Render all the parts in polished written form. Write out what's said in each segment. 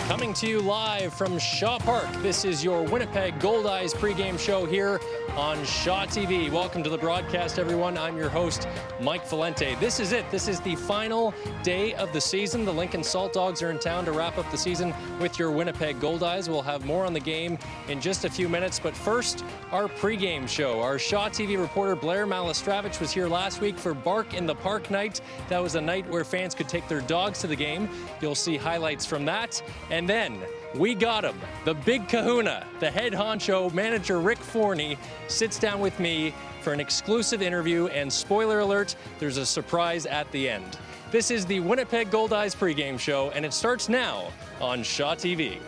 Coming to you live from Shaw Park, this is your Winnipeg Goldeyes pregame show here on Shaw TV. Welcome to the broadcast, everyone. I'm your host, Mike Valente. This is it. This is the final day of the season. The Lincoln Saltdogs are in town to wrap up the season with your Winnipeg Goldeyes. We'll have more on the game in just a few minutes, but first, our pregame show. Our Shaw TV reporter Blair Malistravich was here last week for Bark in the Park night. That was a night where fans could take their dogs to the game. You'll see highlights from that. And then we got him, the big kahuna, the head honcho, manager Rick Forney, sits down with me for an exclusive interview, and spoiler alert, there's a surprise at the end. This is the Winnipeg Goldeyes pregame show, and it starts now on Shaw TV.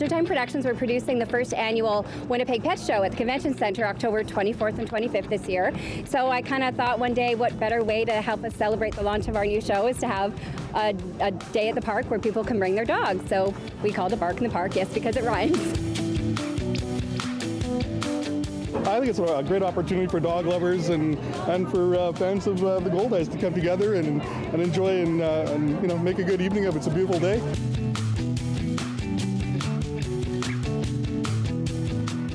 Time Productions, we're producing the first annual Winnipeg Pet Show at the Convention Center October 24th and 25th this year. So I kind of thought one day what better way to help us celebrate the launch of our new show is to have a day at the park where people can bring their dogs. So we called it Bark in the Park, yes, because it rhymes. I think it's a great opportunity for dog lovers and for fans of the Goldeyes to come together and enjoy and you know, make a good evening of it. It's a beautiful day.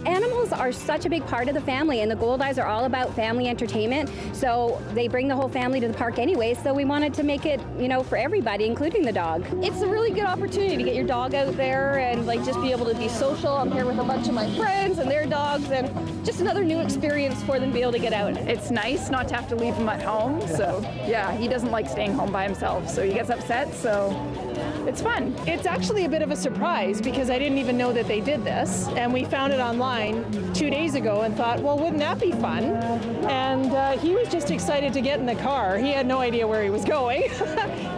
Animals are such a big part of the family, and the Goldeyes are all about family entertainment, so they bring the whole family to the park anyway, so we wanted to make it, you know, for everybody, including the dog. It's a really good opportunity to get your dog out there and like just be able to be social. I'm here with a bunch of my friends and their dogs, and just another new experience for them to be able to get out. It's nice not to have to leave him at home, so yeah, he doesn't like staying home by himself, so he gets upset, so it's fun. It's actually a bit of a surprise because I didn't even know that they did this, and we found it online 2 days ago and thought, well, wouldn't that be fun? And he was just excited to get in the car. He had no idea where he was going.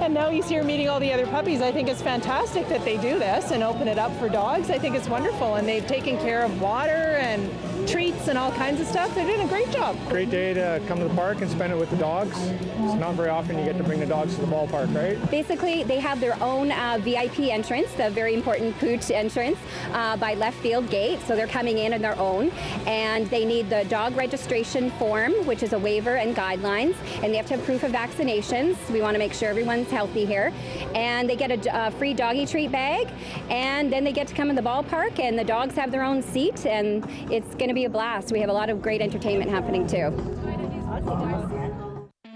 And now he's here meeting all the other puppies. I think it's fantastic that they do this and open it up for dogs. I think it's wonderful, and they've taken care of water and treats and all kinds of stuff. They're doing a great job. Great day to come to the park and spend it with the dogs. It's not very often you get to bring the dogs to the ballpark, right? Basically, they have their own VIP entrance, the very important pooch entrance by left field gate, so they're coming in on their own, and they need the dog registration form, which is a waiver and guidelines, and they have to have proof of vaccinations. We want to make sure everyone's healthy here, and they get a free doggy treat bag, and then they get to come in the ballpark, and the dogs have their own seat, and it's going to be a blast. We have a lot of great entertainment happening too.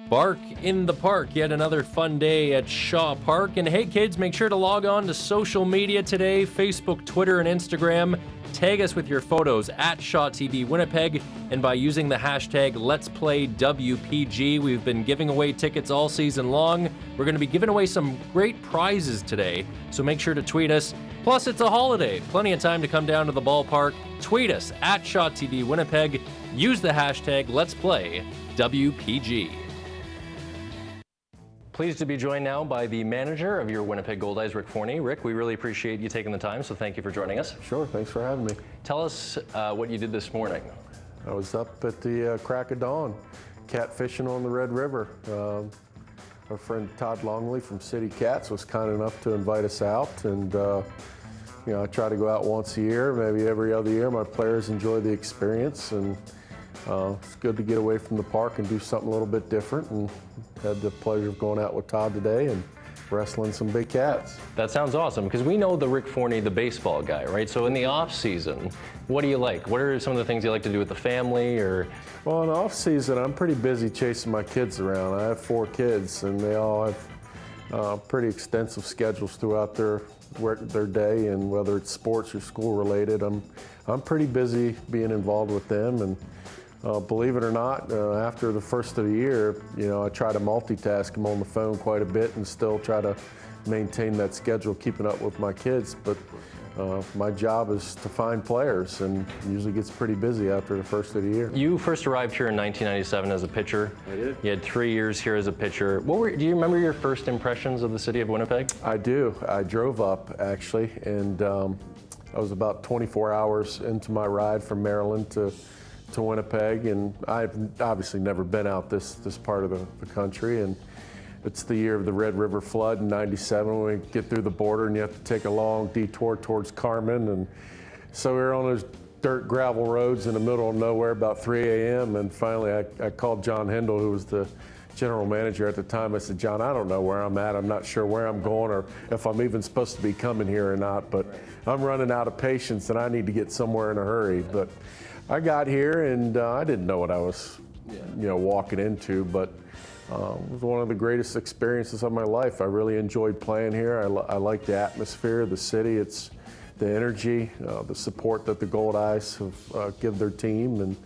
Bark in the Park, yet another fun day at Shaw Park. And hey kids, make sure to log on to social media today, Facebook, Twitter, and Instagram. Tag us with your photos at Shaw TV Winnipeg, and by using the hashtag Let's Play WPG. We've been giving away tickets all season long. We're going to be giving away some great prizes today, so make sure to tweet us. Plus, it's a holiday. Plenty of time to come down to the ballpark. Tweet us at Shaw TV Winnipeg. Use the hashtag Let's Play WPG. Pleased to be joined now by the manager of your Winnipeg Goldeyes, Rick Forney. Rick, we really appreciate you taking the time, so thank you for joining us. Sure, thanks for having me. Tell us what you did this morning. I was up at the crack of dawn, catfishing on the Red River. Our friend Todd Longley from City Cats was kind enough to invite us out, and you know, I try to go out once a year, maybe every other year. My players enjoy the experience, and it's good to get away from the park and do something a little bit different, and had the pleasure of going out with Todd today and wrestling some big cats. That sounds awesome, because we know the Rick Forney, the baseball guy, right? So in the off season, what do you like? What are some of the things you like to do with the family? Or well, in the off season, I'm pretty busy chasing my kids around. I have 4 kids, and they all have pretty extensive schedules throughout their day, and whether it's sports or school related, I'm pretty busy being involved with them. And believe it or not, after the first of the year, you know, I try to multitask. I'm on the phone quite a bit and still try to maintain that schedule, keeping up with my kids. But my job is to find players, and usually gets pretty busy after the first of the year. You first arrived here in 1997 as a pitcher. I did. You had 3 years here as a pitcher. Do you remember your first impressions of the city of Winnipeg? I do. I drove up, actually, and I was about 24 hours into my ride from Maryland to to Winnipeg, and I've obviously never been out this part of the country, and it's the year of the Red River flood in '97 when we get through the border and you have to take a long detour towards Carmen, and so we were on those dirt gravel roads in the middle of nowhere about 3 a.m. and finally I called John Hindle, who was the general manager at the time. I said, John, I don't know where I'm at. I'm not sure where I'm going or if I'm even supposed to be coming here or not, but I'm running out of patience and I need to get somewhere in a hurry. But I got here and I didn't know what I was walking into, but it was one of the greatest experiences of my life. I really enjoyed playing here. I like the atmosphere, the city. It's the energy, the support that the Goldeyes have give their team, and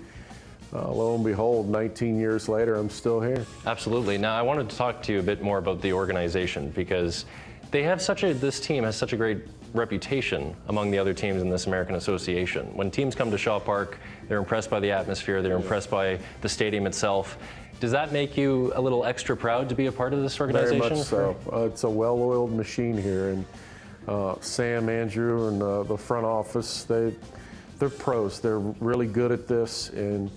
lo and behold, 19 years later, I'm still here. Absolutely. Now, I wanted to talk to you a bit more about the organization because they have this team has such a great reputation among the other teams in this American Association. When teams come to Shaw Park, they're impressed by the atmosphere, they're impressed by the stadium itself. Does that make you a little extra proud to be a part of this organization? Very much so. It's a well-oiled machine here, and Sam, Andrew, and the front office, they're pros. They're really good at this, and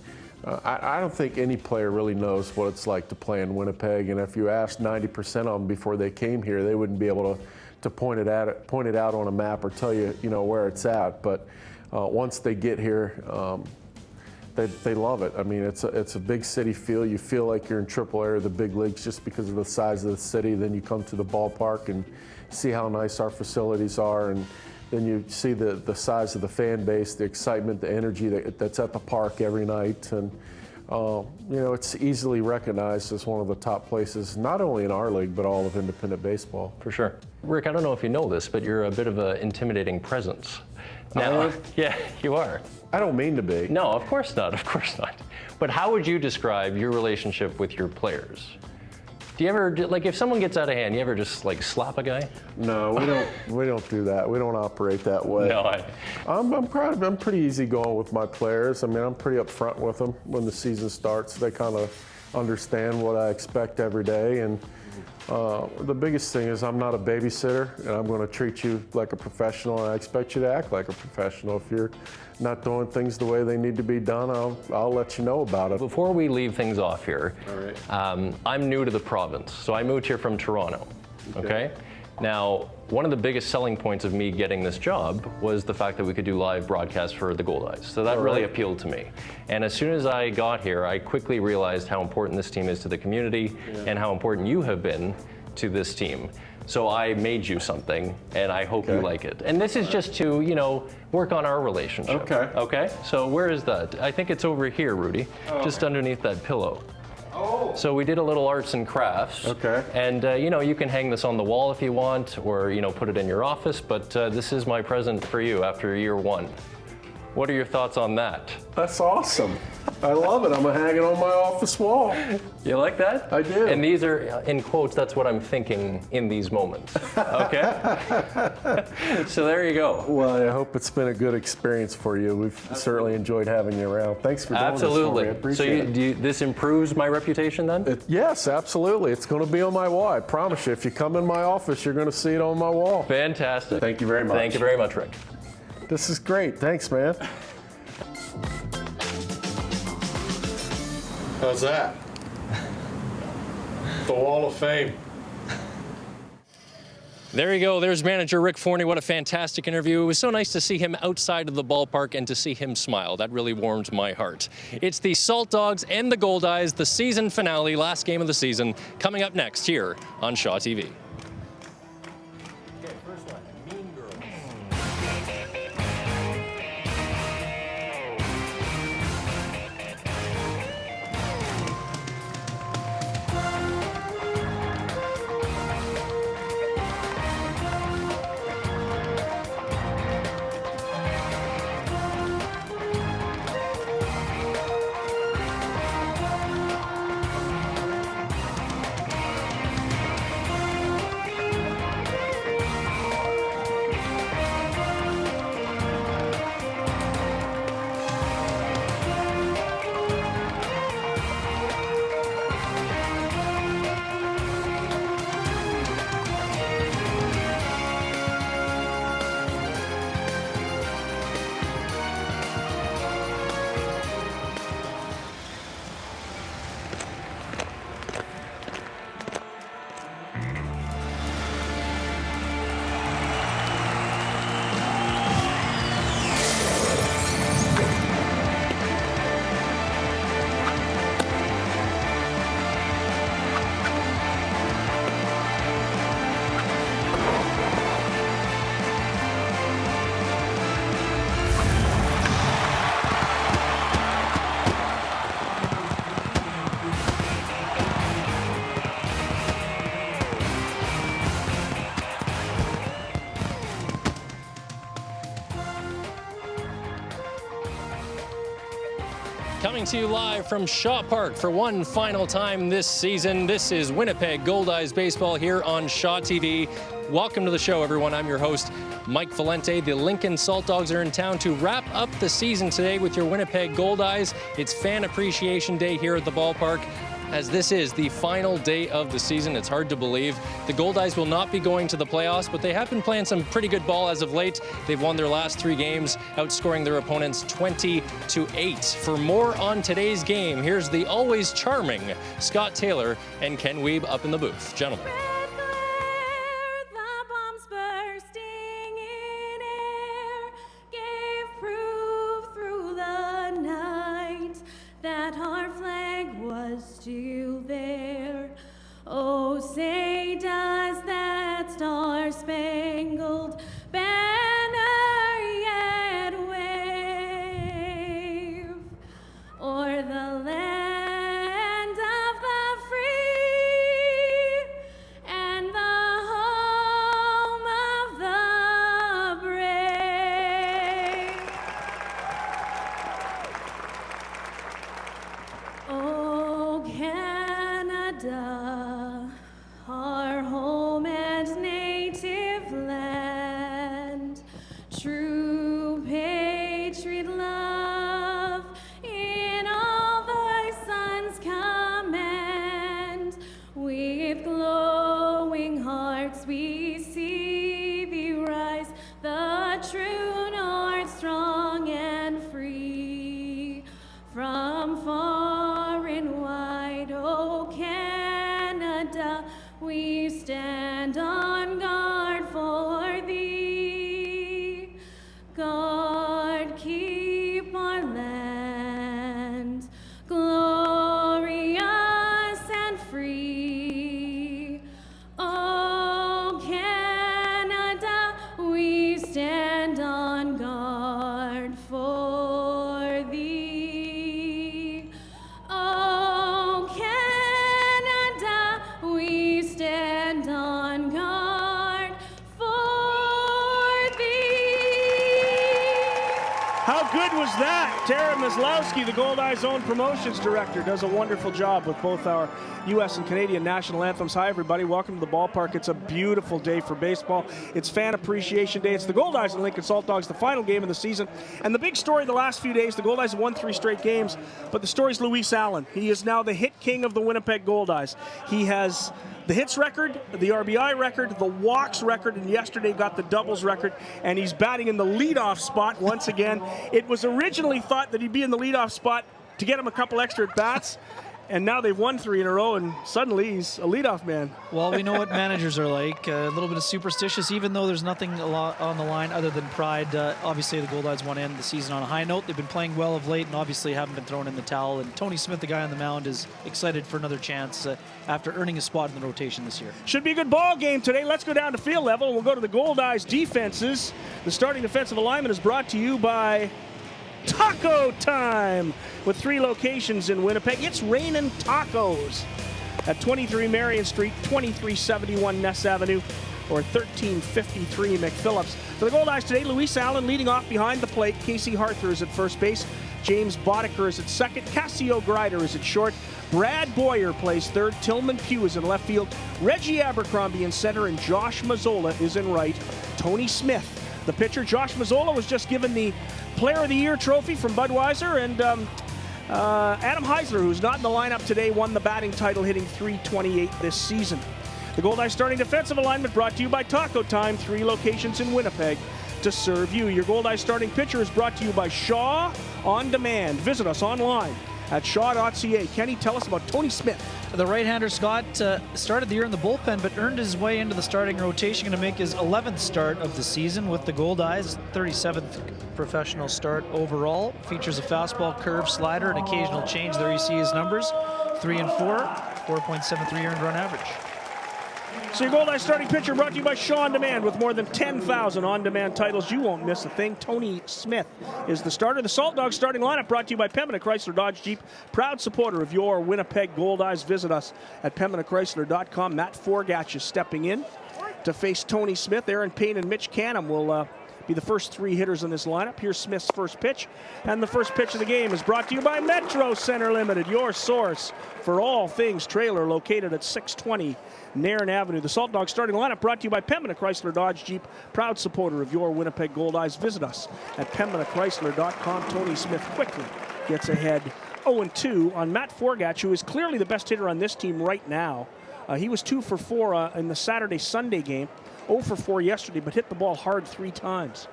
I don't think any player really knows what it's like to play in Winnipeg. And if you asked 90% of them before they came here, they wouldn't be able to point it out on a map or tell you, where it's at. But once they get here, they love it. I mean, it's a big city feel. You feel like you're in AAA or the big leagues just because of the size of the city. Then you come to the ballpark and see how nice our facilities are, and then you see the size of the fan base, the excitement, the energy that's at the park every night, and it's easily recognized as one of the top places, not only in our league, but all of independent baseball. For sure. Rick, I don't know if you know this, but you're a bit of an intimidating presence. Now, yeah, you are. I don't mean to be. No, of course not, of course not. But how would you describe your relationship with your players? Do you ever, if someone gets out of hand, you ever just slap a guy? No, we don't do that. We don't operate that way. No, I'm pretty easygoing with my players. I mean, I'm pretty upfront with them when the season starts. They kind of understand what I expect every day, and the biggest thing is I'm not a babysitter, and I'm going to treat you like a professional, and I expect you to act like a professional. If you're not doing things the way they need to be done, I'll let you know about it. Before we leave things off here, all right. I'm new to the province, so I moved here from Toronto, okay? Now, one of the biggest selling points of me getting this job was the fact that we could do live broadcasts for the Goldeyes. So that really appealed to me. And as soon as I got here, I quickly realized how important this team is to the community and how important you have been to this team. So I made you something, and I hope you like it. And this is just to, work on our relationship. Okay. Okay? So where is that? I think it's over here, Rudy, just underneath that pillow. Oh. So we did a little arts and crafts. Okay. And, you can hang this on the wall if you want, or, put it in your office, but this is my present for you after year 1. What are your thoughts on that? That's awesome. I love it. I'm going to hang it on my office wall. You like that? I do. And these are, in quotes, that's what I'm thinking in these moments. Okay? So there you go. Well, I hope it's been a good experience for you. We've certainly enjoyed having you around. Thanks for doing this for me. I appreciate it. This improves my reputation then? Yes, absolutely. It's going to be on my wall. I promise you. If you come in my office, you're going to see it on my wall. Fantastic. Thank you very much. Thank you very much, Rick. This is great. Thanks, man. How's that? The Wall of Fame. There you go. There's manager Rick Forney. What a fantastic interview. It was so nice to see him outside of the ballpark and to see him smile. That really warmed my heart. It's the Saltdogs and the Goldeyes, the season finale, last game of the season, coming up next here on Shaw TV. Coming to you live from Shaw Park for one final time this season. This is Winnipeg Goldeyes baseball here on Shaw TV. Welcome to the show, everyone. I'm your host, Mike Valente. The Lincoln Saltdogs are in town to wrap up the season today with your Winnipeg Goldeyes. It's Fan Appreciation Day here at the ballpark. As this is the final day of the season, it's hard to believe. The Goldeyes will not be going to the playoffs, but they have been playing some pretty good ball as of late. They've won their last 3 games, outscoring their opponents 20-8. For more on today's game, here's the always charming Scott Taylor and Ken Wiebe up in the booth. Gentlemen. Still there. Oh, say does that star-spangled banner yet wave o'er the land of the free and the home of the brave? Oh, Canada, our home and native land, true patriot love in all thy sons' command. With glowing hearts we see thee rise, the true north, strong and free, from far and wide. Oh, Canada, we stand on guard for thee. God, keep our land glorious and free. Oh, Canada, we stand on guard for thee. Oh, Canada, we stand on guard for thee. How good was that? Tara Maslowski, the Goldeyes' own promotions director, does a wonderful job with both our U.S. and Canadian national anthems. Hi, everybody. Welcome to the ballpark. It's a beautiful day for baseball. It's Fan Appreciation Day. It's the Goldeyes and Lincoln Saltdogs, the final game of the season. And the big story the last few days, the Goldeyes have won 3 straight games, but the story's Luis Allen. He is now the hit king of the Winnipeg Goldeyes. He has the hits record, the RBI record, the walks record, and yesterday got the doubles record, and he's batting in the leadoff spot once again. It was originally thought that he'd be in the leadoff spot to get him a couple extra at-bats, and now they've won 3 in a row, and suddenly he's a leadoff man. Well, we know what managers are like, a little bit of superstitious, even though there's nothing on the line other than pride. Obviously, the Goldeyes want to end the season on a high note. They've been playing well of late and obviously haven't been thrown in the towel. And Tony Smith, the guy on the mound, is excited for another chance after earning a spot in the rotation this year. Should be a good ball game today. Let's go down to field level, and we'll go to the Goldeyes defenses. The starting defensive alignment is brought to you by Taco Time, with 3 locations in Winnipeg. It's Rainin' Tacos at 23 Marion Street, 2371 Ness Avenue, or 1353 McPhillips. For the Goldeyes today, Luis Allen leading off behind the plate. Casey Harther is at first base. James Boddicker is at second. Cassio Grider is at short. Brad Boyer plays third. Tillman Pugh is in left field. Reggie Abercrombie in center, and Josh Mazzola is in right. Tony Smith, the pitcher. Josh Mazzola was just given the Player of the Year trophy from Budweiser, and Adam Heisler, who's not in the lineup today, won the batting title, hitting .328 this season. The Goldeyes starting defensive alignment brought to you by Taco Time, 3 locations in Winnipeg to serve you. Your Goldeyes starting pitcher is brought to you by Shaw On Demand. Visit us online at shaw.ca. Kenny, tell us about Tony Smith. The right-hander, Scott, started the year in the bullpen, but earned his way into the starting rotation, going to make his 11th start of the season with the Goldeyes, 37th professional start overall. Features a fastball, curve, slider, and occasional change. There you see his numbers, 3 and 4, 4.73 earned run average. So your Goldeyes starting pitcher brought to you by Shaw On Demand. With more than 10,000 on-demand titles, you won't miss a thing. Tony Smith is the starter. The Saltdogs starting lineup brought to you by Pembina Chrysler Dodge Jeep, proud supporter of your Winnipeg Goldeyes. Visit us at PembinaChrysler.com. Matt Forgatch is stepping in to face Tony Smith. Aaron Payne and Mitch Canham will be the first 3 hitters in this lineup. Here's Smith's first pitch, and the first pitch of the game is brought to you by Metro Center Limited, your source for all things trailer, located at 620 Nairn Avenue. The Saltdogs starting lineup brought to you by Pembina Chrysler Dodge Jeep, proud supporter of your Winnipeg Goldeyes. Visit us at pembinachrysler.com. Tony Smith quickly gets ahead 0-2 on Matt Forgatch, who is clearly the best hitter on this team right now. He was 2 for 4 in the Saturday-Sunday game, 0 for 4 yesterday, but hit the ball hard 3 times.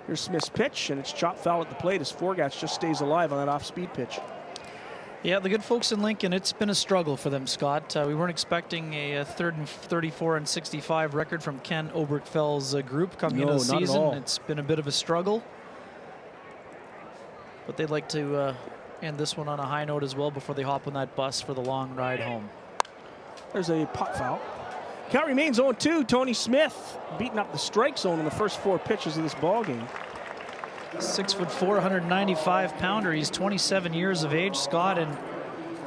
Here's Smith's pitch, and it's chopped foul at the plate as Forgatch just stays alive on that off-speed pitch. Yeah, the good folks in Lincoln, it's been a struggle for them, Scott. We weren't expecting a 34 and 65 record from Ken Oberkfeld's group coming into the season. It's been a bit of a struggle. But they'd like to end this one on a high note as well before they hop on that bus for the long ride home. There's a pop foul. Count remains 0-2. Tony Smith beating up the strike zone in the first 4 pitches of this ball game. 6'4", 195-pounder. He's 27 years of age, Scott, and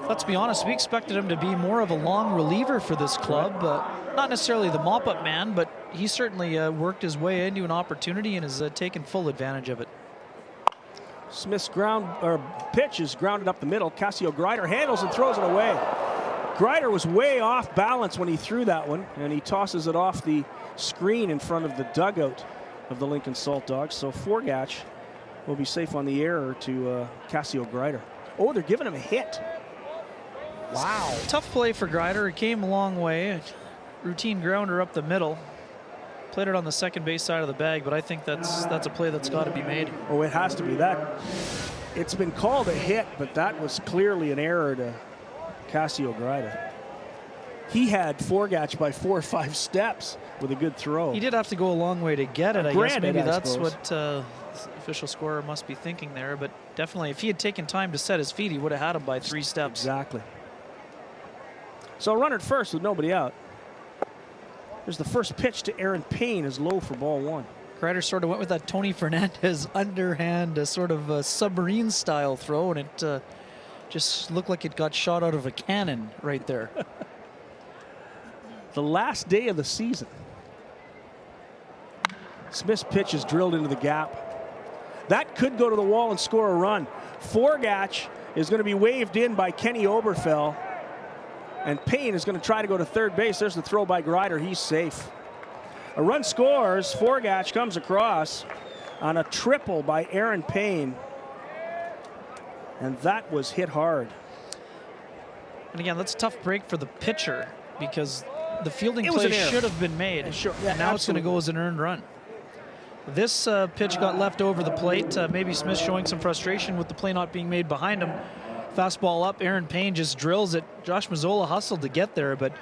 let's be honest, we expected him to be more of a long reliever for this club. Not necessarily the mop-up man, but he certainly worked his way into an opportunity and has taken full advantage of it. Smith's pitch is grounded up the middle. Cassio Greider handles and throws it away. Greider was way off balance when he threw that one, and he tosses it off the screen in front of the dugout of the Lincoln Saltdogs. So Forgatch will be safe on the error to Cassio Greider. Oh, they're giving him a hit. Wow. Tough play for Greider. It came a long way. Routine grounder up the middle. Played it on the second base side of the bag, but I think that's a play that's got to be made. Oh, it has to be that. It's been called a hit, but that was clearly an error to Cassio Greider. He had Forgatch by 4 or 5 steps with a good throw. He did have to go a long way to get it. I guess maybe that's what the official scorer must be thinking there. But definitely, if he had taken time to set his feet, he would have had him by 3 steps. Exactly. So runner at first with nobody out. There's the first pitch to Aaron Payne, is low for ball 1. Greider sort of went with that Tony Fernandez underhand, sort of submarine style throw, and it just looked like it got shot out of a cannon right there. The last day of the season. Smith's pitch is drilled into the gap. That could go to the wall and score a run. Forgatch is going to be waved in by Kenny Oberkfeld, and Payne is going to try to go to third base. There's the throw by Greider. He's safe. A run scores. Forgatch comes across on a triple by Aaron Payne, and that was hit hard. And again, that's a tough break for the pitcher because the fielding play should have been made. And now it's going to go as an earned run. This pitch got left over the plate. Maybe Smith showing some frustration with the play not being made behind him. Fastball up. Aaron Payne just drills it. Josh Mazzola hustled to get there, but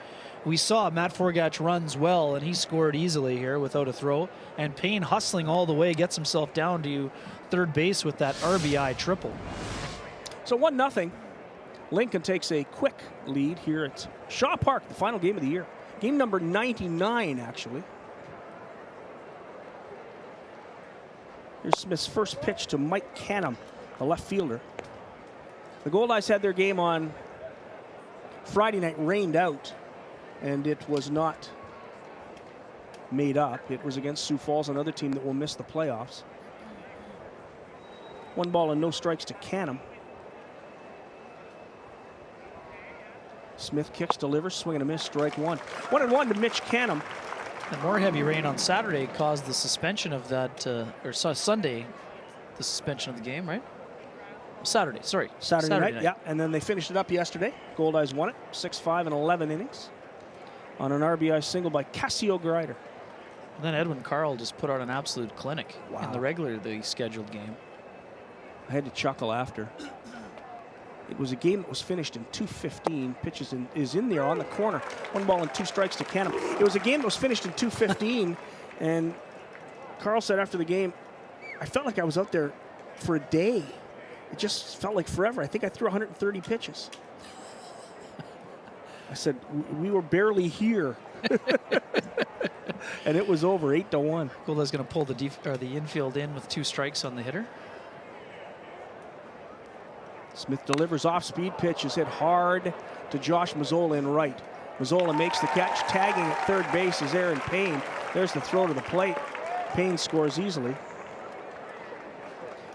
we saw Matt Forgatch runs well, and he scored easily here without a throw. And Payne hustling all the way gets himself down to third base with that RBI triple. So 1-0. Lincoln takes a quick lead here at Shaw Park, the final game of the year. Game number 99, actually. Here's Smith's first pitch to Mike Canham, the left fielder. The Goldeyes had their game on Friday night rained out, and it was not made up. It was against Sioux Falls, another team that will miss the playoffs. 1 ball and no strikes to Canham. Smith kicks, delivers, swing and a miss, strike 1. 1-1 to Mitch Canham. And more heavy rain on Saturday caused the suspension of that, or Sunday, the suspension of the game, right? Saturday night. Yeah, and then they finished it up yesterday. Goldeyes won it, 6-5 in 11 innings on an RBI single by Cassio Greider. And then Edwin Carl just put out an absolute clinic in the regularly scheduled game. I had to chuckle after. It was a game that was finished in 2:15. Pitches is in there on the corner. 1 ball and 2 strikes to Canham. It was a game that was finished in 2:15, and Carl said after the game, I felt like I was out there for a day. It just felt like forever. I think I threw 130 pitches. I said, we were barely here. And it was over, 8-1. Goldeyes going to pull the infield in with 2 strikes on the hitter. Smith delivers off-speed pitch, is hit hard to Josh Mazzola in right. Mazzola makes the catch, tagging at third base is Aaron Payne. There's the throw to the plate. Payne scores easily.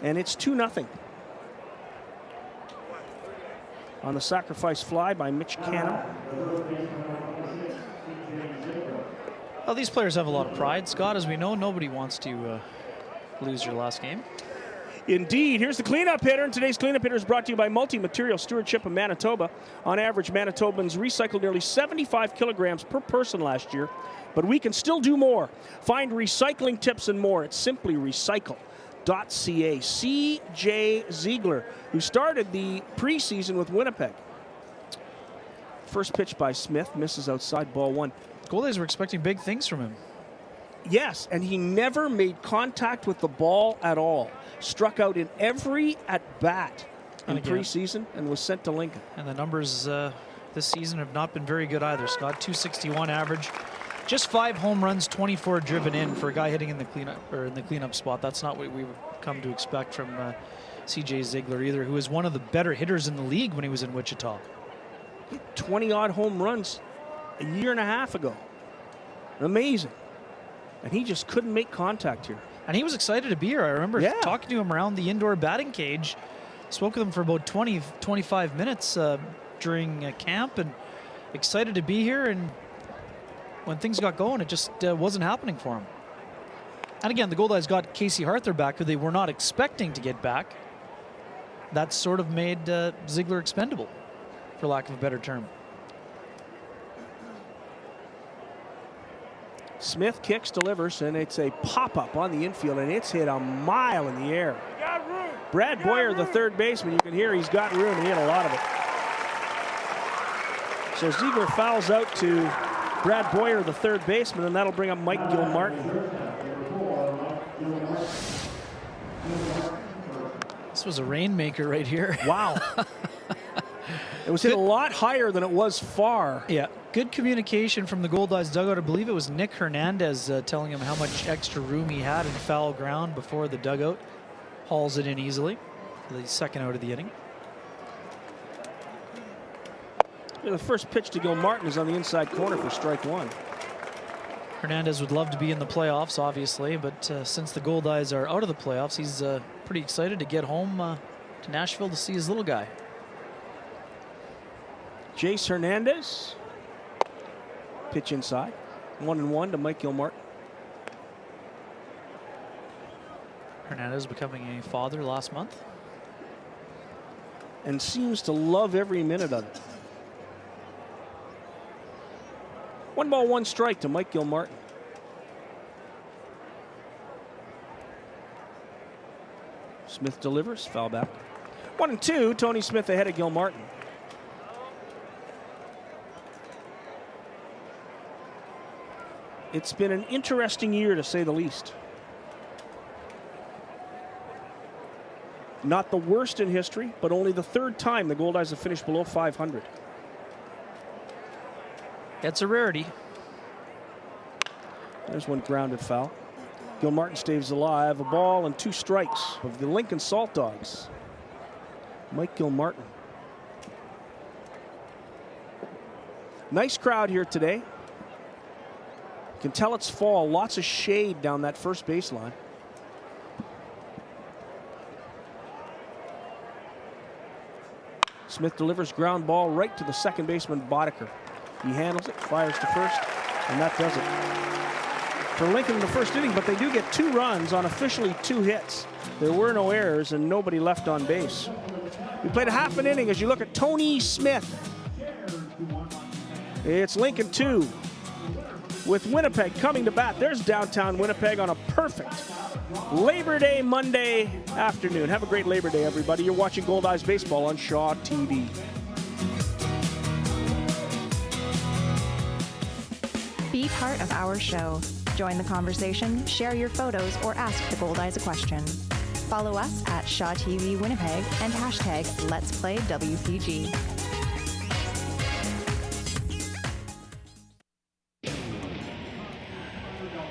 And it's 2-0. On the sacrifice fly by Mitch Canham. Well, these players have a lot of pride, Scott. As we know, nobody wants to lose your last game. Indeed. Here's the cleanup hitter, and today's cleanup hitter is brought to you by Multi-Material Stewardship of Manitoba. On average, Manitobans recycled nearly 75 kilograms per person last year, but we can still do more. Find recycling tips and more at simplyrecycle.ca. C.J. Ziegler, who started the preseason with Winnipeg. First pitch by Smith, misses outside, ball one. Goldeyes were expecting big things from him. Yes, and he never made contact with the ball at all. Struck out in every at-bat in preseason and was sent to Lincoln. And the numbers this season have not been very good either, Scott. .261 average. Just 5 home runs, 24 driven in for a guy hitting in the cleanup spot. That's not what we would come to expect from C.J. Ziegler either, who is one of the better hitters in the league when he was in Wichita. 20-odd home runs a year and a half ago. Amazing. And he just couldn't make contact here. And he was excited to be here. I remember talking to him around the indoor batting cage. Spoke with him for about 20, 25 minutes during camp, and excited to be here. And when things got going, it just wasn't happening for him. And again, the Goldeyes got Casey Arthur back, who they were not expecting to get back. That sort of made Ziegler expendable, for lack of a better term. Smith kicks, delivers, and it's a pop-up on the infield, and it's hit a mile in the air. Brad Boyer, the third baseman, you can hear he's got room, and he hit a lot of it. So Ziegler fouls out to Brad Boyer, the third baseman, and that'll bring up Mike Gilmartin. This was a rainmaker right here. Wow. It was hit a lot higher than it was far. Yeah, good communication from the Goldeyes dugout. I believe it was Nick Hernandez telling him how much extra room he had in foul ground before the dugout. Hauls it in easily for the second out of the inning. The first pitch to Gilmartin is on the inside corner for strike one. Hernandez would love to be in the playoffs, obviously, but since the Goldeyes are out of the playoffs, he's pretty excited to get home to Nashville to see his little guy. Jace Hernandez. Pitch inside. 1-1 to Mike Gilmartin. Hernandez becoming a father last month. And seems to love every minute of it. 1 ball, 1 strike to Mike Gilmartin. Smith delivers, foul back. 1-2, Tony Smith ahead of Gilmartin. It's been an interesting year, to say the least. Not the worst in history, but only the third time the Goldeyes have finished below 500. That's a rarity. There's one grounded foul. Gilmartin stays alive. A ball and 2 strikes of the Lincoln Saltdogs. Mike Gilmartin. Nice crowd here today. You can tell it's fall. Lots of shade down that first baseline. Smith delivers ground ball right to the second baseman, Boddicker. He handles it, fires to first, and that does it. For Lincoln in the first inning, but they do get 2 runs on officially 2 hits. There were no errors and nobody left on base. We played a half an inning as you look at Tony Smith. It's Lincoln 2 with Winnipeg coming to bat. There's downtown Winnipeg on a perfect Labor Day Monday afternoon. Have a great Labor Day, everybody. You're watching Goldeyes Baseball on Shaw TV. Be part of our show. Join the conversation, share your photos, or ask the Goldeyes a question. Follow us at Shaw TV Winnipeg and hashtag Let's Play WPG.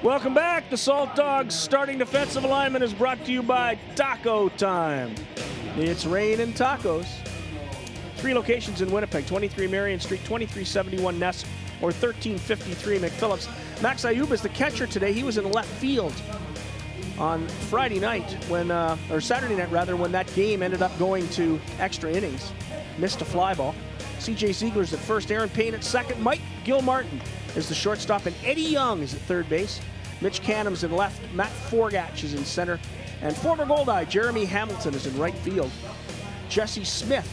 Welcome back. The Saltdogs starting defensive alignment is brought to you by Taco Time. It's rain and tacos. 3 locations in Winnipeg, 23 Marion Street, 2371 Ness, or 1353 McPhillips. Max Ayub is the catcher today. He was in left field on Friday night when, or Saturday night rather, when that game ended up going to extra innings. Missed a fly ball. C.J. Ziegler's at first, Aaron Payne at second, Mike Gilmartin is the shortstop, and Eddie Young is at third base. Mitch Canham's in left, Matt Forgatch is in center, and former Goldeye Jeremy Hamilton is in right field. Jesse Smith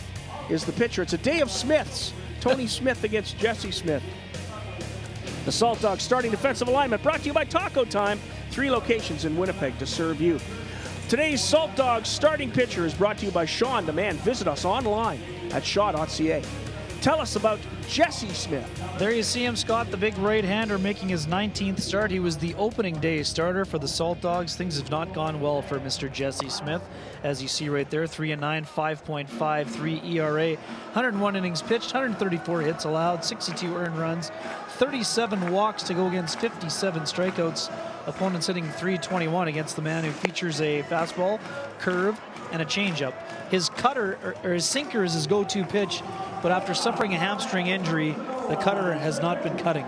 is the pitcher. It's a day of Smiths. Tony Smith against Jesse Smith. The Saltdogs starting defensive alignment brought to you by Taco Time. 3 locations in Winnipeg to serve you. Today's Saltdogs starting pitcher is brought to you by Shaw On Demand. Visit us online at shaw.ca. Tell us about Jesse Smith. There you see him, Scott, the big right-hander making his 19th start. He was the opening day starter for the Saltdogs. Things have not gone well for Mr. Jesse Smith. As you see right there, 3-9, 5.53 ERA, 101 innings pitched, 134 hits allowed, 62 earned runs, 37 walks to go against 57 strikeouts. Opponents hitting .321 against the man who features a fastball, curve, and a changeup. His cutter, or his sinker, is his go-to pitch, but after suffering a hamstring injury, the cutter has not been cutting.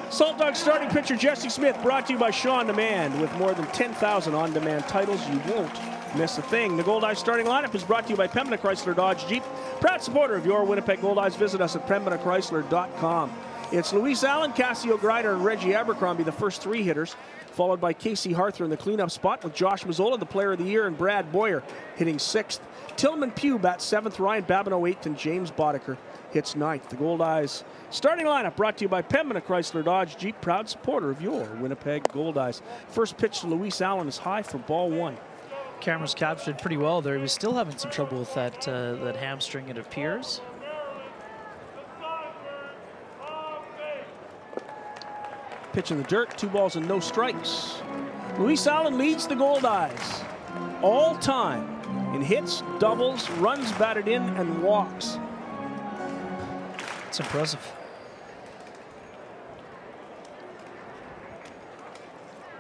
Saltdogs starting pitcher Jesse Smith brought to you by Shaw On Demand. With more than 10,000 on-demand titles, you won't miss a thing. The Goldeyes starting lineup is brought to you by Pembina Chrysler Dodge Jeep. Proud supporter of your Winnipeg Goldeyes. Visit us at pembinachrysler.com. It's Luis Allen, Cassio Grider, and Reggie Abercrombie, the first 3 hitters, followed by Casey Harther in the cleanup spot, with Josh Mazzola, the player of the year, and Brad Boyer hitting 6th. Tillman Pugh bats 7th, Ryan Babineau 8th, and James Boddicker hits 9th. The Goldeyes starting lineup brought to you by Pembina Chrysler Dodge Jeep, proud supporter of your Winnipeg Goldeyes. First pitch to Luis Allen is high for ball 1. Cameras captured pretty well there. He was still having some trouble with that hamstring, it appears. Pitch in the dirt, 2 balls and no strikes. Luis Allen leads the Goldeyes all time in hits, doubles, runs batted in, and walks. It's impressive.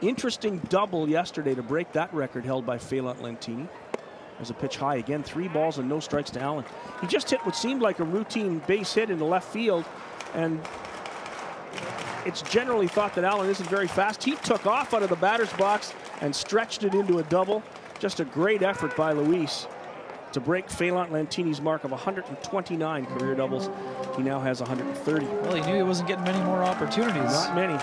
Interesting double yesterday to break that record held by Phelan Lentini. There's a pitch high again, 3 balls and no strikes to Allen. He just hit what seemed like a routine base hit in the left field, and it's generally thought that Allen isn't very fast. He took off out of the batter's box and stretched it into a double. Just a great effort by Luis to break Phelan Lentini's mark of 129 career doubles. He now has 130. Well, he knew he wasn't getting many more opportunities. Not many.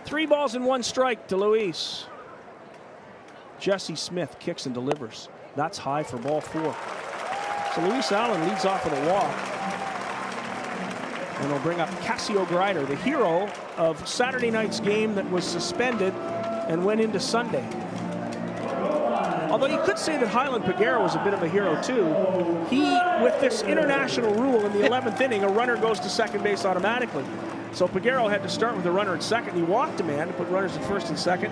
Three balls and 1 strike to Luis. Jesse Smith kicks and delivers. That's high for ball 4. So Luis Allen leads off with a walk. And they'll bring up Cassio Grider, the hero of Saturday night's game that was suspended and went into Sunday. Although you could say that Highland Peguero was a bit of a hero too. He, with this international rule in the 11th inning, a runner goes to second base automatically. So Peguero had to start with a runner at second. He walked a man to put runners at first and second.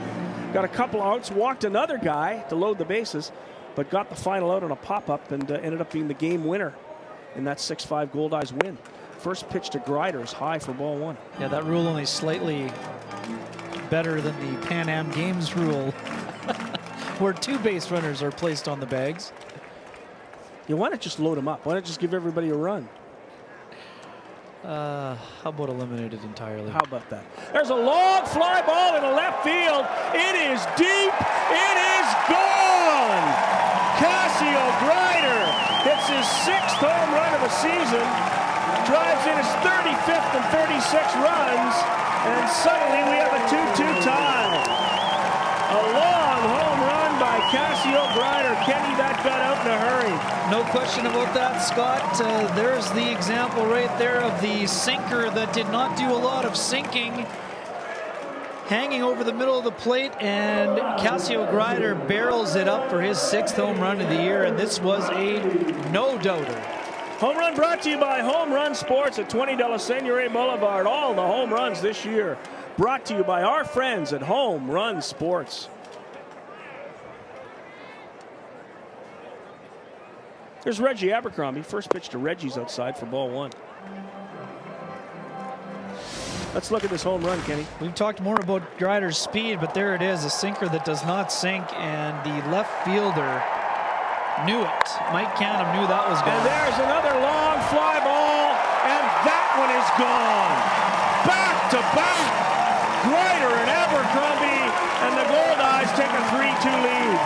Got a couple outs, walked another guy to load the bases, but got the final out on a pop-up and ended up being the game winner in that 6-5 Goldeyes win. First pitch to Grider is high for ball 1. Yeah, that rule only slightly better than the Pan Am Games rule, where 2 base runners are placed on the bags. Yeah, why not just load them up? Why not just give everybody a run? How about eliminate it entirely? How about that? There's a long fly ball into left field. It is deep. It is gone. Cassio Grider hits his 6th home run of the season, drives in his 35th and 36 runs, and suddenly we have a 2-2 tie. A long home run by Cassio Grider. Kenny, that got out in a hurry. No question about that, Scott. There's the example right there of the sinker that did not do a lot of sinking, hanging over the middle of the plate, and Cassio Grider barrels it up for his 6th home run of the year, and this was a no-doubter. Home run brought to you by Home Run Sports at 20 de la Seigneurie Boulevard. All the home runs this year brought to you by our friends at Home Run Sports. There's Reggie Abercrombie. First pitch to Reggie's outside for ball 1. Let's look at this home run, Kenny. We've talked more about Grider's speed, but there it is, a sinker that does not sink, and the left fielder knew it. Mike Canham knew that was gone. And there's another long fly ball, and that one is gone. back-to-back. Greider and Abercrombie, and the Goldeyes take a 3-2 lead.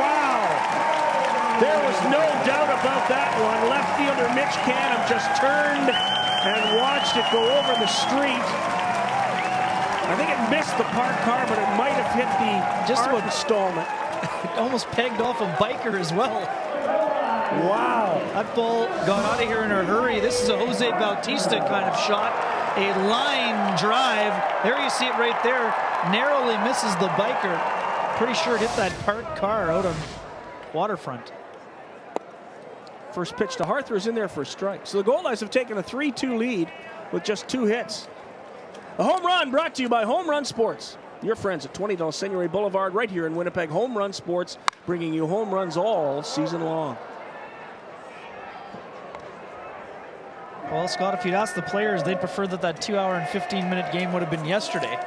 Wow. There was no doubt about that one. Left fielder Mitch Canham just turned and watched it go over the street. I think it missed the parked car, but it might have hit the just about installment. Almost pegged off a biker as well. Wow. That ball got out of here in a hurry. This is a Jose Bautista kind of shot. A line drive. There you see it right there. Narrowly misses the biker. Pretty sure it hit that parked car out on Waterfront. First pitch to Harther is in there for a strike. So the Goldeyes have taken a 3-2 lead with just 2 hits. A home run brought to you by Home Run Sports. Your friends at 20 Del Seigneurie Boulevard right here in Winnipeg. Home Run Sports, bringing you home runs all season long. Well, Scott, if you'd asked the players, they'd prefer that 2-hour and 15-minute game would have been yesterday.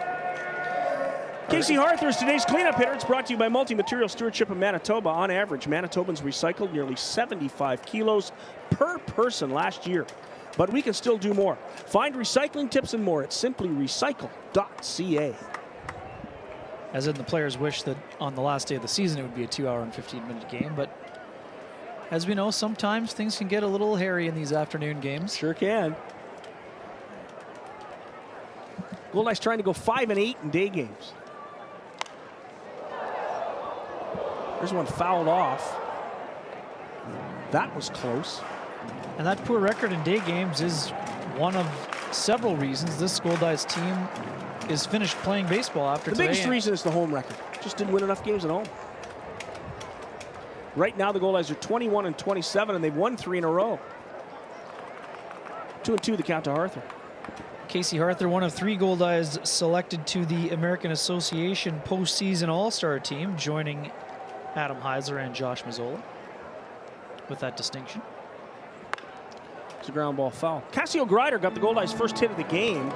Casey Harther is today's cleanup hitter. It's brought to you by Multi-Material Stewardship of Manitoba. On average, Manitobans recycled nearly 75 kilos per person last year. But we can still do more. Find recycling tips and more at simplyrecycle.ca. As in, the players wish that on the last day of the season it would be a 2-hour and 15-minute game, but as we know, sometimes things can get a little hairy in these afternoon games. Sure can. Goldeyes trying to go 5-8 in day games. There's one fouled off. That was close. And that poor record in day games is one of several reasons this Goldeyes team is finished playing baseball after today. The biggest reason is the home record. Just didn't win enough games at home. Right now, the Goldeyes are 21-27, and they've won 3 in a row. 2-2 the count to Harther. Casey Harther, one of 3 Goldeyes selected to the American Association postseason All-Star team, joining Adam Heisler and Josh Mazzola with that distinction. It's a ground ball foul. Cassio Greider got the Goldeyes' first hit of the game.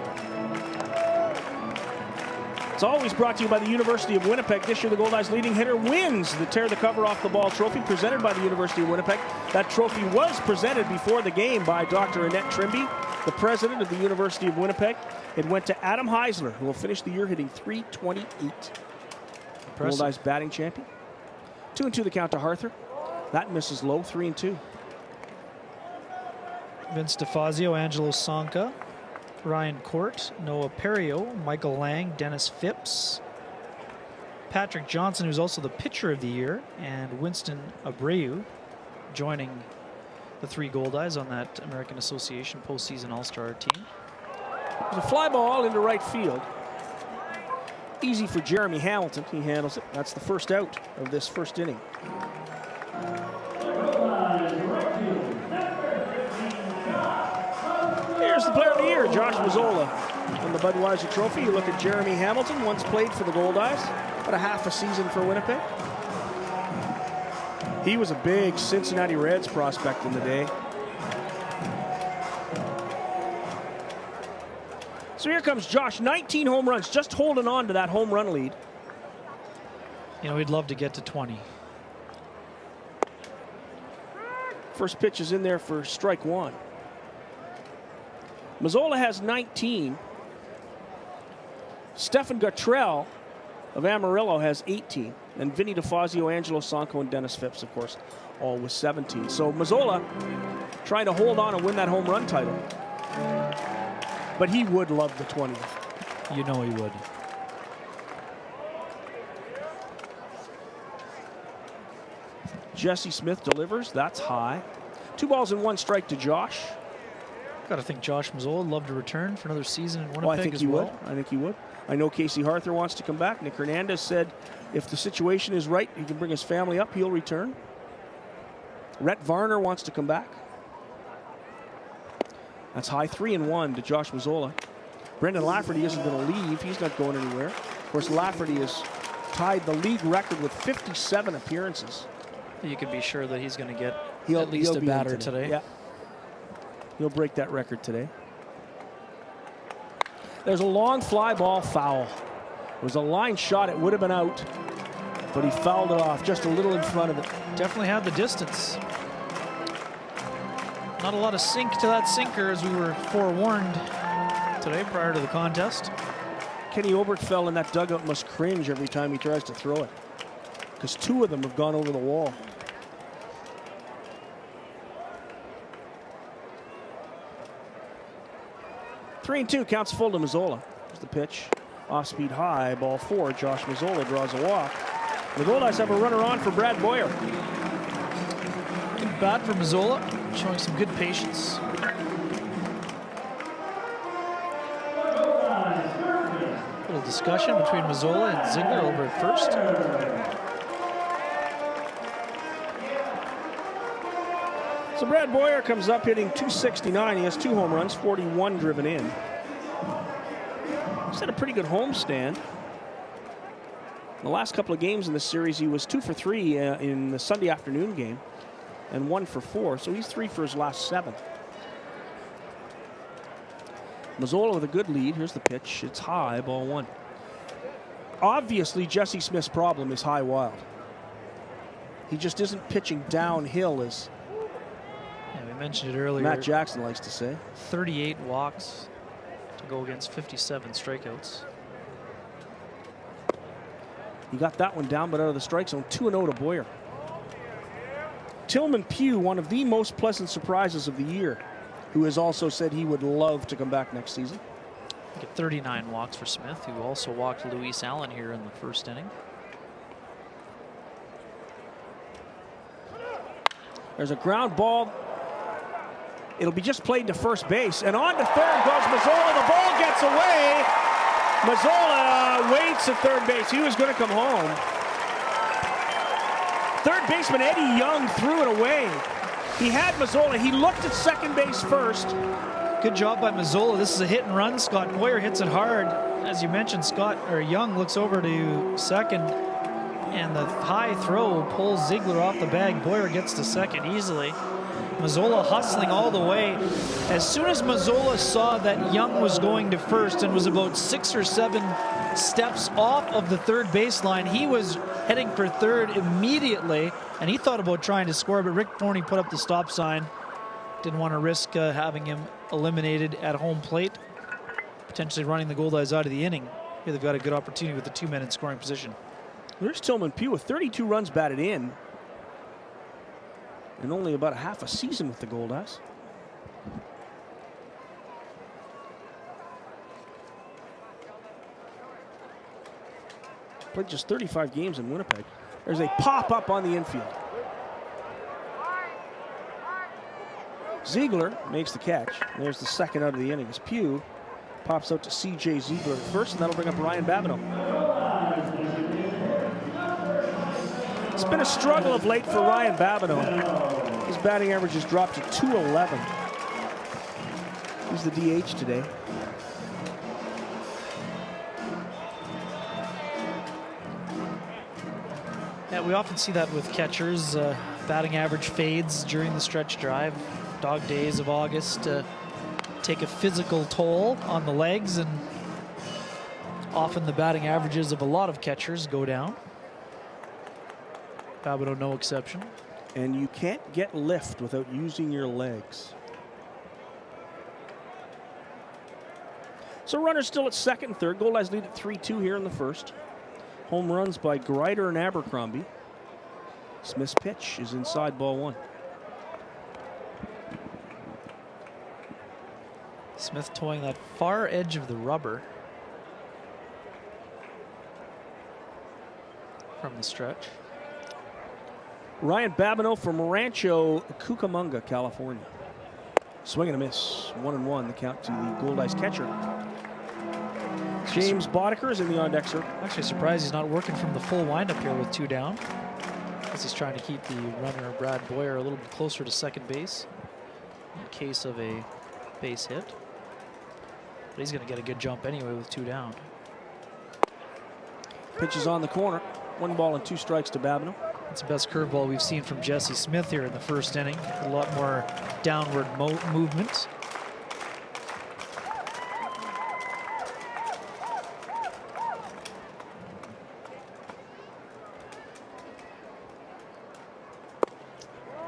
It's always brought to you by the University of Winnipeg. This year, the Goldeyes' leading hitter wins the Tear the Cover Off the Ball trophy presented by the University of Winnipeg. That trophy was presented before the game by Dr. Annette Trimby, the president of the University of Winnipeg. It went to Adam Heisler, who will finish the year hitting .328. Goldeyes' batting champion. 2-2 the count to Harther. That misses low, 3-2. Vince DeFazio, Angelo Sanka, Ryan Court, Noah Perio, Michael Lang, Dennis Phipps, Patrick Johnson, who's also the pitcher of the year, and Winston Abreu joining the 3 Goldeyes on that American Association postseason All-Star team. There's a fly ball into right field. Easy for Jeremy Hamilton. He handles it. That's the first out of this first inning. Here's the player of the year, Josh Mazzola. On the Budweiser Trophy, you look at Jeremy Hamilton, once played for the Goldeyes, about a half a season for Winnipeg. He was a big Cincinnati Reds prospect in the day. So here comes Josh, 19 home runs, just holding on to that home run lead. You know, he'd love to get to 20. First pitch is in there for strike 1. Mazzola has 19. Stefan Guttrell of Amarillo has 18. And Vinny DeFazio, Angelo Sanko, and Dennis Phipps, of course, all with 17. So Mazzola trying to hold on and win that home run title. But he would love the 20th. You know he would. Jesse Smith delivers. That's high. 2 balls and 1 strike to Josh. Got to think Josh Mazzola would love to return for another season in Winnipeg I think as he well. would. I think he would. I know Casey Harther wants to come back. Nick Hernandez said if the situation is right, he can bring his family up, he'll return. Rhett Varner wants to come back. That's high, 3-1 to Josh Mazzola. Brendan Lafferty isn't going to leave. He's not going anywhere. Of course, Lafferty has tied the league record with 57 appearances. You can be sure that he's going to get at least a batter today. Yeah. He'll break that record today. There's a long fly ball foul. It was a line shot. It would have been out, but he fouled it off just a little in front of it. Definitely had the distance. Not a lot of sink to that sinker, as we were forewarned today prior to the contest. Kenny Oberkfell in that dugout must cringe every time he tries to throw it, because 2 of them have gone over the wall. Three and 2 counts full to Mazzola. Here's the pitch. Off speed high, ball 4. Josh Mazzola draws a walk. The Goldeyes have a runner on for Brad Boyer. Good bat for Mazzola, showing some good patience. Little discussion between Mazzola and Ziegler over at first. So Brad Boyer comes up hitting .269. He has 2 home runs, 41 driven in. He's had a pretty good homestand. The last couple of games in this series, he was 2 for 3 in the Sunday afternoon game and 1 for 4. So he's 3 for his last 7. Mazzola with a good lead. Here's the pitch. It's high, ball 1. Obviously, Jesse Smith's problem is high wild. He just isn't pitching downhill, as we mentioned it earlier. Matt Jackson likes to say. 38 walks to go against 57 strikeouts. He got that one down, but out of the strike zone. 2-0 to Boyer. Tillman Pugh, one of the most pleasant surprises of the year, who has also said he would love to come back next season. Get 39 walks for Smith, who also walked Luis Allen here in the first inning. There's a ground ball. It'll be just played to first base. And on to third goes Mazzola. The ball gets away. Mazzola waits at third base. He was going to come home. Third baseman Eddie Young threw it away. He had Mazzola. He looked at second base first. Good job by Mazzola. This is a hit and run. Scott Boyer hits it hard. As you mentioned, Young looks over to second, and the high throw pulls Ziegler off the bag. Boyer gets to second easily. Mazzola hustling all the way. As soon as Mazzola saw that Young was going to first and was about 6 or 7 steps off of the third baseline, he was heading for third immediately, and he thought about trying to score, but Rick Forney put up the stop sign. Didn't want to risk having him eliminated at home plate, potentially running the Goldeyes out of the inning. Here they've got a good opportunity with the 2 men in scoring position. There's Tillman Pugh with 32 runs batted in only about a half a season with the Goldeyes. Played just 35 games in Winnipeg. There's a pop up on the infield. Ziegler makes the catch. There's the second out of the inning as Pugh pops out to C.J. Ziegler at first, and that'll bring up Ryan Babineau. It's been a struggle of late for Ryan Babineau. His batting average has dropped to .211. He's the DH today. Yeah, we often see that with catchers. Batting average fades during the stretch drive. Dog days of August take a physical toll on the legs, and often the batting averages of a lot of catchers go down. Babineau no exception. And you can't get lift without using your legs. So runners still at second and third. Goldeyes lead at 3-2 here in the first. Home runs by Greider and Abercrombie. Smith's pitch is inside, ball 1. Smith toeing that far edge of the rubber from the stretch. Ryan Babineau from Rancho Cucamonga, California. Swing and a miss. 1-1, the count to the Goldeyes catcher. James Boddicker is in the on-deck circle. Actually surprised he's not working from the full windup here with 2 down. As he's trying to keep the runner Brad Boyer a little bit closer to second base in case of a base hit. But he's going to get a good jump anyway with 2 down. Pitch is on the corner. 1 ball and 2 strikes to Babineau. It's the best curveball we've seen from Jesse Smith here in the first inning. A lot more downward movement.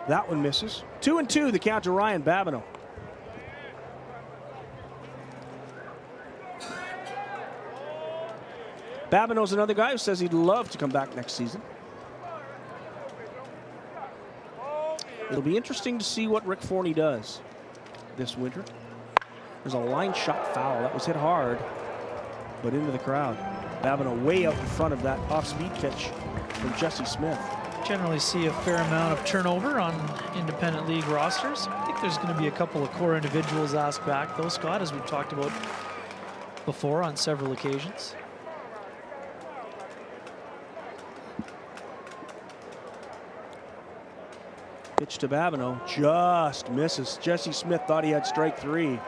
That one misses. 2-2, the count to Ryan Babineau. Babineau's another guy who says he'd love to come back next season. It'll be interesting to see what Rick Forney does this winter. There's a line shot foul. That was hit hard, but into the crowd. Babineau way out in front of that off-speed pitch from Jesse Smith. Generally see a fair amount of turnover on independent league rosters. I think there's going to be a couple of core individuals asked back, though, Scott, as we've talked about before on several occasions. Pitch to Babineau, just misses. Jesse Smith thought he had strike 3.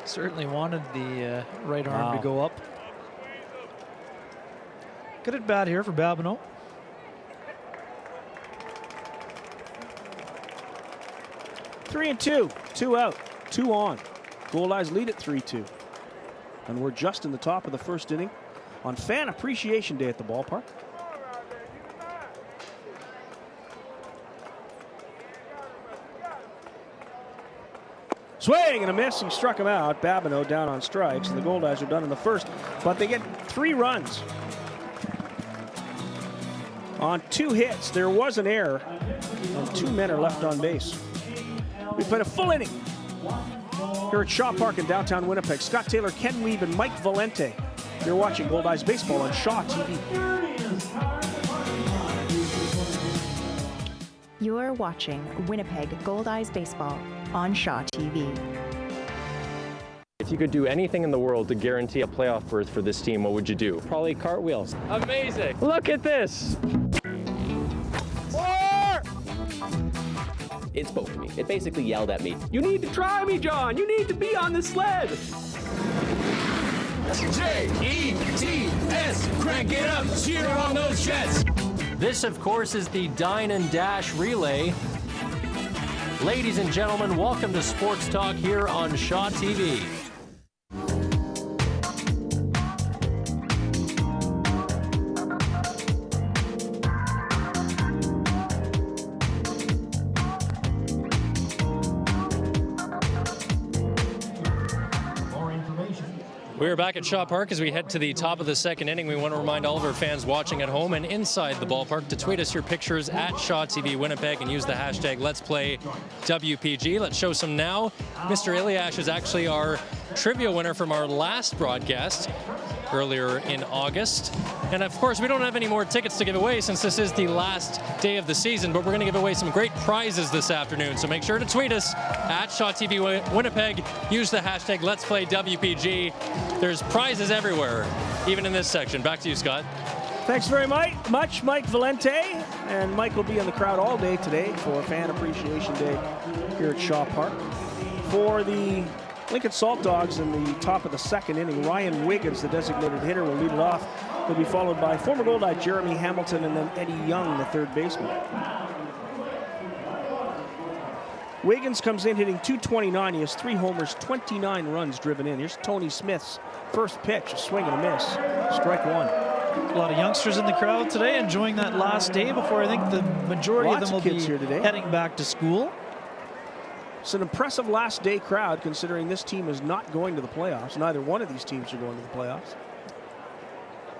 Certainly wanted the right arm to go up. Good at bat here for Babineau. Three and two out, 2 on. Goldeyes lead at 3-2. And we're just in the top of the first inning on Fan Appreciation Day at the ballpark. Swing and a miss. He struck him out. Babineau down on strikes. And the Goldeyes are done in the first, but they get 3 runs. On 2 hits, there was an error, and 2 men are left on base. We played a full inning here at Shaw Park in downtown Winnipeg. Scott Taylor, Ken Weeb, and Mike Valente. You're watching Goldeyes Baseball on Shaw TV. You're watching Winnipeg Goldeyes Baseball on Shaw TV. If you could do anything in the world to guarantee a playoff berth for this team, what would you do? Probably cartwheels. Amazing. Look at this. It spoke to me. It basically yelled at me. You need to try me, John. You need to be on the sled. J-E-T-S. Crank it up. Cheer on those Jets. This, of course, is the Dine and Dash Relay. Ladies and gentlemen, welcome to Sports Talk here on Shaw TV. We're back at Shaw Park as we head to the top of the second inning. We want to remind all of our fans watching at home and inside the ballpark to tweet us your pictures at Shaw TV Winnipeg and use the hashtag Let's Play WPG. Let's show some now. Mr. Iliash is actually our trivia winner from our last broadcast earlier in August. And of course, we don't have any more tickets to give away since this is the last day of the season, but we're going to give away some great prizes this afternoon. So make sure to tweet us at Shaw TV Winnipeg. Use the hashtag Let's Play WPG. There's prizes everywhere, even in this section. Back to you, Scott. Thanks very much, Mike Valente. And Mike will be in the crowd all day today for Fan Appreciation Day here at Shaw Park. For the Lincoln Saltdogs in the top of the second inning, Ryan Wiggins, the designated hitter, will lead it off. He'll be followed by former Goldeye Jeremy Hamilton and then Eddie Young, the third baseman. Wiggins comes in hitting .229. He has 3 homers, 29 runs driven in. Here's Tony Smith's first pitch, a swing and a miss. Strike 1. A lot of youngsters in the crowd today enjoying that last day before I think the majority of them will be heading back to school. It's an impressive last day crowd considering this team is not going to the playoffs. Neither one of these teams are going to the playoffs.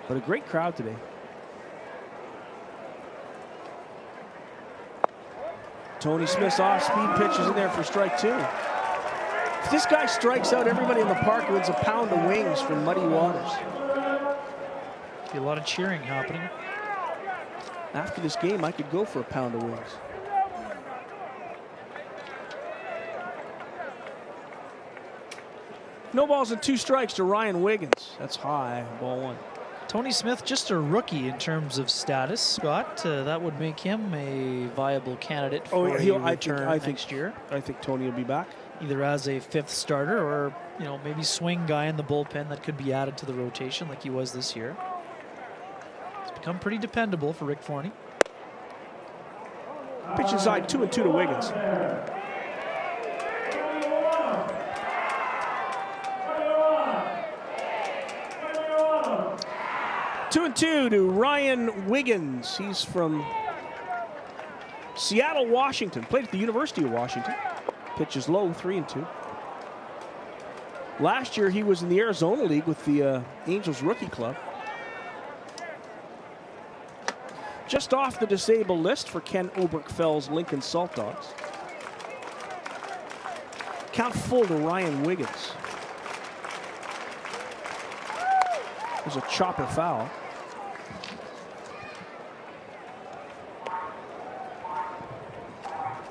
But a great crowd today. Tony Smith's off-speed pitch is in there for strike 2. If this guy strikes out, everybody in the park wins a pound of wings from Muddy Waters. Be a lot of cheering happening. After this game, I could go for a pound of wings. No balls and 2 strikes to Ryan Wiggins. That's high, ball 1. Tony Smith, just a rookie in terms of status, Scott. That would make him a viable candidate for a return next year. I think Tony will be back. Either as a 5th starter or, you know, maybe swing guy in the bullpen that could be added to the rotation like he was this year. It's become pretty dependable for Rick Forney. Pitch inside, 2-2 to Wiggins. Two and two to Ryan Wiggins. He's from Seattle, Washington. Played at the University of Washington. Pitch is low, 3-2. Last year he was in the Arizona League with the Angels rookie club. just off the disabled list for Ken Oberkfell's Lincoln Saltdogs. Count full to Ryan Wiggins. There's a chopper foul.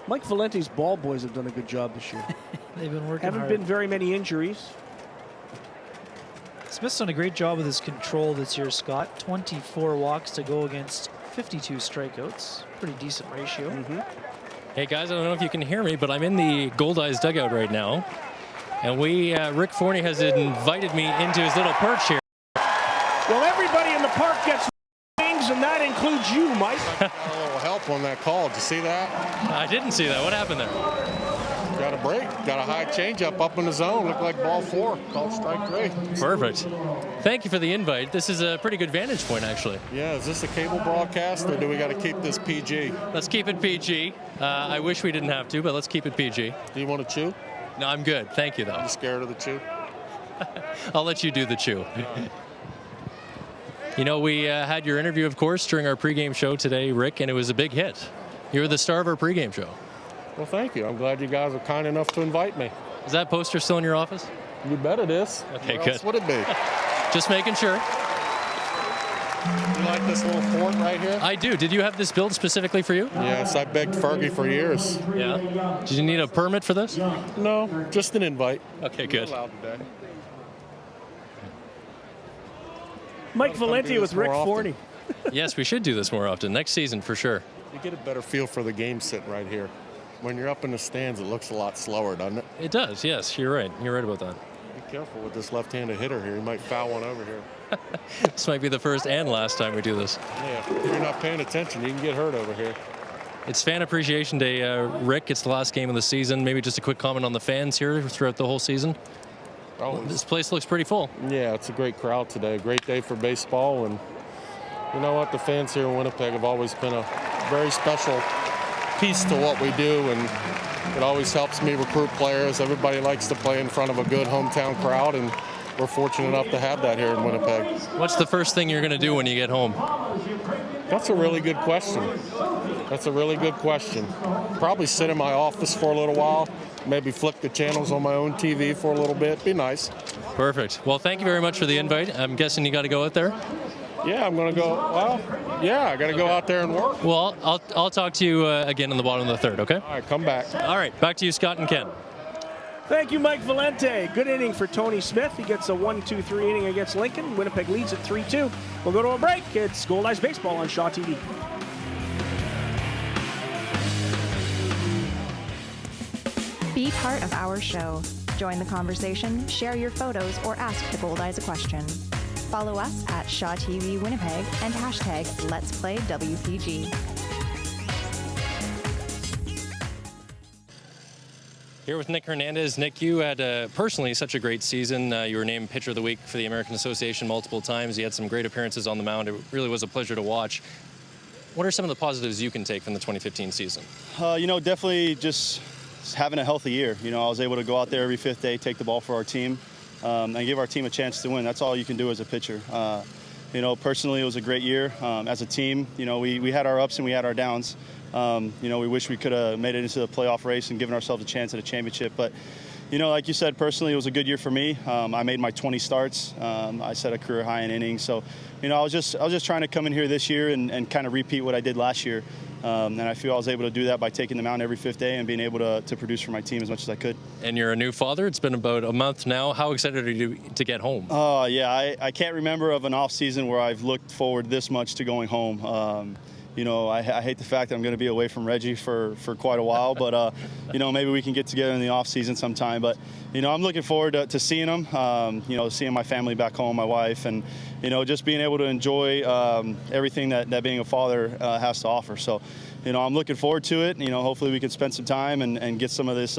Mike Valente's ball boys have done a good job this year. They've been working Haven't hard. been very many injuries. Smith's done a great job with his control this year, Scott. 24 walks to go against 52 strikeouts. Pretty decent ratio. Hey guys, I don't know if you can hear me, but I'm in the Goldeyes dugout right now. And Rick Forney has invited me into his little perch here. Well, everybody in the park gets wings, and that includes you, Mike. Got a little help on that call. Did you see that? I didn't see that. What happened there? Got a break. Got a high changeup up in the zone. Looked like ball 4. Called strike 3. Perfect. Thank you for the invite. This is a pretty good vantage point, actually. Yeah, is this a cable broadcast, or do we got to keep this PG? Let's keep it PG. I wish we didn't have to, but let's keep it PG. Do you want to chew? No, I'm good. Thank you, though. You scared of the chew? I'll let you do the chew. You know, we had your interview, of course, during our pregame show today, Rick, and it was a big hit. You were the star of our pregame show. Well, thank you. I'm glad you guys were kind enough to invite me. Is that poster still in your office? You bet it is. Okay, Where good. else would it be? Just making sure. You like this little fort right here? I do. Did you have this built specifically for you? Yes, I begged Fergie for years. Yeah. Did you need a permit for this? No, just an invite. Okay, good. Allowed today. Mike Valente with Rick Forney. Yes, we should do this more often. Next season, for sure. You get a better feel for the game sitting right here. When you're up in the stands, it looks a lot slower, doesn't it? It does, yes. You're right. You're right about that. Be careful with this left-handed hitter here. He might foul one over here. This might be the first and last time we do this. Yeah, if you're not paying attention, you can get hurt over here. It's Fan Appreciation Day, Rick. It's the last game of the season. Maybe just a quick comment on the fans here throughout the whole season. Oh, this place looks pretty full. Yeah, it's a great crowd today. Great day for baseball. And you know what? The fans here in Winnipeg have always been a very special piece to what we do. And it always helps me recruit players. Everybody likes to play in front of a good hometown crowd. And we're fortunate enough to have that here in Winnipeg. What's the first thing you're going to do when you get home? That's a really good question. That's a really good question. Probably sit in my office for a little while. Maybe flick the channels on my own TV for a little bit. Be nice. Perfect. Well, thank you very much for the invite. I'm guessing you got to go out there? Yeah, I'm going to go. Well, yeah, I got to go out there and work. Well, I'll talk to you again in the bottom of the third, okay? All right, come back. All right, back to you, Scott and Ken. Thank you, Mike Valente. Good inning for Tony Smith. He gets a 1-2-3 inning against Lincoln. Winnipeg leads at 3-2. We'll go to a break. It's Goldeyes Baseball on Shaw TV. Be part of our show. Join the conversation, share your photos, or ask the Goldeyes a question. Follow us at Shaw TV Winnipeg and hashtag Let's Play WPG. Here with Nick Hernandez. Nick, you had personally such a great season. You were named Pitcher of the Week for the American Association multiple times. You had some great appearances on the mound. It really was a pleasure to watch. What are some of the positives you can take from the 2015 season? Definitely just having a healthy year. I was able to go out there every fifth day, take the ball for our team, and give our team a chance to win. That's all you can do as a pitcher. Personally, it was a great year. As a team, we had our ups and we had our downs. We wish we could have made it into the playoff race and given ourselves a chance at a championship. But, like you said, personally, it was a good year for me. I made my 20 starts. I set a career high in innings. So, I was just trying to come in here this year and kind of repeat what I did last year. And I feel I was able to do that by taking the mound every fifth day and being able to produce for my team as much as I could. And you're a new father. It's been about a month now. How excited are you to get home? Oh, yeah. I can't remember of an off season where I've looked forward this much to going home. I hate the fact that I'm going to be away from Reggie for quite a while, but, maybe we can get together in the off season sometime. But, I'm looking forward to seeing him, seeing my family back home, my wife, and, just being able to enjoy everything that being a father has to offer. So, I'm looking forward to it. Hopefully we can spend some time and get some of this,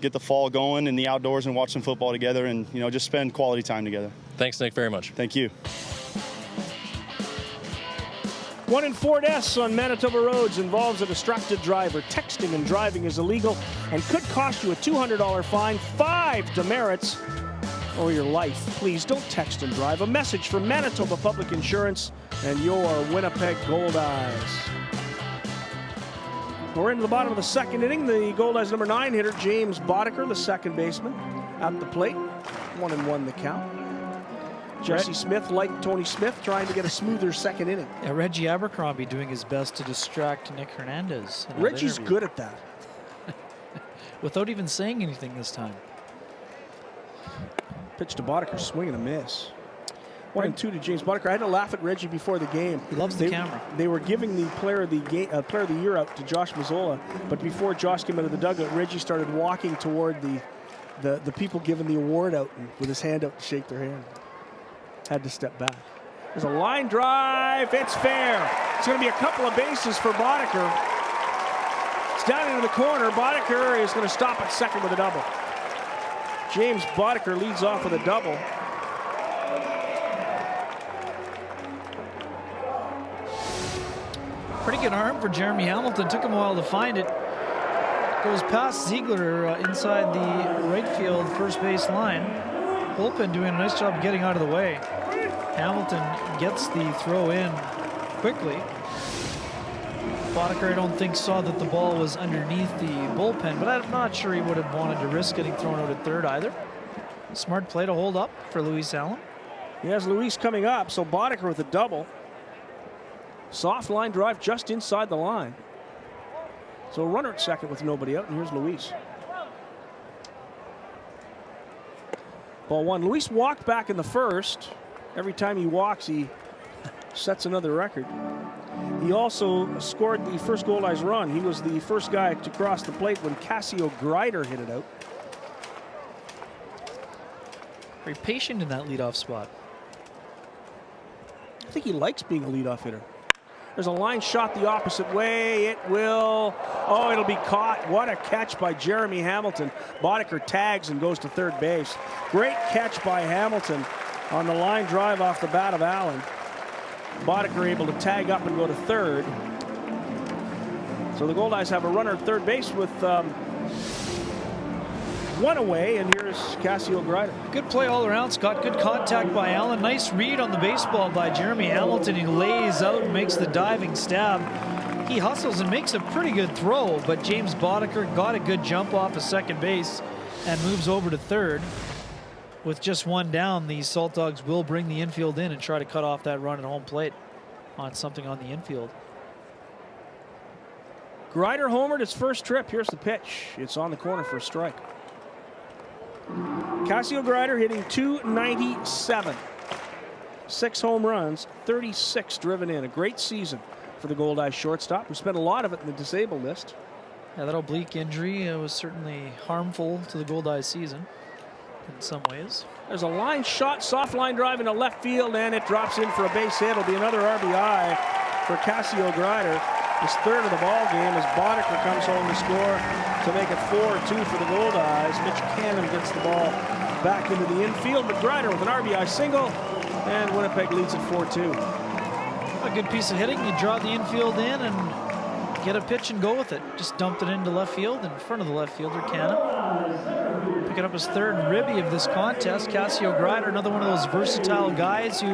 get the fall going in the outdoors and watch some football together and, just spend quality time together. Thanks, Nick, very much. Thank you. 1 in 4 deaths on Manitoba roads involves a distracted driver. Texting and driving is illegal and could cost you a $200 fine, 5 demerits, or your life, please don't text and drive. A message from Manitoba Public Insurance and your Winnipeg Goldeyes. We're into the bottom of the second inning. The Goldeyes number 9 hitter, James Boddicker, the second baseman, at the plate. 1-1 the count. Jesse Smith, like Tony Smith, trying to get a smoother second inning. Yeah, Reggie Abercrombie doing his best to distract Nick Hernandez. Reggie's good at that. Without even saying anything this time. Pitch to Boddicker, swing and a miss. 1-2 to James Boddicker. I had to laugh at Reggie before the game. He loves the camera. They were giving the player of the year out to Josh Mazzola, but before Josh came out of the dugout, Reggie started walking toward the people giving the award out with his hand out to shake their hand. Had to step back. There's a line drive. It's fair. It's going to be a couple of bases for Boddicker. It's down into the corner. Boddicker is going to stop at second with a double. James Boddicker leads off with a double. Pretty good arm for Jeremy Hamilton. Took him a while to find it. Goes past Ziegler inside the right field first base line. Bullpen doing a nice job getting out of the way. Hamilton gets the throw in quickly. Boddicker, I don't think, saw that the ball was underneath the bullpen, but I'm not sure he would have wanted to risk getting thrown out at third either. Smart play to hold up for Luis Allen. He has Luis coming up, so Boddicker with a double. Soft line drive just inside the line. So a runner at second with nobody out, and here's Luis. Ball one. Luis walked back in the first. Every time he walks, he sets another record. He also scored the first Goldeyes run. He was the first guy to cross the plate when Cassio Grider hit it out. Very patient in that leadoff spot. I think he likes being a leadoff hitter. There's a line shot the opposite way. It will. Oh, it'll be caught. What a catch by Jeremy Hamilton. Boddicker tags and goes to third base. Great catch by Hamilton on the line drive off the bat of Allen. Boddicker able to tag up and go to third. So the Goldeyes have a runner at third base with one away, and here's Cassio Grider. Good play all around, Scott. Good contact by Allen. Nice read on the baseball by Jeremy Hamilton. He lays out and makes the diving stab. He hustles and makes a pretty good throw, but James Boddicker got a good jump off of second base and moves over to third. With just one down, the Saltdogs will bring the infield in and try to cut off that run at home plate on something on the infield. Grider homered his first trip. Here's the pitch. It's on the corner for a strike. Cassio Grider hitting .297. 6 home runs, 36 driven in. A great season for the Goldeyes shortstop. We spent a lot of it in the disabled list. Yeah, that oblique injury was certainly harmful to the Goldeyes season in some ways. There's a line shot, soft line drive into left field, and it drops in for a base hit. It'll be another RBI for Cassio Grider. His third of the ball game as Boddicker comes home to score to make it 4-2 for the Goldeyes. Mitch Cannon gets the ball back into the infield, but Grider with an RBI single, and Winnipeg leads at 4-2. A good piece of hitting. You draw the infield in and get a pitch and go with it. Just dumped it into left field in front of the left fielder, Cannon. Picking up his third ribby of this contest. Cassio Grider, another one of those versatile guys who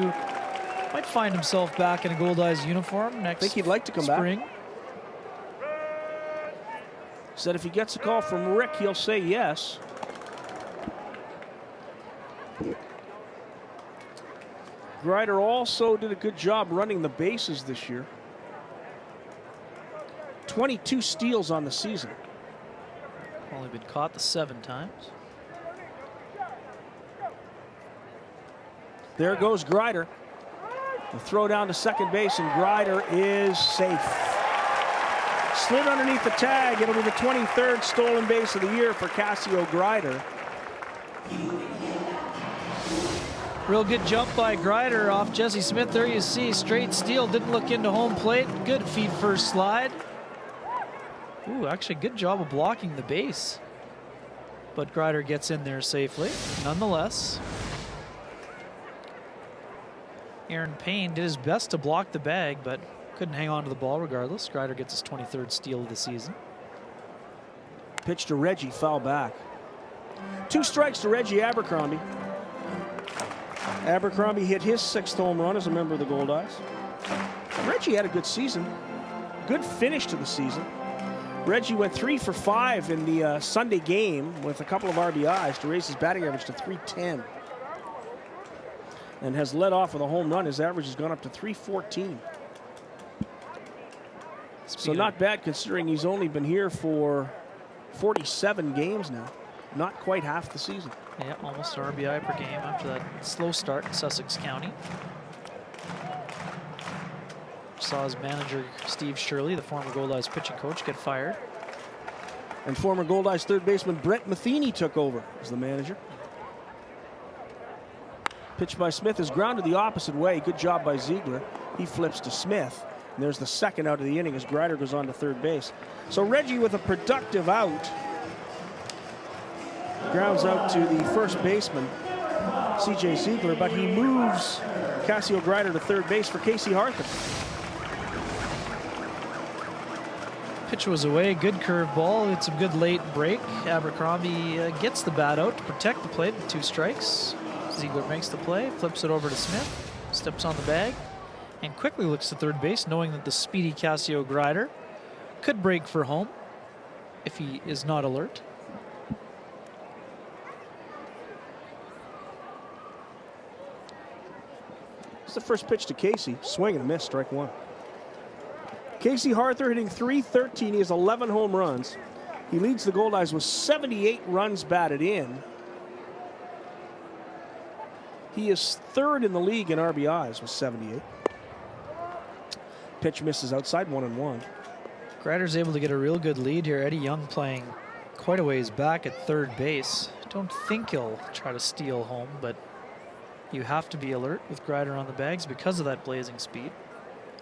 might find himself back in a Goldeyes uniform next spring. I think he'd like to come back. Said if he gets a call from Rick, he'll say yes. Grider also did a good job running the bases this year. 22 steals on the season. Only been caught the 7 times. There goes Grider. The throw down to second base, and Grider is safe. Slid underneath the tag. It'll be the 23rd stolen base of the year for Cassio Grider. Real good jump by Grider off Jesse Smith. There you see, straight steal. Didn't look into home plate. Good feet first slide. Ooh, actually good job of blocking the base. But Grider gets in there safely, nonetheless. Aaron Payne did his best to block the bag, but couldn't hang on to the ball regardless. Grider gets his 23rd steal of the season. Pitch to Reggie, foul back. 2 strikes to Reggie Abercrombie. Abercrombie hit his 6th home run as a member of the Goldeyes. Reggie had a good season. Good finish to the season. Reggie went 3 for 5 in the Sunday game with a couple of RBIs to raise his batting average to .310. And has led off with a home run. His average has gone up to .314. So not bad considering he's only been here for 47 games now. Not quite half the season. Yeah, almost an RBI per game after that slow start in Sussex County. Saw his manager, Steve Shirley, the former Goldeyes pitching coach, get fired. And former Goldeyes third baseman Brett Matheny took over as the manager. Pitch by Smith is grounded the opposite way. Good job by Ziegler. He flips to Smith. And there's the second out of the inning as Greider goes on to third base. So Reggie with a productive out. Grounds out to the first baseman, C.J. Ziegler, but he moves Cassio Greider to third base for Casey Harther. Pitch was away, good curveball. It's a good late break. Abercrombie gets the bat out to protect the plate with 2 strikes. Ziegler makes the play, flips it over to Smith, steps on the bag, and quickly looks to third base, knowing that the speedy Cassio Greider could break for home if he is not alert. It's the first pitch to Casey. Swing and a miss, strike 1. Casey Harther hitting .313. He has 11 home runs. He leads the Goldeyes with 78 runs batted in. He is 3rd in the league in RBIs with 78. Pitch misses outside, 1-1. Greider's able to get a real good lead here. Eddie Young playing quite a ways back at third base. Don't think he'll try to steal home, but you have to be alert with Greider on the bags because of that blazing speed.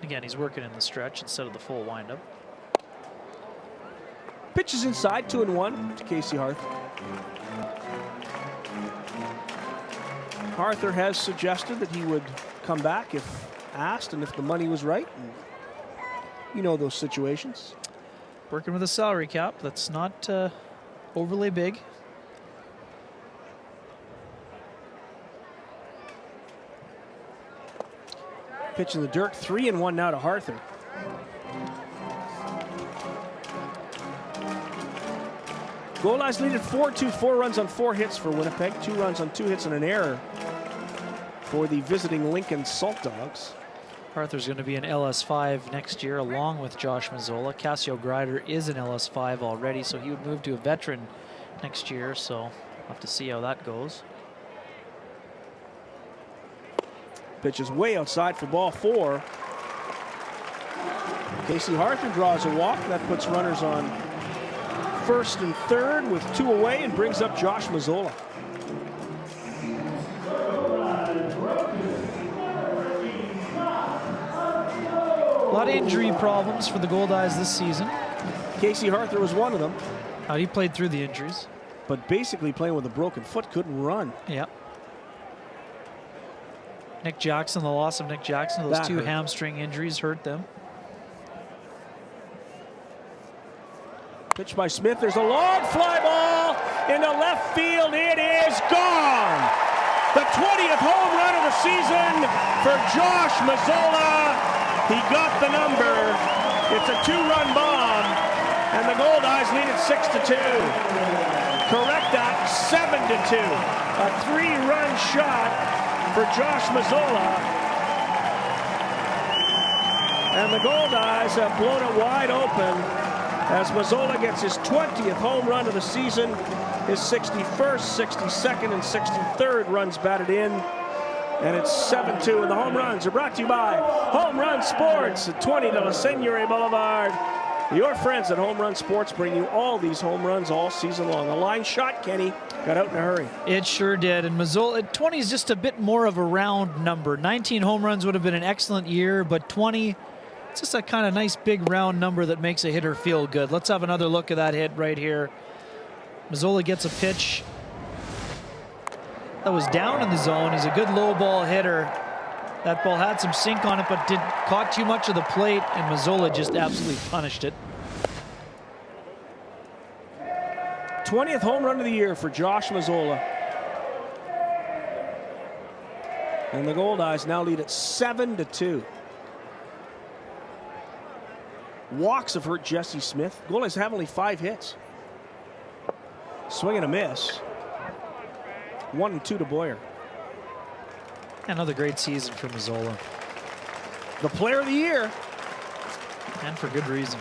Again, he's working in the stretch instead of the full windup. Pitch is inside, 2-1 to Casey Harther. Harther has suggested that he would come back if asked and if the money was right. And you know those situations. Working with a salary cap that's not overly big. Pitch in the dirt, 3-1 now to Harther. Goldeyes lead at 4-2, 4 runs on 4 hits for Winnipeg, 2 runs on 2 hits and an error for the visiting Lincoln Saltdogs. Harther's going to be an LS5 next year along with Josh Mazzola. Cassio Greider is an LS5 already, so he would move to a veteran next year, so we'll have to see how that goes. Pitch is way outside for ball 4. Casey Harther draws a walk. That puts runners on first and third with 2 away and brings up Josh Mazzola. A lot of injury problems for the Goldeyes this season. Casey Harther was one of them. He played through the injuries. But basically playing with a broken foot, couldn't run. Yeah. Nick Jackson, the loss of Nick Jackson, those That 2 hurt. hamstring injuries hurt them. Pitch by Smith. There's a long fly ball into left field. It is gone. The 20th home run of the season for Josh Mazzola. He got the number. It's a 2-run bomb, and the Goldeyes lead it 6-2. Correct that, 7-2. A 3-run shot for Josh Mazzola. And the Goldeyes have blown it wide open as Mazzola gets his 20th home run of the season, his 61st, 62nd, and 63rd runs batted in. And it's 7-2, and the home runs are brought to you by Home Run Sports at 20 de la Seigneurie Boulevard. Your friends at Home Run Sports bring you all these home runs all season long. A line shot, Kenny, got out in a hurry. It sure did, and Mazzola, 20 is just a bit more of a round number. 19 home runs would have been an excellent year, but 20, it's just a kind of nice big round number that makes a hitter feel good. Let's have another look at that hit right here. Mazzola gets a pitch that was down in the zone. He's a good low ball hitter. That ball had some sink on it, but caught too much of the plate, and Mazzola just absolutely punished it. 20th home run of the year for Josh Mazzola. And the Goldeyes now lead at 7-2. Walks have hurt Jesse Smith. Goldeyes have only 5 hits. Swing and a miss. 1-2 to Boyer. Another great season for Mazzola. The player of the year. And for good reason.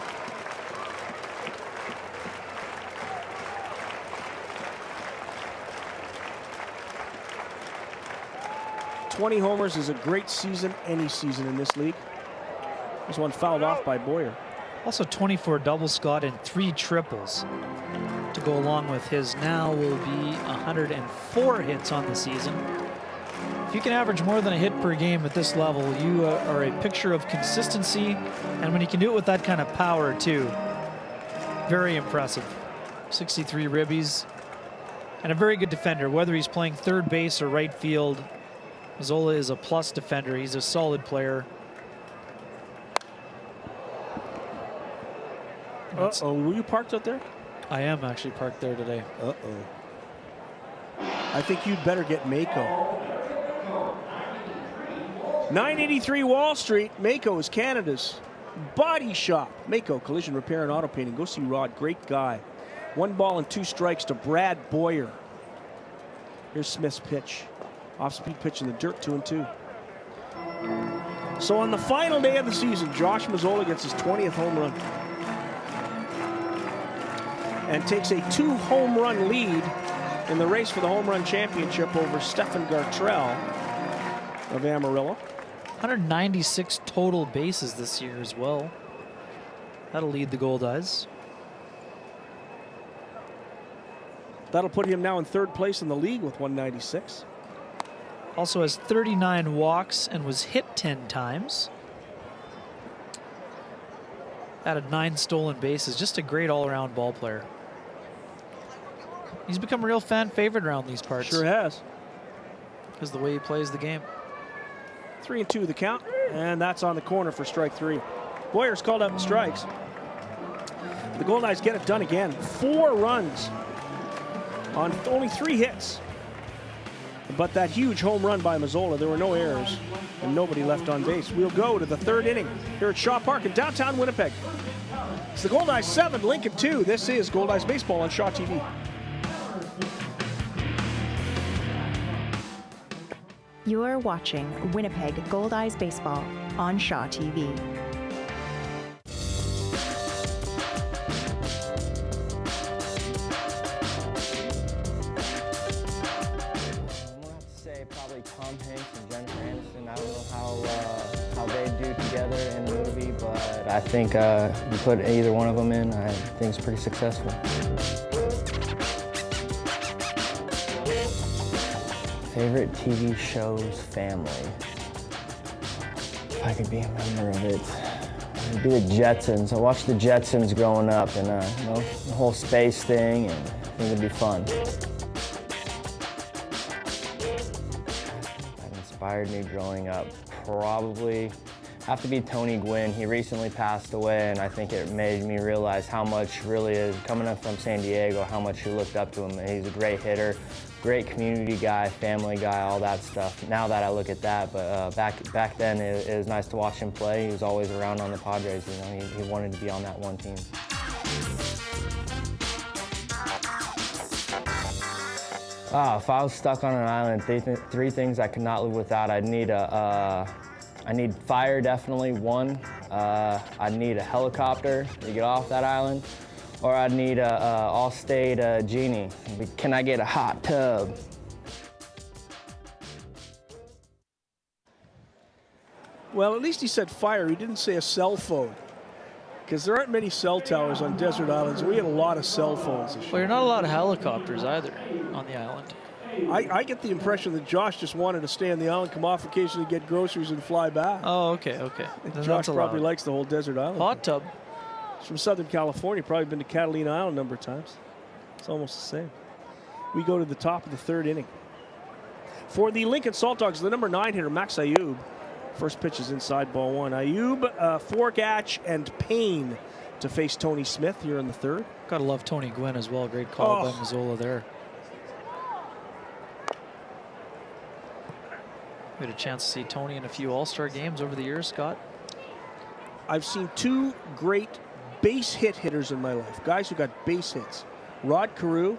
"20 homers is a great season, any season in this league." There's one fouled off by Boyer. Also 24 double, Scott, and 3 triples to go along with his now will be 104 hits on the season. If you can average more than a hit per game at this level, you are a picture of consistency, and when you can do it with that kind of power too, very impressive. 63 ribbies, and a very good defender, whether he's playing third base or right field. Mazzola is a plus defender. He's a solid player. Uh-oh, were you parked out there? I am actually parked there today. Uh-oh. I think you'd better get Mako. 983 Wall Street. Mako is Canada's body shop. Mako Collision Repair and Auto Painting. Go see Rod. Great guy. 1 ball and 2 strikes to Brad Boyer. Here's Smith's pitch. Off-speed pitch in the dirt, 2-2. So on the final day of the season, Josh Mazzola gets his 20th home run. And takes a 2-home run lead in the race for the home run championship over Stefan Gartrell of Amarillo. 196 total bases this year as well. That'll lead the Goldeyes. That'll put him now in 3rd place in the league with 196. Also has 39 walks and was hit 10 times. Added 9 stolen bases. Just a great all-around ball player. He's become a real fan favorite around these parts. Sure has. Because the way he plays the game. 3-2 the count, and that's on the corner for strike 3. Boyer's called out in strikes. The Goldeyes get it done again. 4 runs on only 3 hits. But that huge home run by Mazzola, there were no errors and nobody left on base. We'll go to the 3rd inning here at Shaw Park in downtown Winnipeg. It's the Goldeyes 7, Lincoln 2. This is Goldeyes Baseball on Shaw TV. You're watching Winnipeg Goldeyes Baseball on Shaw TV. Probably Tom Hanks and Jennifer Aniston. I don't know how they do together in the movie, but I think you put either one of them in, I think it's pretty successful. Favorite TV show's family. If I could be a member of it, it'd be the Jetsons. I watched the Jetsons growing up, and you know, the whole space thing, and I think it'd be fun. Inspired me growing up, probably have to be Tony Gwynn. He recently passed away, and I think it made me realize how much really is coming up from San Diego, how much you looked up to him. He's a great hitter, great community guy, family guy, all that stuff. Now that I look at that, but back then it was nice to watch him play. He was always around on the Padres. You know, he wanted to be on that one team. If I was stuck on an island, 3 things I could not live without. I need fire, definitely, 1. I'd need a helicopter to get off that island, or I'd need a Allstate Genie. Can I get a hot tub? Well, at least he said fire. He didn't say a cell phone, because there aren't many cell towers on desert islands. We had a lot of cell phones. Well, you're not allowed helicopters either on the island. I get the impression that Josh just wanted to stay on the island, come off occasionally, get groceries, and fly back. Oh, okay. Then Josh probably likes the whole desert island. Hot tub. He's from Southern California, probably been to Catalina Island a number of times. It's almost the same. We go to the top of the 3rd inning. For the Lincoln Saltdogs, the number 9 hitter, Max Ayub. First pitch is inside, ball 1. Ayub, Forgatch, and Payne to face Tony Smith here in the 3rd. Gotta love Tony Gwynn as well. Great call by Mazzola there. We had a chance to see Tony in a few All-Star games over the years, Scott. I've seen two great base hit hitters in my life. Guys who got base hits. Rod Carew,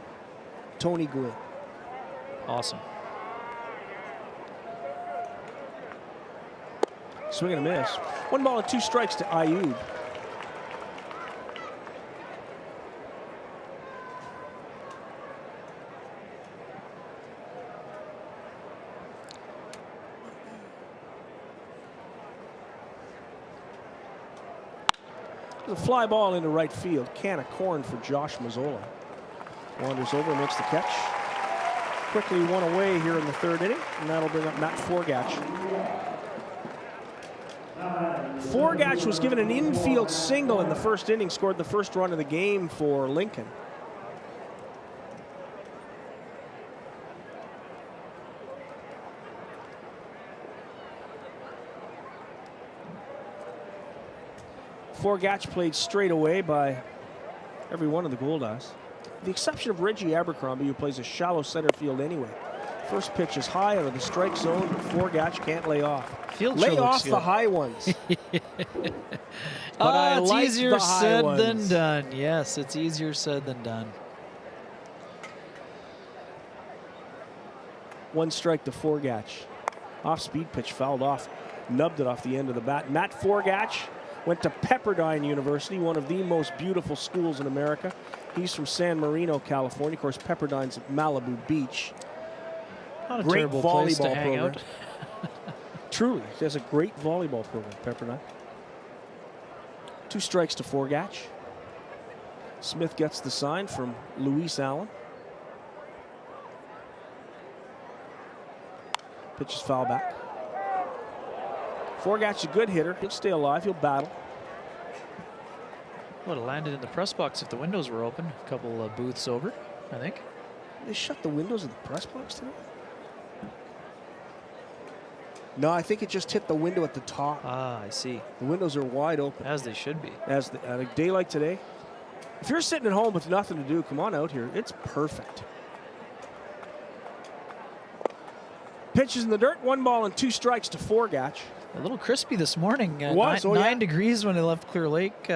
Tony Gwynn. Awesome. Swing and a miss. 1 ball and 2 strikes to Ayub. A fly ball into right field. Can of corn for Josh Mazzola. Wanders over, makes the catch. Quickly one away here in the 3rd inning, and that'll bring up Matt Forgatch. Forgatch was given an infield single in the 1st inning, scored the 1st run of the game for Lincoln. Forgatch played straight away by every one of the Goldeyes. With the exception of Reggie Abercrombie, who plays a shallow center field anyway. First pitch is high out of the strike zone, but Forgatch can't lay off. Lay off the high ones. But it's like easier said ones. than done. Yes, it's easier said than done. 1 strike to Forgatch. Off-speed pitch fouled off. Nubbed it off the end of the bat. Matt Forgatch went to Pepperdine University, one of the most beautiful schools in America. He's from San Marino, California. Of course, Pepperdine's at Malibu Beach. Not a Great terrible volleyball place to hang program. out. Truly, he has a great volleyball program, Pepperdine. 2 strikes to Forgatch. Smith gets the sign from Luis Allen. Pitch is foul back. Forgatch a good hitter. He'll stay alive. He'll battle. Would have landed in the press box if the windows were open. A couple of booths over, I think. They shut the windows of the press box today? No, I think it just hit the window at the top. Ah, I see. The windows are wide open. As they should be. As at a day like today. If you're sitting at home with nothing to do, come on out here. It's perfect. Pitches in the dirt. 1 ball and 2 strikes to Forgatch. A little crispy this morning. It was, 9 degrees when I left Clear Lake.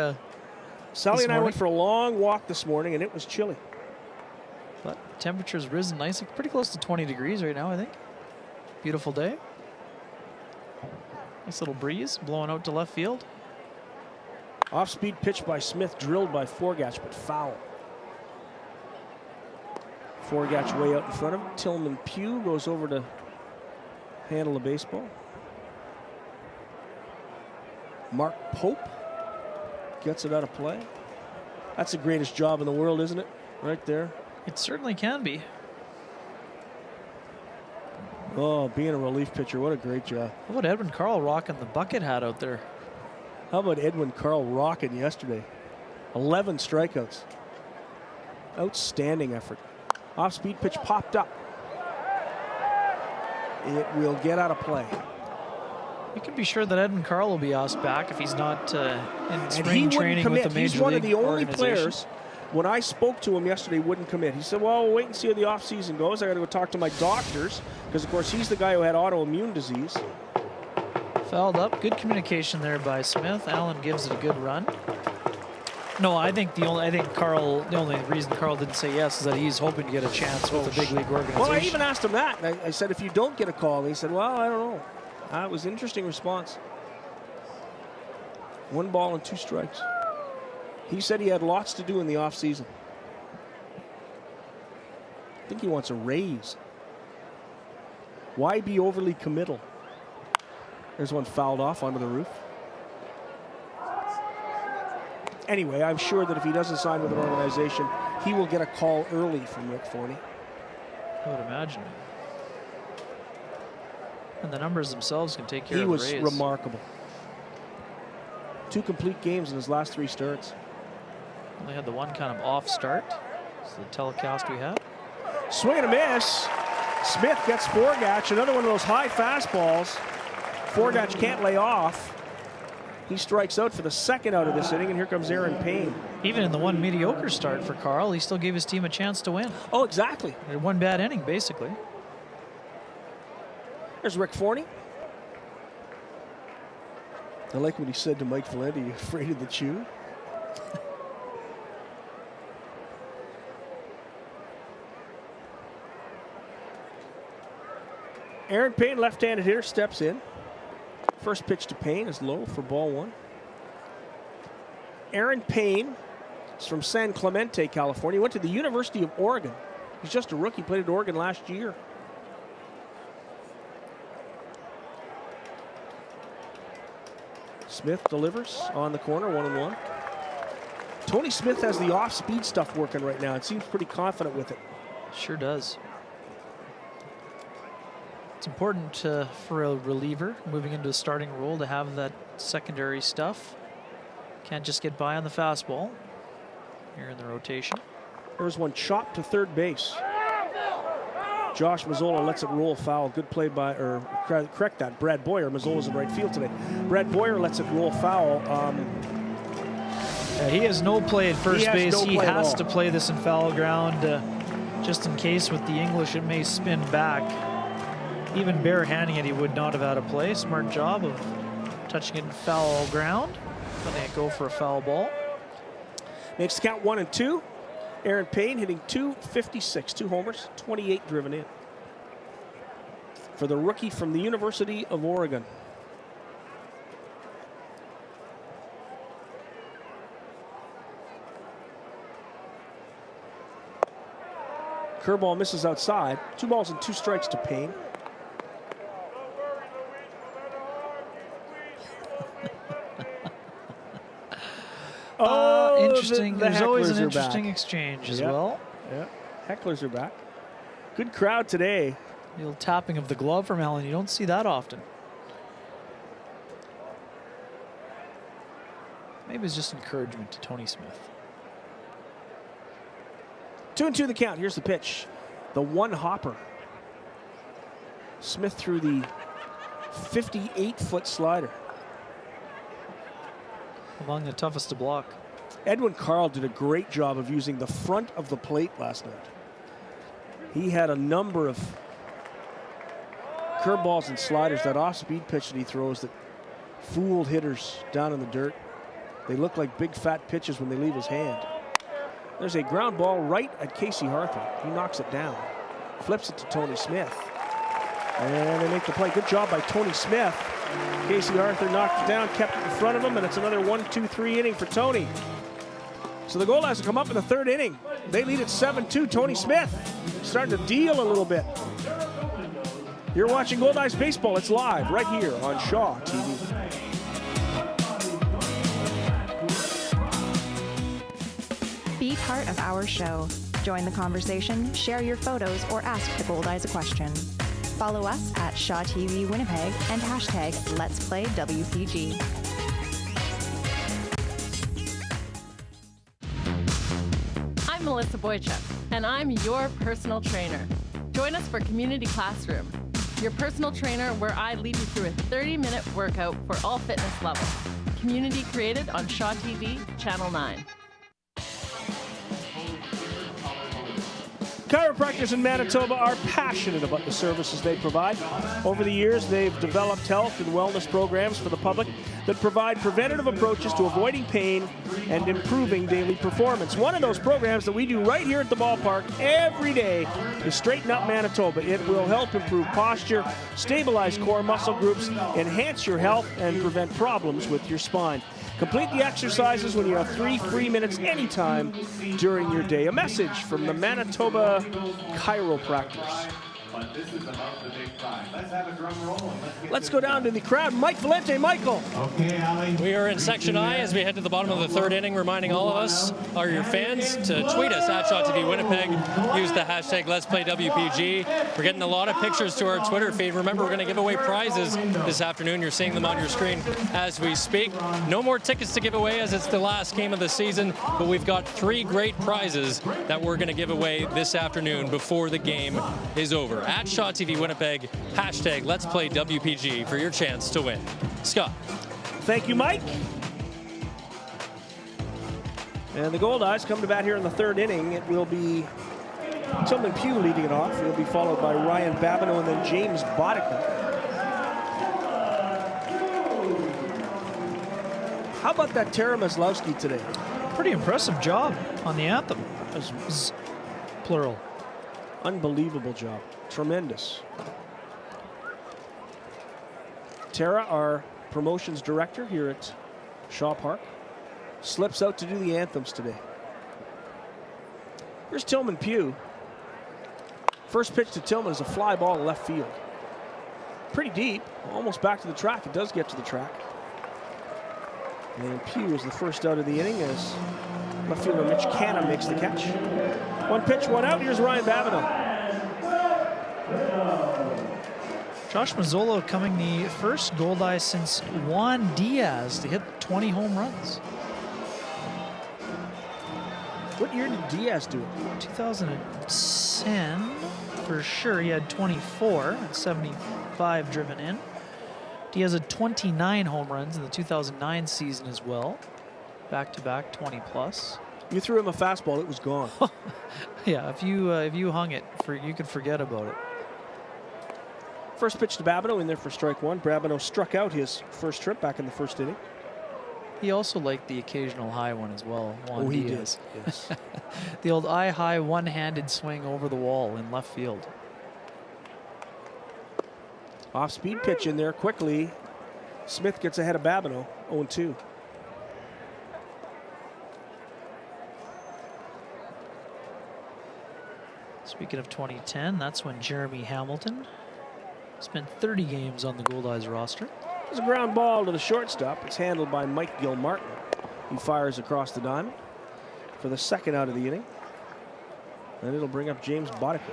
Sally and I went for a long walk this morning, and it was chilly. But temperature's risen nicely. Pretty close to 20 degrees right now, I think. Beautiful day. Nice little breeze blowing out to left field. Off-speed pitch by Smith, drilled by Forgatch, but foul. Forgatch way out in front of him. Tillman Pugh goes over to handle the baseball. Mark Pope gets it out of play. That's the greatest job in the world, isn't it? Right there. It certainly can be. Oh, being a relief pitcher, what a great job. How about Edwin Carl rocking the bucket hat out there? How about Edwin Carl rocking yesterday? 11 strikeouts. Outstanding effort. Off-speed pitch popped up. It will get out of play. You can be sure that Edwin Carl will be asked back if he's not in spring and he training commit. with the major He's one league of the only organization. players, when I spoke to him yesterday, wouldn't commit. He said, well, we'll wait and see how the offseason goes. I got to go talk to my doctors, because, of course, he's the guy who had autoimmune disease. Fouled up. Good communication there by Smith. Allen gives it a good run. No, I think the only reason Carl didn't say yes is that he's hoping to get a chance with the big league organization. Well, I even asked him that. I said, if you don't get a call, he said, well, I don't know. It was an interesting response. 1 ball and 2 strikes. He said he had lots to do in the offseason. I think he wants a raise. Why be overly committal? There's one fouled off onto the roof. Anyway, I'm sure that if he doesn't sign with an organization, he will get a call early from Rick Forney. I would imagine. And the numbers themselves can take care of the raise. He was remarkable. 2 complete games in his last 3 starts. Only had the one kind of off start. It's the telecast we had. Swing and a miss. Smith gets Forgatch. Another one of those high fastballs. Forgatch can't lay off. He strikes out for the 2nd out of this inning, and here comes Aaron Payne. Even in the one mediocre start for Carl, he still gave his team a chance to win. Oh, exactly. One bad inning, basically. There's Rick Forney. I like what he said to Mike Valenti, "You afraid of the chew?" Aaron Payne, left-handed hitter, steps in. First pitch to Payne is low for ball 1. Aaron Payne is from San Clemente, California. He went to the University of Oregon. He's just a rookie, played at Oregon last year. Smith delivers on the corner, 1-1. Tony Smith has the off-speed stuff working right now. It seems pretty confident with it. Sure does. It's important for a reliever moving into a starting role to have that secondary stuff. Can't just get by on the fastball here in the rotation. There's one chopped to third base. Josh Mazzola lets it roll foul. Good play by, or correct that, Brad Boyer. Mazzola's in right field today. Brad Boyer lets it roll foul. He has no play at first base. He has to play this in foul ground just in case with the English it may spin back. Even barehanding it, he would not have had a play. Smart job of touching it in foul ground. Letting it go for a foul ball. Makes the count 1-2. Aaron Payne hitting .256, 2 homers, 28 driven in. For the rookie from the University of Oregon. Curveball misses outside. 2 balls and 2 strikes to Payne. Interesting. There's always an interesting back. Exchange as well. Yeah, hecklers are back. Good crowd today. The little tapping of the glove from Allen. You don't see that often. Maybe it's just encouragement to Tony Smith. 2-2 the count. Here's the pitch. The one hopper. Smith threw the 58-foot slider. Among the toughest to block. Edwin Carl did a great job of using the front of the plate last night. He had a number of curveballs and sliders, that off-speed pitch that he throws that fooled hitters down in the dirt. They look like big fat pitches when they leave his hand. There's a ground ball right at Casey Arthur. He knocks it down, flips it to Tony Smith. And they make the play. Good job by Tony Smith. Casey Arthur knocked it down, kept it in front of him, and it's another 1-2-3 inning for Tony. So the Goldeyes will come up in the 3rd inning. They lead at 7-2. Tony Smith starting to deal a little bit. You're watching Goldeyes Baseball. It's live right here on Shaw TV. Be part of our show. Join the conversation, share your photos, or ask the Goldeyes a question. Follow us at Shaw TV Winnipeg and hashtag Let's Play WPG. I'm Melissa Boychuk, and I'm your personal trainer. Join us for Community Classroom, your personal trainer where I lead you through a 30-minute workout for all fitness levels. Community created on Shaw TV, Channel 9. Chiropractors in Manitoba are passionate about the services they provide. Over the years, they've developed health and wellness programs for the public that provide preventative approaches to avoiding pain and improving daily performance. One of those programs that we do right here at the ballpark every day is Straighten Up Manitoba. It will help improve posture, stabilize core muscle groups, enhance your health, and prevent problems with your spine. Complete the exercises when you have 3 free minutes anytime during your day. A message from the Manitoba chiropractors. Let's go down to the crowd. Mike Valente. Michael. We are in Section I as we head to the bottom of the 3rd inning, reminding all of us, or your fans, to tweet us at Shaw TV Winnipeg. Use the hashtag Let's Play WPG. We're getting a lot of pictures to our Twitter feed. Remember, we're going to give away prizes this afternoon. You're seeing them on your screen as we speak. No more tickets to give away as it's the last game of the season, but we've got 3 great prizes that we're going to give away this afternoon before the game is over. At Shaw TV Winnipeg, hashtag Let's Play WPG for your chance to win. Scott. Thank you, Mike. And the Goldeyes come to bat here in the 3rd inning. It will be Tillman Pugh leading it off. He'll be followed by Ryan Babineau and then James Boddicker. How about that Tara Maslowski today? Pretty impressive job on the anthem. Plural. Unbelievable job. Tremendous. Tara, our promotions director here at Shaw Park, slips out to do the anthems today. Here's Tillman Pugh. First pitch to Tillman is a fly ball to left field. Pretty deep, almost back to the track. It does get to the track. And Pugh is the first out of the inning as left fielder Mitch Canna makes the catch. One pitch, one out. Here's Ryan Babineau. Josh Mazzolo coming the first Goldeyes since Juan Diaz to hit 20 home runs. What year did Diaz do it? 2010, for sure. He had 24 and 75 driven in. Diaz had 29 home runs in the 2009 season as well. Back-to-back 20-plus. You threw him a fastball, it was gone. Yeah, if you hung it, you could forget about it. First pitch to Babineau in there for strike one. Babineau struck out his first trip back in the first inning. He also liked the occasional high one as well. Juan he Diaz. did. Yes. The old eye-high one-handed swing over the wall in left field. Off-speed pitch in there quickly. Smith gets ahead of Babineau, 0-2. Speaking of 2010, that's when Jeremy Hamilton spent 30 games on the Goldeyes roster. There's a ground ball to the shortstop. It's handled by Mike Gilmartin. He fires across the diamond for the second out of the inning. And it'll bring up James Boddicker.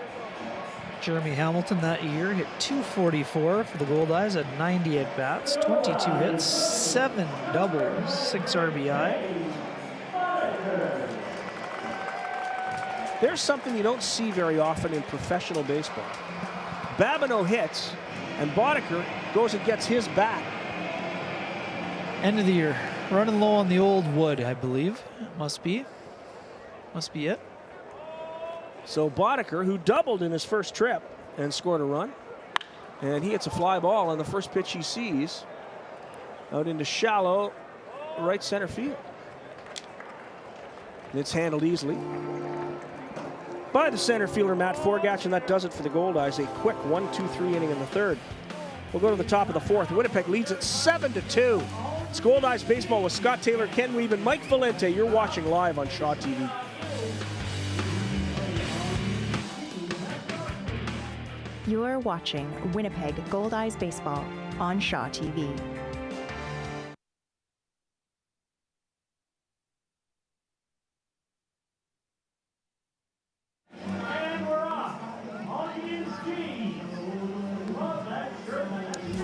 Jeremy Hamilton that year hit .244 for the Goldeyes at 90 at-bats, 22 hits, 7 doubles, 6 RBI. There's something you don't see very often in professional baseball. Babineau hits, and Boddicker goes and gets his bat. End of the year. Running low on the old wood, I believe. Must be it. So Boddicker, who doubled in his first trip and scored a run, and he hits a fly ball on the first pitch he sees out into shallow right center field. It's handled easily by the center fielder Matt Forgatch, and that does it for the Goldeyes. A quick 1-2-3 inning in the third. We'll go to the top of the fourth. Winnipeg leads at 7-2. It's Goldeyes baseball with Scott Taylor, Ken Weeb, and Mike Valente. You're watching live on Shaw TV. You're watching Winnipeg Goldeyes baseball on Shaw TV.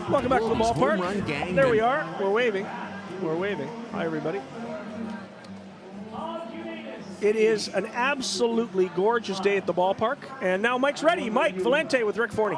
Welcome back to the ballpark. There we are. We're waving. We're waving. Hi, everybody. It is an absolutely gorgeous day at the ballpark. And now Mike's ready. Mike Valente with Rick Forney.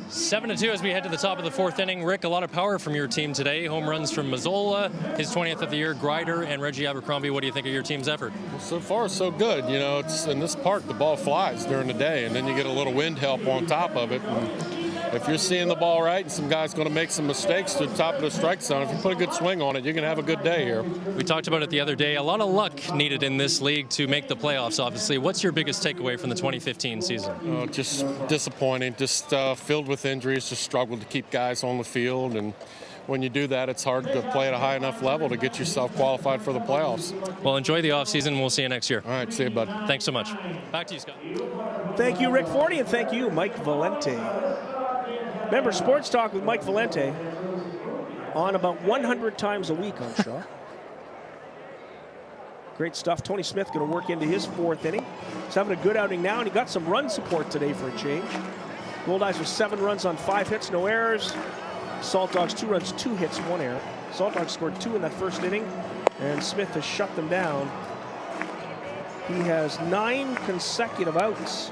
7-2 as we head to the top of the fourth inning. Rick, a lot of power from your team today. Home runs from Mazzola, his 20th of the year, Grider, and Reggie Abercrombie. What do you think of your team's effort? Well, so far, so good. You know, it's in this park, the ball flies during the day, and then you get a little wind help on top of it. And if you're seeing the ball right, and some guy's going to make some mistakes to the top of the strike zone, if you put a good swing on it, you're going to have a good day here. We talked about it the other day. A lot of luck needed in this league to make the playoffs, obviously. What's your biggest takeaway from the 2015 season? Just disappointing, just filled with injuries, just struggled to keep guys on the field. And when you do that, it's hard to play at a high enough level to get yourself qualified for the playoffs. Well, enjoy the offseason. We'll see you next year. All right, see you, bud. Thanks so much. Back to you, Scott. Thank you, Rick Forney, and thank you, Mike Valente. Remember, Sports Talk with Mike Valente on about 100 times a week on Shaw. Great stuff. Tony Smith going to work into his fourth inning. He's having a good outing now, and he got some run support today for a change. Goldeyes with 7 runs on 5 hits, no errors. Saltdogs 2 runs, 2 hits, 1 error. Saltdogs scored 2 in that first inning, and Smith has shut them down. He has 9 consecutive outs.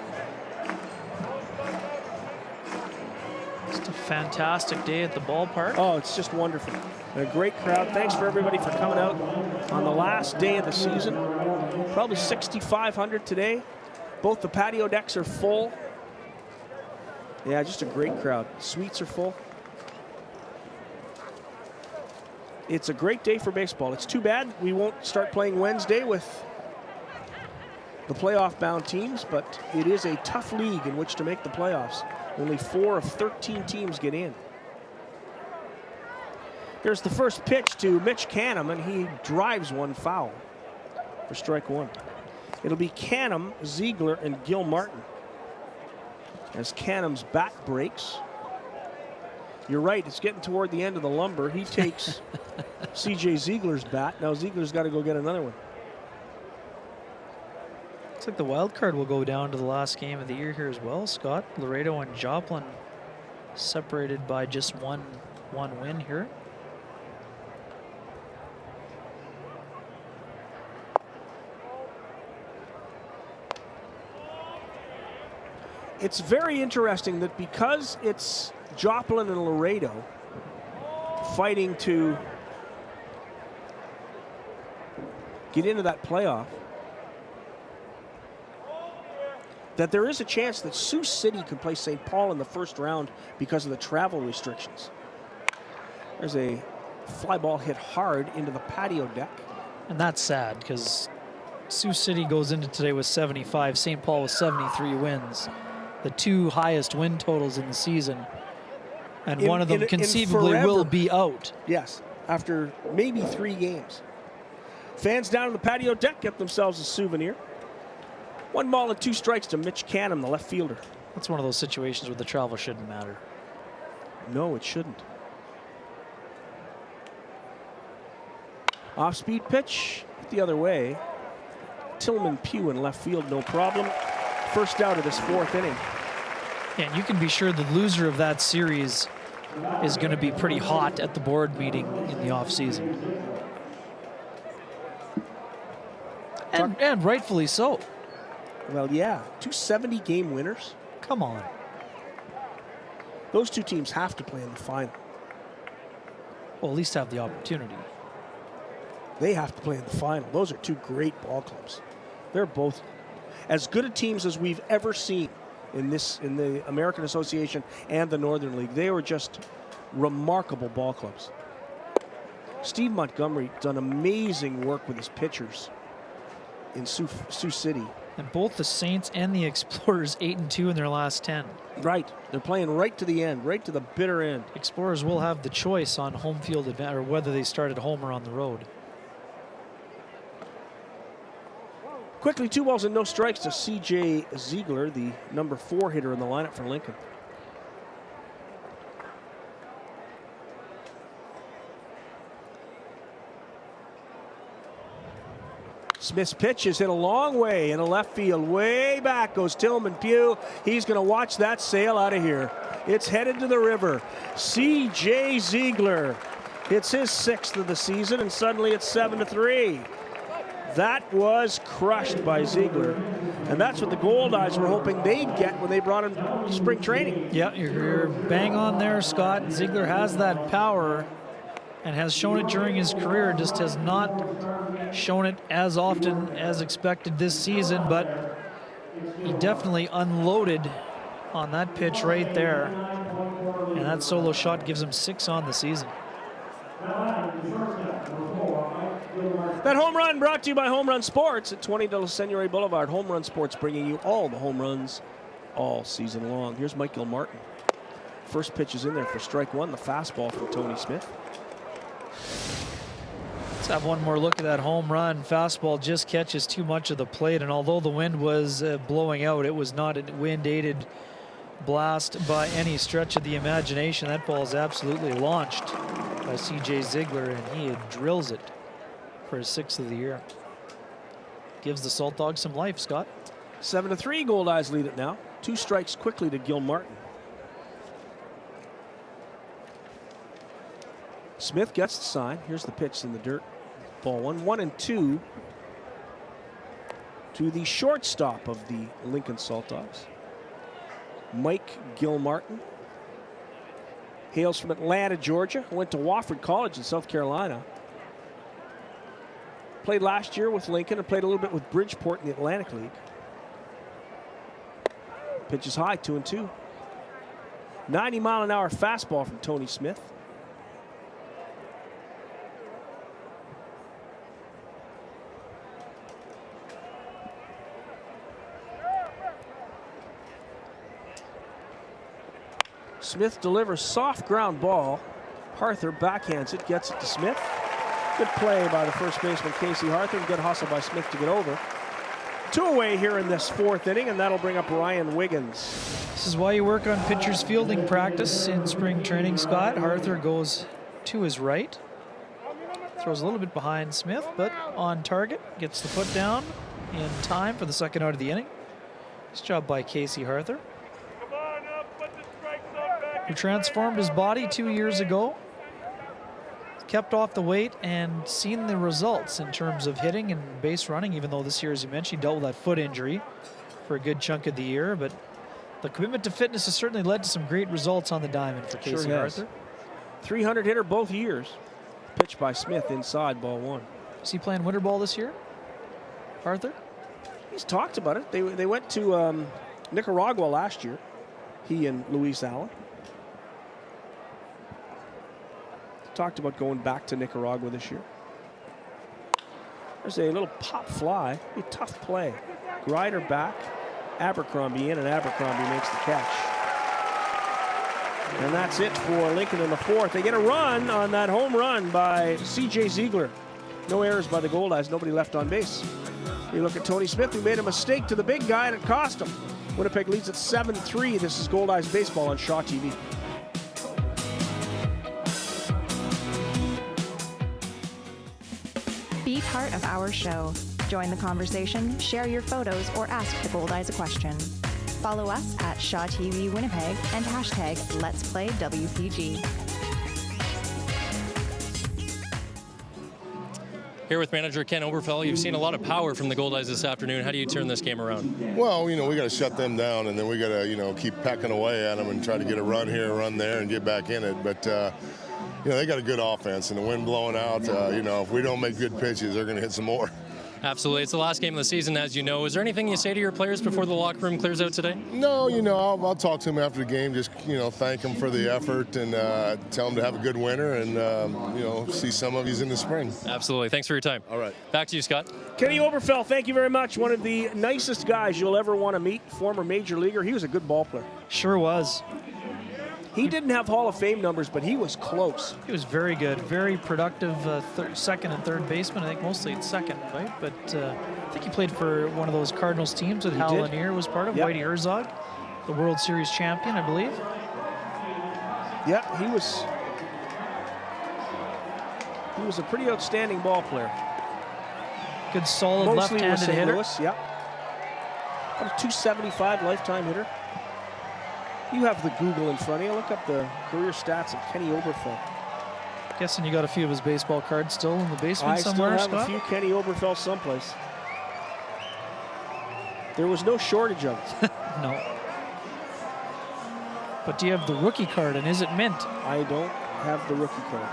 Just a fantastic day at the ballpark. Oh, it's just wonderful. And a great crowd. Thanks for everybody for coming out on the last day of the season. Probably 6,500 today. Both the patio decks are full. Yeah, just a great crowd. Suites are full. It's a great day for baseball. It's too bad we won't start playing Wednesday with the playoff-bound teams, but it is a tough league in which to make the playoffs. Only 4 of 13 teams get in. Here's the first pitch to Mitch Canham, and he drives one foul for strike one. It'll be Canham, Ziegler, and Gil Martin. As Canham's bat breaks. You're right, it's getting toward the end of the lumber. He takes C.J. Ziegler's bat. Now Ziegler's got to go get another one. Looks like the wild card will go down to the last game of the year here as well, Scott. Laredo and Joplin separated by just one win here. It's very interesting that because it's Joplin and Laredo fighting to get into that playoff, that there is a chance that Sioux City could play St. Paul in the first round because of the travel restrictions. There's a fly ball hit hard into the patio deck. And that's sad because Sioux City goes into today with 75, St. Paul with 73 wins. The 2 highest win totals in the season. And one of them conceivably will be out. Yes, after maybe 3 games. Fans down on the patio deck get themselves a souvenir. 1 ball and 2 strikes to Mitch Canham, the left fielder. That's one of those situations where the travel shouldn't matter. No, it shouldn't. Off-speed pitch the other way. Tillman Pugh in left field, no problem. First out of this 4th inning. Yeah, and you can be sure the loser of that series is going to be pretty hot at the board meeting in the offseason. And rightfully so. Well, yeah, 2 70-game winners. Come on. Those 2 teams have to play in the final. Well, at least have the opportunity. They have to play in the final. Those are 2 great ball clubs. They're both as good a teams as we've ever seen in the American Association and the Northern League. They were just remarkable ball clubs. Steve Montgomery done amazing work with his pitchers in Sioux City. And both the Saints and the Explorers 8-2 in their last 10. Right. They're playing right to the end, right to the bitter end. Explorers will have the choice on home field advantage, or whether they start at home or on the road. Quickly, 2 balls and no strikes to C.J. Ziegler, the number 4 hitter in the lineup for Lincoln. Smith's pitch is hit a long way in a left field. Way back goes Tillman Pugh. He's going to watch that sail out of here. It's headed to the river. C.J. Ziegler hits his 6th of the season, and suddenly it's 7-3. That was crushed by Ziegler. And that's what the Goldeyes were hoping they'd get when they brought him to spring training. Yeah, you're bang on there, Scott. Ziegler has that power and has shown it during his career, just has not shown it as often as expected this season, but he definitely unloaded on that pitch right there. And that solo shot gives him 6 on the season. That home run brought to you by Home Run Sports at 20 de la Seigneurie Boulevard. Home Run Sports bringing you all the home runs all season long. Here's Mike Gilmartin. First pitch is in there for strike 1, the fastball from Tony Smith. Let's have one more look at that home run. Fastball just catches too much of the plate, and although the wind was blowing out, it was not a wind-aided blast by any stretch of the imagination. That ball is absolutely launched by C.J. Ziegler, and he drills it for his 6th of the year. Gives the Saltdogs some life, Scott. 7-3, Goldeyes lead it now. 2 strikes quickly to Gil Martin. Smith gets the sign. Here's the pitch in the dirt. Ball 1-2 to the shortstop of the Lincoln Saltdogs, Mike Gilmartin. Hails from Atlanta, Georgia. Went to Wofford College in South Carolina. Played last year with Lincoln and played a little bit with Bridgeport in the Atlantic League. Pitch is high, 2-2. 90-mile-an-hour fastball from Tony Smith. Smith delivers soft ground ball. Harther backhands it, gets it to Smith. Good play by the first baseman, Casey Harther. Good hustle by Smith to get over. 2 away here in this 4th inning, and that'll bring up Ryan Wiggins. This is why you work on pitcher's fielding practice in spring training, Scott. Harther goes to his right. Throws a little bit behind Smith, but on target. Gets the foot down in time for the second out of the inning. Nice job by Casey Harther, who transformed his body 2 years ago. Kept off the weight and seen the results in terms of hitting and base running, even though this year, as you mentioned, he dealt with that foot injury for a good chunk of the year. But the commitment to fitness has certainly led to some great results on the diamond for Casey Harther. 300 hitter both years. Pitch by Smith inside, ball 1. Is he playing winter ball this year, Harther? He's talked about it. They went to Nicaragua last year, he and Luis Allen. Talked about going back to Nicaragua this year. There's a little pop fly. Be a tough play. Grider back, Abercrombie in, and Abercrombie makes the catch. And that's it for Lincoln in the 4th. They get a run on that home run by C.J. Ziegler. No errors by the Goldeyes, nobody left on base. You look at Tony Smith, who made a mistake to the big guy, and it cost him. Winnipeg leads at 7-3. This is Goldeyes Baseball on Shaw TV. Be part of our show. Join the conversation, share your photos, or ask the Goldeyes a question. Follow us at Shaw TV Winnipeg and hashtag Let's Play WPG. Here with manager Ken Oberfell, you've seen a lot of power from the Goldeyes this afternoon. How do you turn this game around? Well, we got to shut them down, and then we got to, keep pecking away at them and try to get a run here, a run there, and get back in it. But, they got a good offense, and the wind blowing out, if we don't make good pitches, they're going to hit some more. Absolutely. It's the last game of the season, as you know. Is there anything you say to your players before the locker room clears out today? No, I'll talk to them after the game, just, thank them for the effort and tell them to have a good winter and, see some of you in the spring. Absolutely. Thanks for your time. All right. Back to you, Scott. Kenny Oberfell, thank you very much. One of the nicest guys you'll ever want to meet. Former major leaguer. He was a good ball player. Sure was. He didn't have Hall of Fame numbers, but he was close. He was very good, very productive second and third baseman. I think mostly at second, right? But I think he played for one of those Cardinals teams that Hal Lanier was part of, Whitey Herzog, the World Series champion, I believe. Yeah, he was a pretty outstanding ball player. Good, solid left-handed hitter. Louis, yeah. About a 275 lifetime hitter. You have the Google in front of you. Look up the career stats of Kenny Oberfell. Guessing you got a few of his baseball cards still in the basement somewhere, I still have Scott? a few Kenny Oberfell someplace. There was no shortage of it. No. But do you have the rookie card, and is it mint? I don't have the rookie card.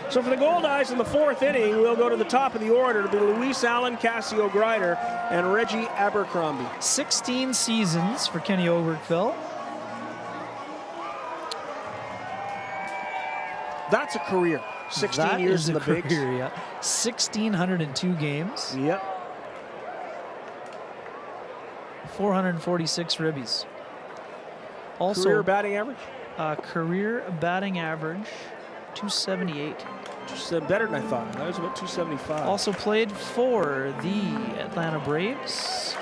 So for the Goldeyes in the 4th inning, we'll go to the top of the order to be Luis Allen, Cassio Grider, and Reggie Abercrombie. 16 seasons for Kenny Oberfell. That's a career. 16 years in the bigs. Career, yeah. 1,602 games. Yep. 446 ribbies. Also, career batting average? Career batting average, 278. Better than I thought. That was about 275. Also played for the Atlanta Braves,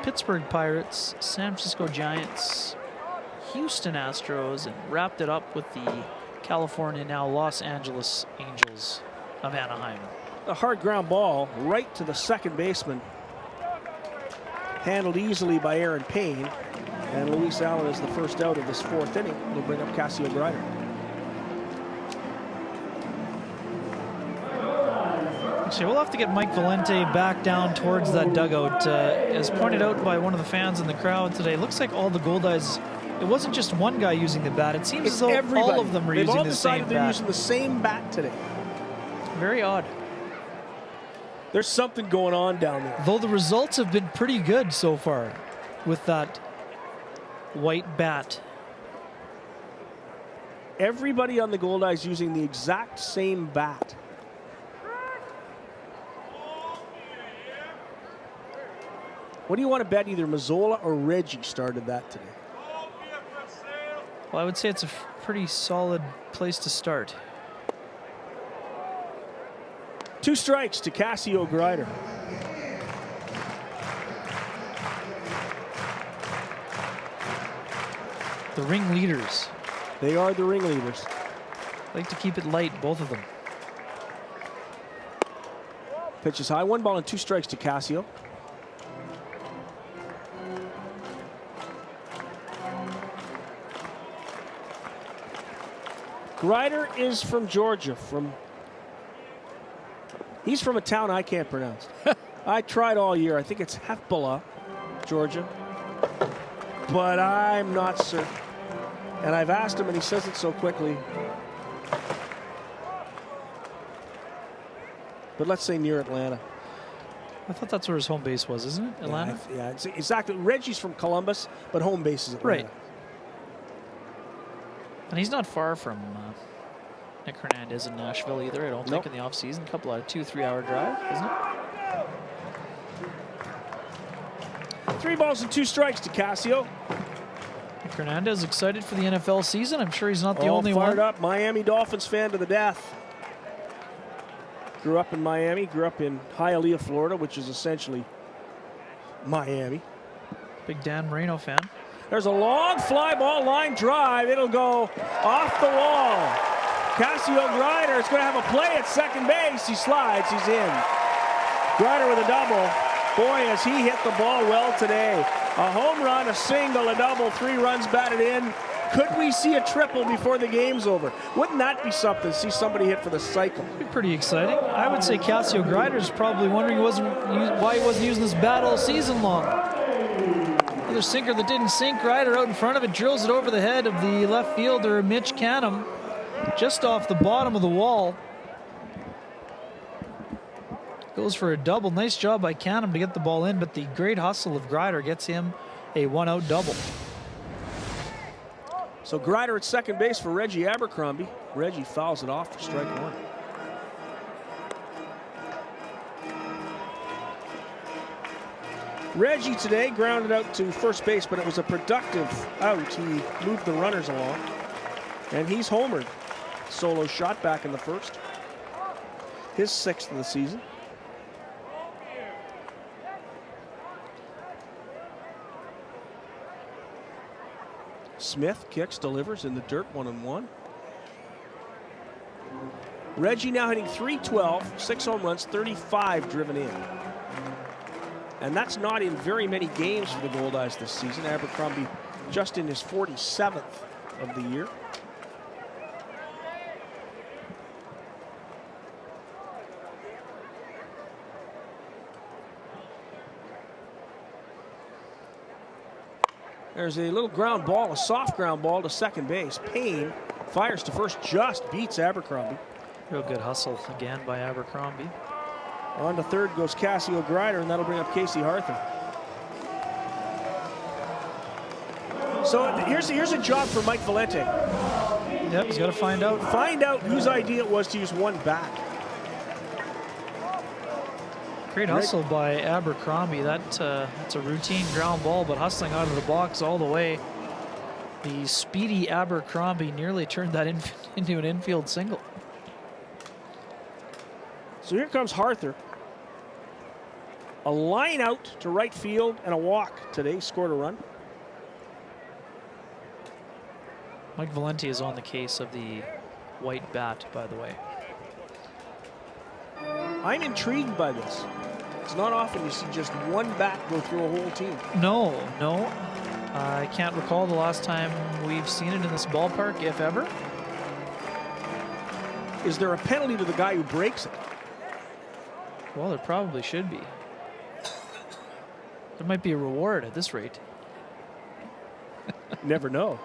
Pittsburgh Pirates, San Francisco Giants, Houston Astros, and wrapped it up with the California, now Los Angeles Angels of Anaheim. A hard ground ball right to the second baseman. Handled easily by Aaron Payne. And Luis Allen is the first out of this 4th inning. We'll bring up Cassio Grider. Actually, we'll have to get Mike Valente back down towards that dugout. As pointed out by one of the fans in the crowd today, it looks like all the Goldeyes, it wasn't just one guy using the bat. It seems as though all of them were using the same bat. They're using the same bat today. Very odd. There's something going on down there. Though the results have been pretty good so far with that white bat. Everybody on the Goldeyes using the exact same bat. What do you want to bet either Mazzola or Reggie started that today? Well, I would say it's a pretty solid place to start. 2 strikes to Cassio Grider. The ringleaders. They are the ringleaders. Like to keep it light, both of them. Pitch is high. 1 ball and 2 strikes to Cassio. Grider is from Georgia. He's from a town I can't pronounce. I tried all year. I think it's Hefbala, Georgia. But I'm not certain. And I've asked him, and he says it so quickly. But let's say near Atlanta. I thought that's where his home base was, isn't it? Atlanta? Yeah, it's exactly. Reggie's from Columbus, but home base is Atlanta. Right. And he's not far from Nick Hernandez in Nashville either, I don't think, in the offseason. A couple of 2-3 hour drive, isn't it? 3 balls and 2 strikes to Cassio. Nick Hernandez excited for the NFL season. I'm sure he's not the only one. Fired up. Miami Dolphins fan to the death. Grew up in Miami, grew up in Hialeah, Florida, which is essentially Miami. Big Dan Marino fan. There's a long fly ball line drive. It'll go off the wall. Cassio Grider is going to have a play at second base. He slides. He's in. Grider with a double. Boy, has he hit the ball well today. A home run, a single, a double, 3 runs batted in. Could we see a triple before the game's over? Wouldn't that be something to see somebody hit for the cycle? Be pretty exciting. I would say Cassio Grider is probably wondering why he wasn't using this bat all season long. Another sinker that didn't sink. Grider out in front of it, drills it over the head of the left fielder, Mitch Canham, just off the bottom of the wall. Goes for a double. Nice job by Canham to get the ball in, but the great hustle of Grider gets him a 1-out double. So Grider at second base for Reggie Abercrombie. Reggie fouls it off for strike 1. Reggie today grounded out to first base, but it was a productive out. He moved the runners along, and he's homered. Solo shot back in the first. His 6th of the season. Smith kicks, delivers in the dirt, 1-1. Reggie now hitting .312, 6 home runs, 35 driven in. And that's not in very many games for the Goldeyes this season. Abercrombie just in his 47th of the year. There's a little ground ball, a soft ground ball to second base. Payne fires to first, just beats Abercrombie. Real good hustle again by Abercrombie. On to third goes Cassio Grider, and that'll bring up Casey Arthur. So here's a job for Mike Valente. Yep, he's got to find out. Find out whose idea it was to use one bat. Great hustle by Abercrombie. That's a routine ground ball, but hustling out of the box all the way. The speedy Abercrombie nearly turned that into an infield single. So here comes Arthur. A line out to right field and a walk today. Scored a run. Mike Valente is on the case of the white bat, by the way. I'm intrigued by this. It's not often you see just one bat go through a whole team. No. I can't recall the last time we've seen it in this ballpark, if ever. Is there a penalty to the guy who breaks it? Well, there probably should be. There might be a reward at this rate. Never know.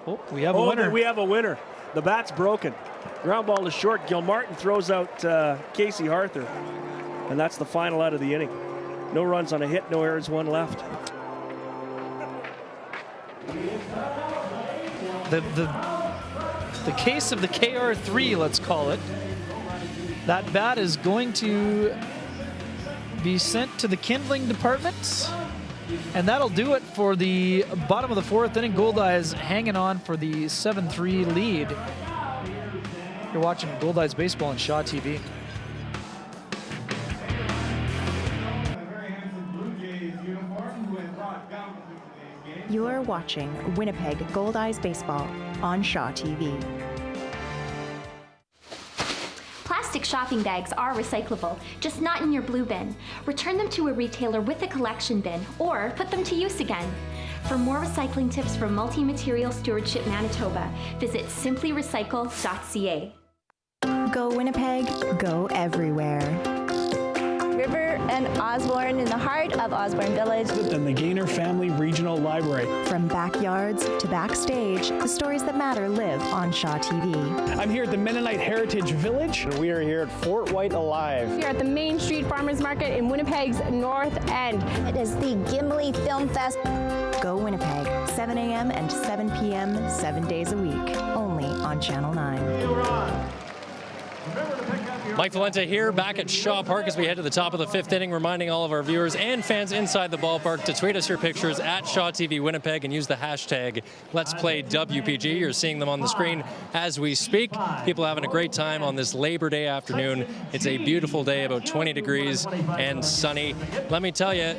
Oh, we have a winner. We have a winner. The bat's broken. Ground ball is short. Gilmartin throws out Casey Arthur. And that's the final out of the inning. No runs on a hit, no errors, 1 left. The case of the KR3, let's call it. That bat is going to be sent to the kindling department. And that'll do it for the bottom of the 4th inning. Goldeyes hanging on for the 7-3 lead. You're watching Goldeyes baseball on Shaw TV. You're watching Winnipeg Goldeyes baseball on Shaw TV. Plastic shopping bags are recyclable, just not in your blue bin. Return them to a retailer with a collection bin or put them to use again. For more recycling tips from Multi-Material Stewardship Manitoba, visit simplyrecycle.ca. Go Winnipeg, go everywhere. River and Osborne in the heart of Osborne Village. And the Gaynor Family Regional Library. From backyards to backstage, the stories that matter live on Shaw TV. I'm here at the Mennonite Heritage Village. We are here at Fort White Alive. Here at the Main Street Farmers Market in Winnipeg's North End. It is the Gimli Film Fest. Go Winnipeg, 7 a.m. and 7 p.m. 7 days a week, only on Channel 9. Mike Valente here, back at Shaw Park as we head to the top of the 5th inning, reminding all of our viewers and fans inside the ballpark to tweet us your pictures at Shaw TV Winnipeg and use the hashtag Let's Play WPG. You're seeing them on the screen as we speak. People having a great time on this Labor Day afternoon. It's a beautiful day, about 20 degrees and sunny. Let me tell you,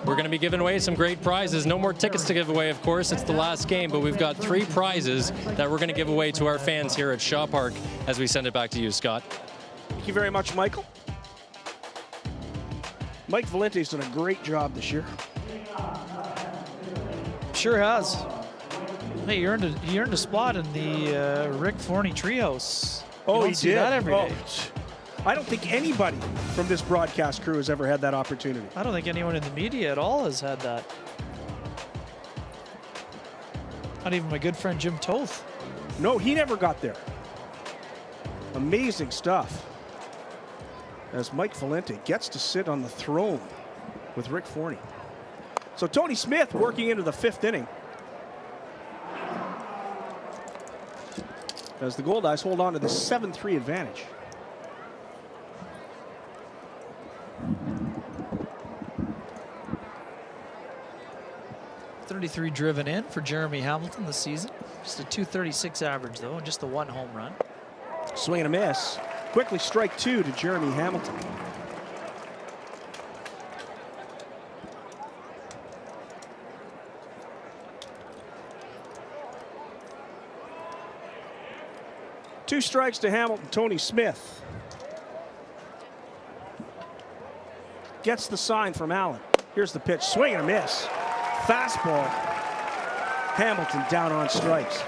we're going to be giving away some great prizes. No more tickets to give away, of course. It's the last game, but we've got 3 prizes that we're going to give away to our fans here at Shaw Park as we send it back to you, Scott. Thank you very much, Michael. Mike Valente's done a great job this year. Sure has. Hey, he earned a spot in the Rick Forney treehouse. Oh, he see did? that every day. I don't think anybody from this broadcast crew has ever had that opportunity. I don't think anyone in the media at all has had that. Not even my good friend Jim Toth. No, he never got there. Amazing stuff. As Mike Valente gets to sit on the throne with Rick Forney. So Tony Smith working into the 5th inning. As the Goldeyes hold on to the 7-3 advantage. .33 driven in for Jeremy Hamilton this season. Just a .236 average though, and just the 1 home run. Swing and a miss. Quickly strike 2 to Jeremy Hamilton. Two strikes to Hamilton. Tony Smith gets the sign from Allen. Here's the pitch. Swing and a miss. Fastball. Hamilton down on strikes.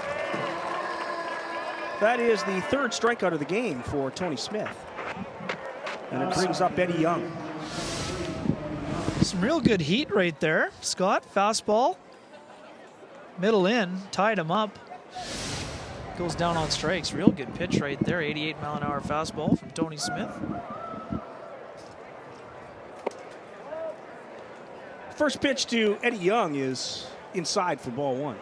That is the 3rd strikeout of the game for Tony Smith. And it brings up Eddie Young. Some real good heat right there, Scott. Fastball. Middle in, tied him up. Goes down on strikes. Real good pitch right there. 88-mile-an-hour fastball from Tony Smith. First pitch to Eddie Young is inside for ball 1.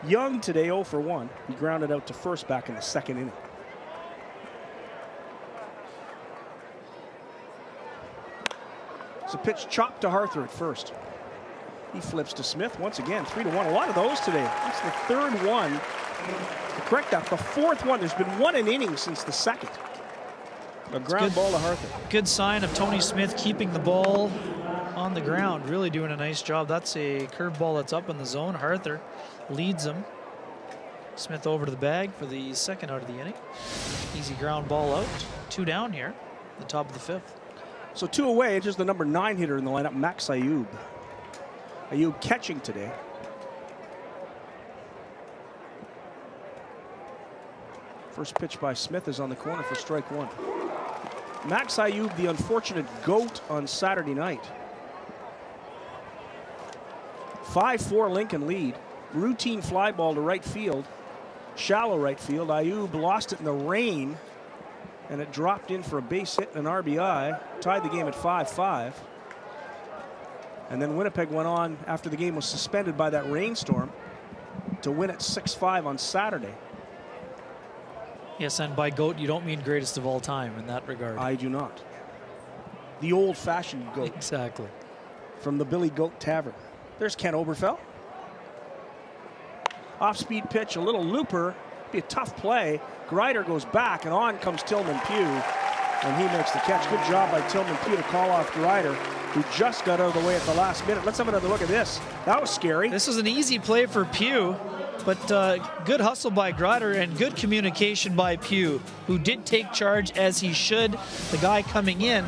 Young today 0 for 1. He grounded out to first back in the 2nd inning. It's a pitch chopped to Harther at first. He flips to Smith once again. 3-1. A lot of those today. That's the 3rd one. To correct that, the 4th one. There's been 1 an inning since the 2nd. A ground ball to Harther. Good sign of Tony Smith keeping the ball on the ground. Really doing a nice job. That's a curveball that's up in the zone. Harther leads him. Smith over to the bag for the 2nd out of the inning. Easy ground ball out. 2 down here, the top of the 5th. So 2 away. It's just the number 9 hitter in the lineup, Max Ayoub. Ayoub catching today. First pitch by Smith is on the corner for strike 1. Max Ayoub, the unfortunate goat on Saturday night. 5-4 Lincoln lead. Routine fly ball to right field. Shallow right field. Ayoub lost it in the rain, and it dropped in for a base hit and an RBI. Tied the game at 5-5. And then Winnipeg went on after the game was suspended by that rainstorm to win at 6-5 on Saturday. Yes, and by GOAT, you don't mean greatest of all time in that regard. I do not. The old-fashioned GOAT. Exactly. From the Billy Goat Tavern. There's Ken Oberfell. Off-speed pitch, a little looper. Be a tough play. Greider goes back, and on comes Tillman Pugh, and he makes the catch. Good job by Tillman Pugh to call off Greider, who just got out of the way at the last minute. Let's have another look at this. That was scary. This was an easy play for Pugh, but good hustle by Greider and good communication by Pugh, who did take charge as he should. The guy coming in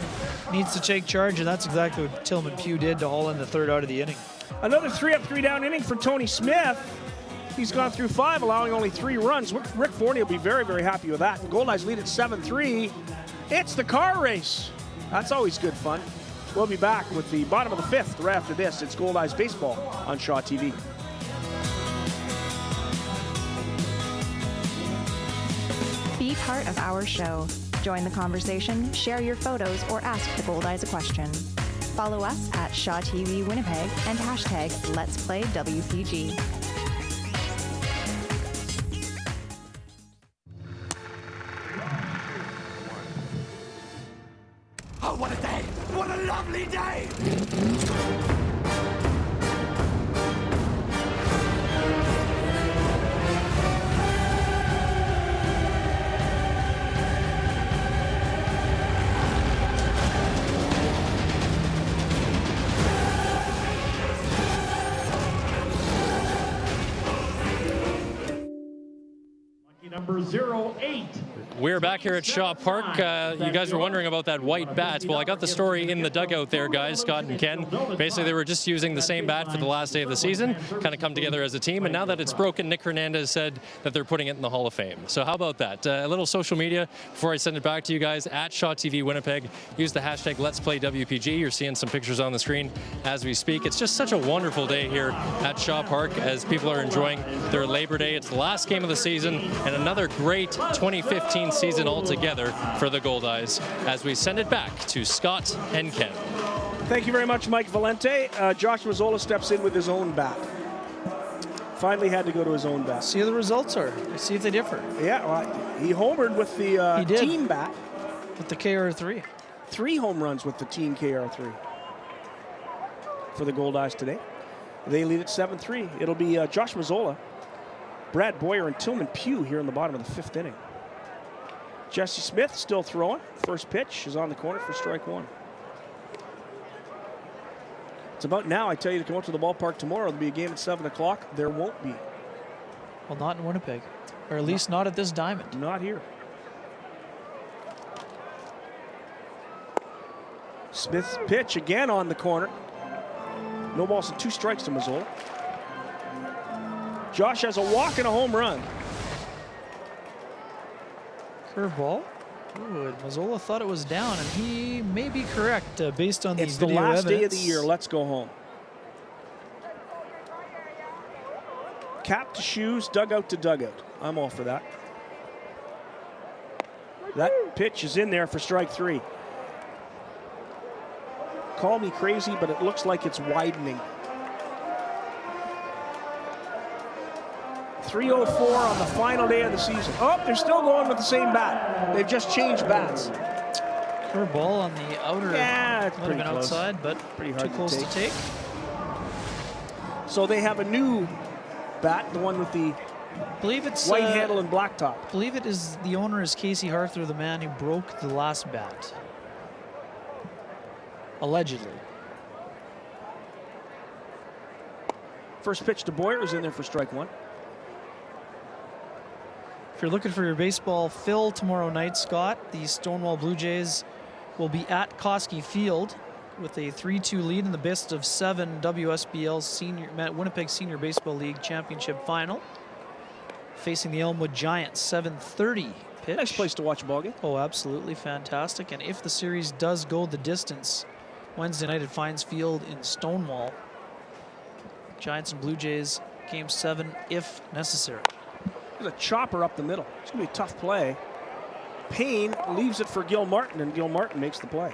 needs to take charge, and that's exactly what Tillman Pugh did to haul in the third out of the inning. Another 3-up, 3-down inning for Tony Smith. He's gone through 5, allowing only 3 runs. Rick Forney will be very, very happy with that. Goldeyes lead at 7-3. It's the car race. That's always good fun. We'll be back with the bottom of the 5th right after this. It's Goldeyes Baseball on Shaw TV. Be part of our show. Join the conversation, share your photos, or ask the Goldeyes a question. Follow us at Shaw TV Winnipeg and hashtag Let's Play WPG. Oh, what a day! What a lovely day! Number 08. We're back here at Shaw Park. You guys were wondering about that white bat. Well, I got the story in the dugout there, guys, Scott and Ken. Basically, they were just using the same bat for the last day of the season, kind of come together as a team. And now that it's broken, Nick Hernandez said that they're putting it in the Hall of Fame. So how about that? A little social media before I send it back to you guys. At Shaw TV Winnipeg, use the hashtag Let's Play WPG. You're seeing some pictures on the screen as we speak. It's just such a wonderful day here at Shaw Park as people are enjoying their Labor Day. It's the last game of the season and another great 2015 season altogether for the Goldeyes as we send it back to Scott and Ken. Thank you very much, Mike Valente. Josh Mazzola steps in with his own bat. Finally had to go to his own bat. See how the results are. See if they differ. Yeah, well, he homered with the team bat. With the KR3. 3 home runs with the team KR3 for the Goldeyes today. They lead at 7-3. It'll be Josh Mazzola, Brad Boyer, and Tillman Pugh here in the bottom of the 5th inning. Jesse Smith still throwing. First pitch is on the corner for strike 1. It's about now, I tell you, to come out to the ballpark tomorrow. There'll be a game at 7 o'clock. There won't be. Well, not in Winnipeg. Or at least not at this diamond. Not here. Smith's pitch again on the corner. No balls and 2 strikes to Mazzola. Josh has a walk and a home run. Curveball. Ooh, Mazzola thought it was down, and he may be correct based on the It's the video last evidence. day of the year. Let's go home. Cap to shoes, dugout to dugout. I'm all for that. That pitch is in there for strike 3. Call me crazy, but it looks like it's widening. 3:04 on the final day of the season. Oh, they're still going with the same bat. They've just changed bats. Curveball on the outer. Yeah, it's might pretty have been close. outside, but Pretty too hard close to take. So they have a new bat, the one with the believe it's white handle and black top. I believe it is the owner is Casey Harther, the man who broke the last bat. Allegedly. First pitch to Boyer is in there for strike 1. If you're looking for your baseball fill tomorrow night, Scott, the Stonewall Blue Jays will be at Koski Field with a 3-2 lead in the best of 7 WSBL Winnipeg Senior Baseball League Championship Final. Facing the Elmwood Giants, 7:30 pitch. Nice place to watch a ball game. Oh, absolutely fantastic. And if the series does go the distance, Wednesday night at Fines Field in Stonewall. Giants and Blue Jays, Game 7, if necessary. There's a chopper up the middle. It's going to be a tough play. Payne leaves it for Gil Martin, and Gil Martin makes the play.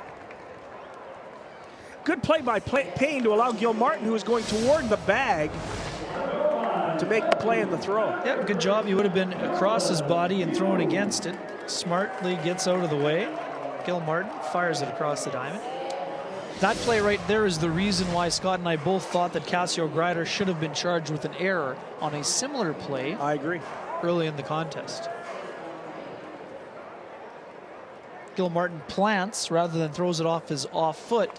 Good play by Payne to allow Gil Martin, who is going toward the bag, to make the play and the throw. Yeah, good job. He would have been across his body and thrown against it. Smartly gets out of the way. Gil Martin fires it across the diamond. That play right there is the reason why Scott and I both thought that Cassio Greider should have been charged with an error on a similar play. I agree. Early in the contest. Gil Martin plants rather than throws it off his off foot.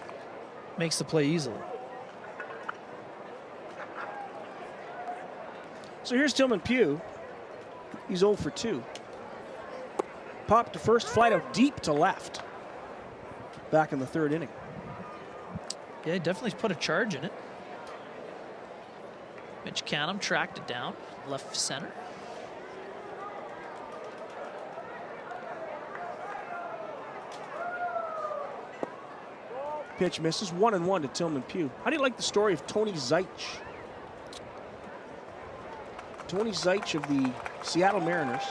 Makes the play easily. So here's Tillman Pugh. He's 0 for 2. Popped to first, flight out deep to left. Back in the third inning. Yeah, he definitely put a charge in it. Mitch Canham tracked it down, left center. Pitch misses, 1-1 to Tillman Pugh. How do you like the story of Tony Zeich? Tony Zeich of the Seattle Mariners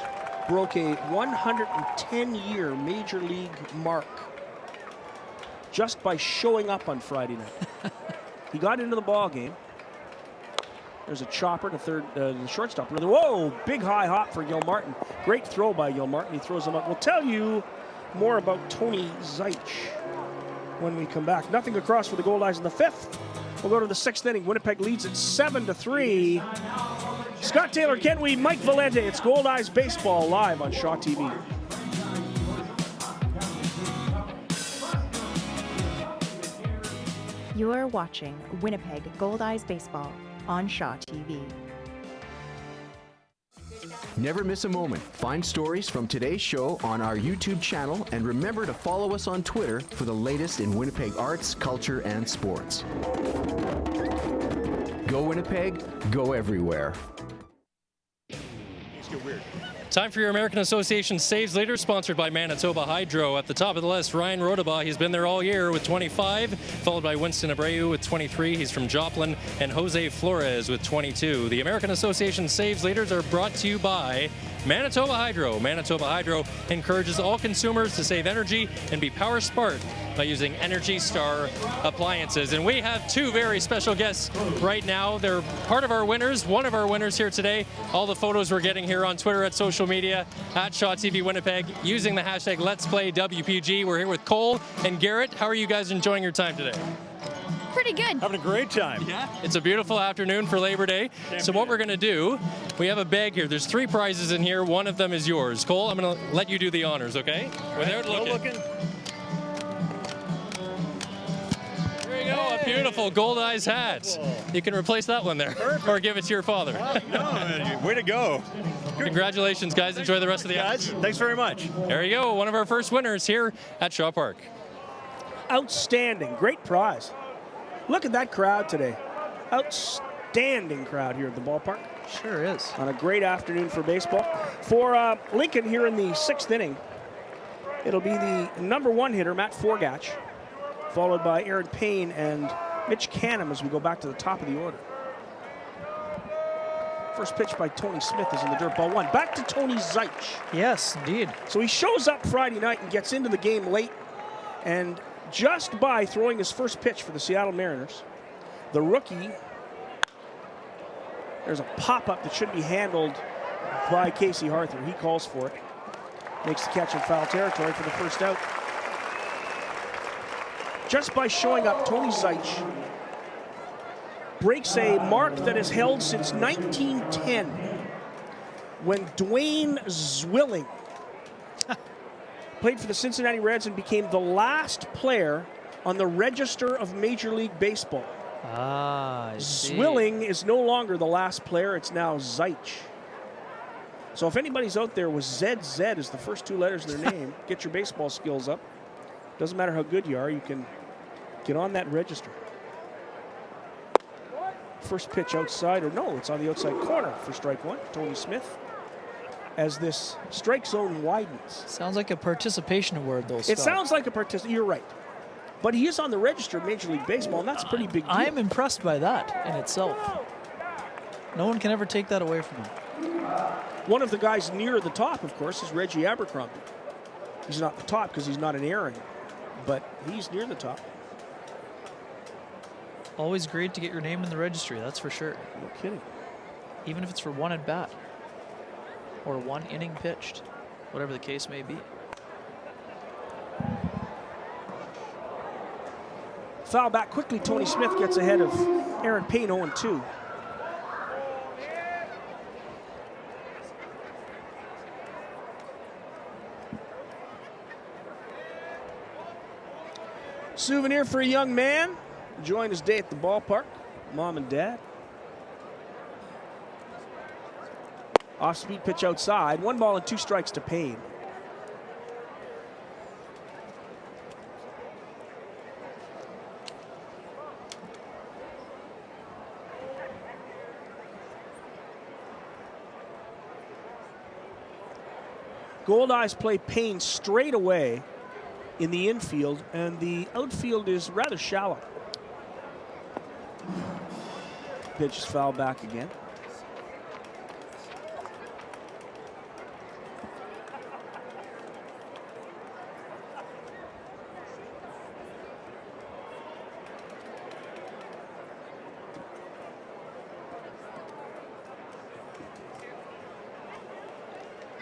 broke a 110-year Major League mark just by showing up on Friday night. He got into the ball game. There's a chopper to third, the shortstop. Whoa, big high hop for Gil Martin. Great throw by Gil Martin. He throws him up. We'll tell you more about Tony Zeich when we come back. Nothing across for the Goldeyes in the 5th. We'll go to the 6th inning. Winnipeg leads at 7-3. Scott Taylor, Ken Weed, Mike Valente. It's Goldeyes Baseball live on Shaw TV. You're watching Winnipeg Goldeyes Baseball on Shaw TV. Never miss a moment. Find stories from today's show on our YouTube channel, and remember to follow us on Twitter for the latest in Winnipeg arts, culture, and sports. Go Winnipeg, go everywhere. Time for your American Association Saves Leader, sponsored by Manitoba Hydro. At the top of the list, Ryan Rodabaugh. He's been there all year with 25, followed by Winston Abreu with 23. He's from Joplin, and Jose Flores with 22. The American Association Saves Leaders are brought to you by Manitoba Hydro. Manitoba Hydro encourages all consumers to save energy and be power smart by using Energy Star appliances. And we have two very special guests right now. They're part of our winners, one of our winners here today. All the photos we're getting here on Twitter, at social media, at Shaw TV Winnipeg, using the hashtag Let's Play WPG. We're here with Cole and Garrett. How are you guys enjoying your time today? Pretty good. Having a great time. Yeah. It's a beautiful afternoon for Labor Day. So what we're going to do, we have a bag here. There's 3 prizes in here. One of them is yours. Cole, I'm going to let you do the honors, okay? Without looking. There you go, a beautiful Goldeyes hat. Whoa. You can replace that one there. Perfect. Or give it to your father. Way to go. Congratulations, guys. Enjoy the rest of the afternoon. Thanks very much. There you go. One of our first winners here at Shaw Park. Outstanding. Great prize. Look at that crowd today. Outstanding crowd here at the ballpark. Sure is. On a great afternoon for baseball. For Lincoln here in the 6th inning, it'll be the #1 hitter, Matt Forgach, followed by Aaron Payne and Mitch Canham as we go back to the top of the order. First pitch by Tony Smith is in the dirt, ball 1. Back to Tony Zeich. Yes, indeed. So he shows up Friday night and gets into the game late, and just by throwing his first pitch for the Seattle Mariners, the rookie, there's a pop-up that should be handled by Casey Arthur. He calls for it. Makes the catch in foul territory for the first out. Just by showing up, Tony Zeich breaks a mark that is held since 1910, when Dwayne Zwilling played for the Cincinnati Reds and became the last player on the register of Major League Baseball. I see. Zwilling is no longer the last player. It's now Zeich. So if anybody's out there with ZZ as the first 2 letters of their name, get your baseball skills up. Doesn't matter how good you are, you can get on that register. First pitch outside, or no, it's on the outside corner for strike 1. Tony Smith. As this strike zone widens. Sounds like a participation award, though, Scott. It sounds like a participation. You're right. But he is on the register of Major League Baseball, and that's a pretty big deal. I am impressed by that in itself. No one can ever take that away from him. One of the guys near the top, of course, is Reggie Abercrombie. He's not the top because he's not an Aaron, but he's near the top. Always great to get your name in the registry, that's for sure. No kidding. even if it's for one at bat or one inning pitched, whatever the case may be. Foul back quickly. Tony Smith gets ahead of Aaron Payne, 0-2. Souvenir for a young man enjoying his day at the ballpark. Mom and dad. Off-speed pitch outside. 1 ball and 2 strikes to Payne. Goldeyes play Payne straight away in the infield, and the outfield is rather shallow. Pitch is fouled back again.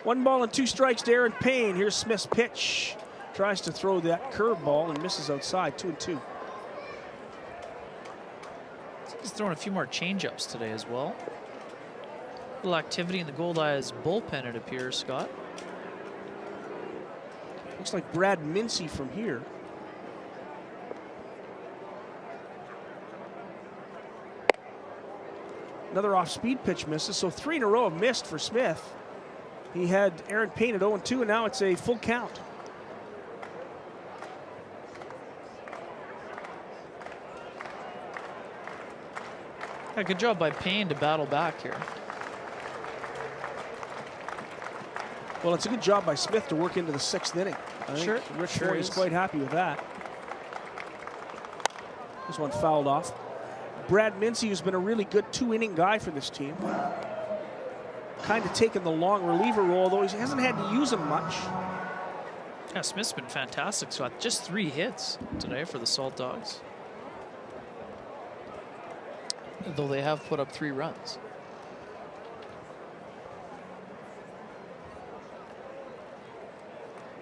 One ball and 2 strikes to Aaron Payne. Here's Smith's pitch. Tries to throw that curveball and misses outside. 2-2. He's throwing a few more changeups today as well. A little activity in the Goldeyes bullpen, it appears, Scott. Looks like Brad Mincy from here. Another off-speed pitch misses, so 3 in a row have missed for Smith. He had Aaron Payne at 0-2, and now it's a full count. Yeah, good job by Payne to battle back here. Well, it's a good job by Smith to work into the 6th inning. I think Rich Ford is quite happy with that. This one fouled off. Brad Mincy, who's been a really good 2-inning guy for this team. Kind of taken the long reliever role, though he hasn't had to use him much. Yeah, Smith's been fantastic, Scott. Just 3 hits today for the Saltdogs, though they have put up 3 runs.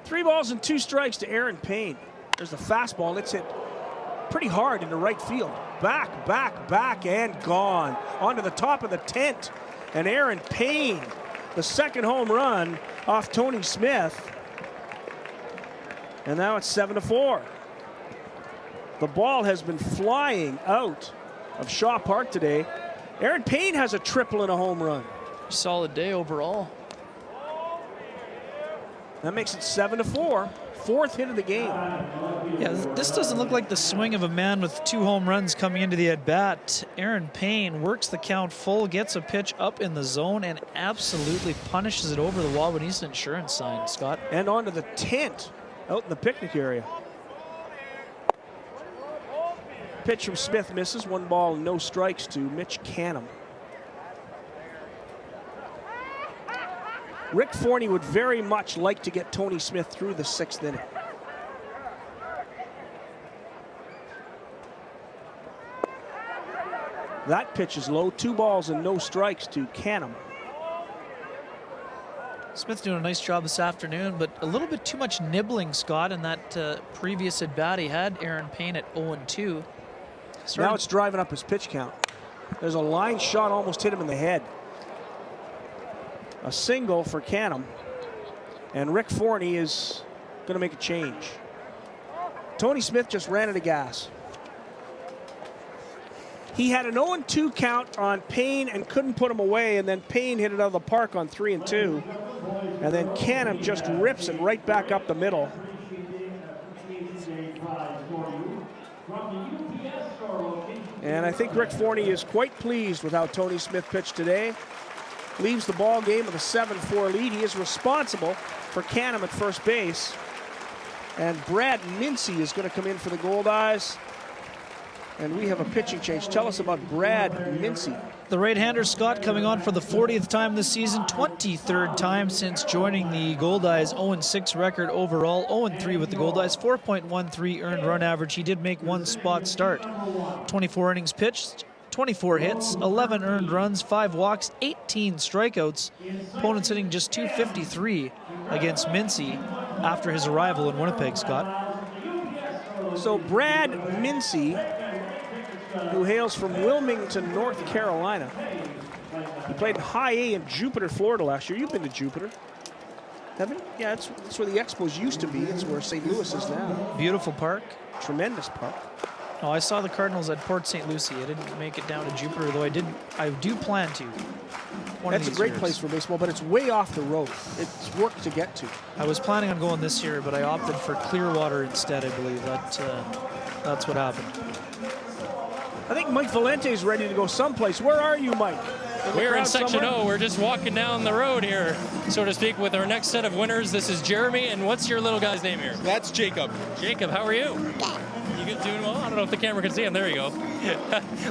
Three balls and 2 strikes to Aaron Payne. There's the fastball, and it's hit pretty hard into right field. Back, back, back, and gone. Onto the top of the tent. And Aaron Payne, the 2nd home run off Tony Smith. And now it's 7-4. The ball has been flying out of Shaw Park today. Aaron Payne has a triple and a home run. Solid day overall. That makes it 7-4. 4th hit of the game. Yeah, this doesn't look like the swing of a man with 2 home runs coming into the at-bat. Aaron Payne works the count full, gets a pitch up in the zone, and absolutely punishes it over the wall when he's an insurance sign, Scott. And onto the tent out in the picnic area. Pitch from Smith misses. 1 ball, no strikes to Mitch Canham. Rick Forney would very much like to get Tony Smith through the 6th inning. That pitch is low. 2 balls and no strikes to Canham. Smith doing a nice job this afternoon, but a little bit too much nibbling, Scott, in that previous at-bat. He had Aaron Payne at 0-2. Now it's driving up his pitch count. There's a line shot, almost hit him in the head. A single for Canham, and Rick Forney is going to make a change. Tony Smith just ran out of gas. He had an 0-2 count on Payne and couldn't put him away, and then Payne hit it out of the park on 3-2, and then Canham just rips it right back up the middle. And I think Rick Forney is quite pleased with how Tony Smith pitched today. Leaves the ball game with a 7-4 lead. He is responsible for Canham at first base. And Brad Mincy is going to come in for the Goldeyes. And we have a pitching change. Tell us about Brad Mincy. The right-hander, Scott, coming on for the 40th time this season, 23rd time since joining the Goldeyes. 0-6 record overall, 0-3 with the Goldeyes, 4.13 earned run average. He did make 1 spot start. 24 innings pitched, 24 hits, 11 earned runs, 5 walks, 18 strikeouts. Opponents hitting just .253 against Mincy after his arrival in Winnipeg, Scott. So Brad Mincy, who hails from Wilmington, North Carolina. He played in High A in Jupiter, Florida last year. You've been to Jupiter, haven't you? Yeah, that's where the Expos used to be. It's where St. Louis is now. Beautiful park. Tremendous park. No, I saw the Cardinals at Port St. Lucie. I didn't make it down to Jupiter, though I do plan to. That's a great place for baseball, but it's way off the road. It's work to get to. I was planning on going this year, but I opted for Clearwater instead, I believe. That's what happened. I think Mike Valente is ready to go someplace. Where are you, Mike? We're in Section O. We're just walking down the road here, so to speak, with our next set of winners. This is Jeremy, and what's your little guy's name here? That's Jacob. Jacob, how are you? You doing well? I don't know if the camera can see him. There you go.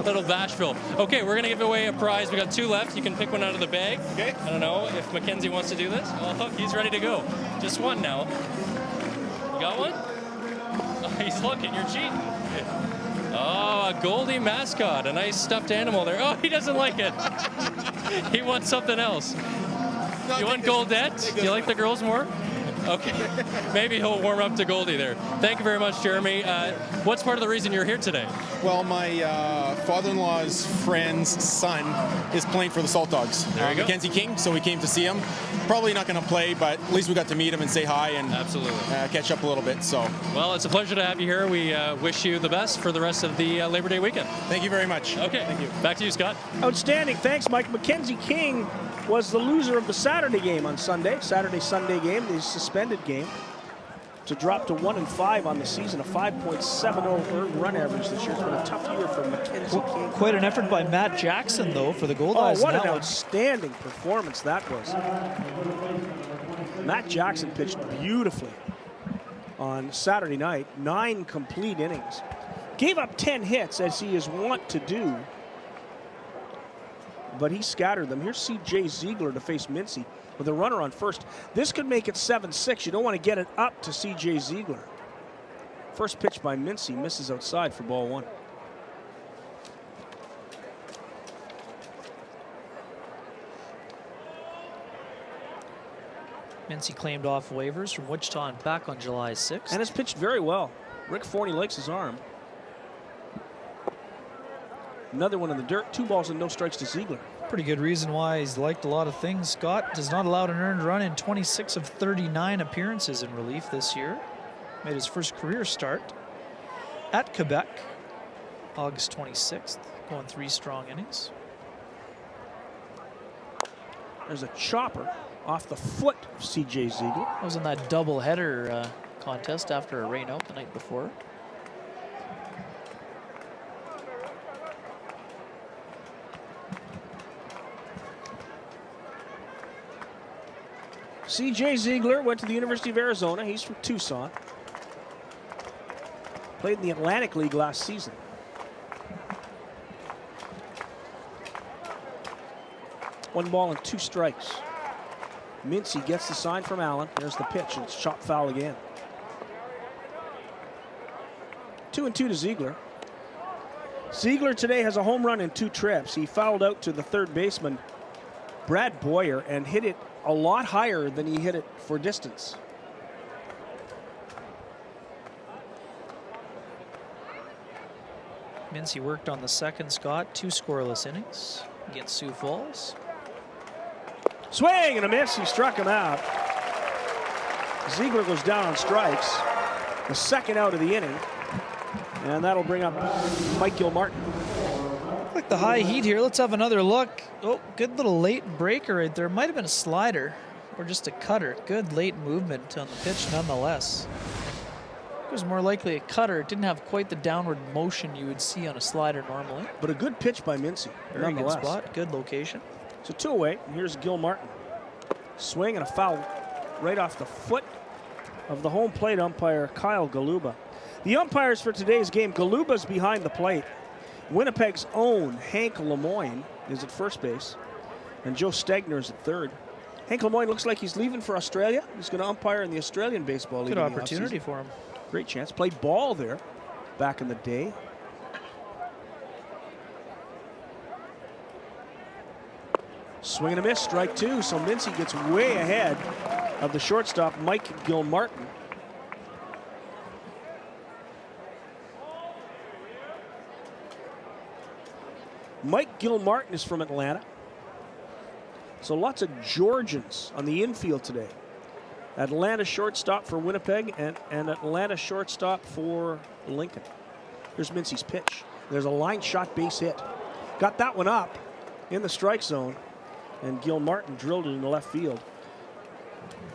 Little Bashville. Okay, we're going to give away a prize. We got 2 left. You can pick one out of the bag. Okay. I don't know if Mackenzie wants to do this. Oh, he's ready to go. Just one now. You got one? Oh, he's looking. You're cheating. Oh, a Goldie mascot. A nice stuffed animal there. Oh, he doesn't like it. He wants something else. You want Goldette? Do you like the girls more? Okay, maybe he'll warm up to Goldie there. Thank you very much, Jeremy. What's part of the reason you're here today? Well, my father-in-law's friend's son is playing for the Saltdogs. There you go. Mackenzie King, so we came to see him. Probably not going to play, but at least we got to meet him and say hi and absolutely catch up a little bit. So, well, it's a pleasure to have you here. We wish you the best for the rest of the Labor Day weekend. Thank you very much. Okay, thank you. Back to you, Scott. Outstanding. Thanks, Mike. Mackenzie King was the loser of the Saturday game on Sunday. Sunday game, the suspended game, to drop to 1-5 on the season, a 5.70 earned run average this year. It's been a tough year for Mackenzie King. Quite an effort by Matt Jackson, though, for the Goldeyes. Oh, what an outstanding performance that was. Matt Jackson pitched beautifully on Saturday night. 9 complete innings. Gave up 10 hits, as he is wont to do, but he scattered them. Here's C.J. Ziegler to face Mincy with a runner on first. This could make it 7-6. You don't want to get it up to C.J. Ziegler. First pitch by Mincy misses outside for ball 1. Mincy claimed off waivers from Wichita and back on July 6th. And has pitched very well. Rick Forney likes his arm. Another one in the dirt. 2 balls and no strikes to Ziegler. Pretty good reason why he's liked a lot of things. Scott does not allow an earned run in 26 of 39 appearances in relief this year. Made his first career start at Quebec, August 26th, going 3 strong innings. There's a chopper off the foot of C.J. Ziegler. That was in that doubleheader contest after a rain out the night before. C.J. Ziegler went to the University of Arizona. He's from Tucson. Played in the Atlantic League last season. One ball and 2 strikes. Mincy gets the sign from Allen. There's the pitch, and it's chopped foul again. 2-2 to Ziegler. Ziegler today has a home run in 2 trips. He fouled out to the third baseman, Brad Boyer, and hit it a lot higher than he hit it for distance. Mincy worked on the second, Scott. 2 scoreless innings against Sioux Falls. Swing and a miss. He struck him out. Ziegler goes down on strikes. The second out of the inning. And that'll bring up Mike Gilmartin. Like the high heat here. Let's have another look. Oh, good little late breaker right there. Might have been a slider or just a cutter. Good late movement on the pitch nonetheless. It was more likely a cutter. It didn't have quite the downward motion you would see on a slider normally. But a good pitch by Mincy. Very good spot. Good location. So 2 away. And here's Gilmartin. Swing and a foul right off the foot of the home plate umpire, Kyle Galuba. The umpires for today's game, Galuba's behind the plate. Winnipeg's own Hank Lemoyne is at first base, and Joe Stegner is at third. Hank Lemoyne looks like he's leaving for Australia. He's going to umpire in the Australian Baseball League. Good opportunity for him. Great chance. Played ball there back in the day. Swing and a miss, strike 2. So Mincy gets way ahead of the shortstop, Mike Gilmartin. Mike Gilmartin is from Atlanta. So lots of Georgians on the infield today. Atlanta shortstop for Winnipeg and Atlanta shortstop for Lincoln. Here's Mincy's pitch. There's a line shot base hit. Got that one up in the strike zone, and Gilmartin drilled it into left field.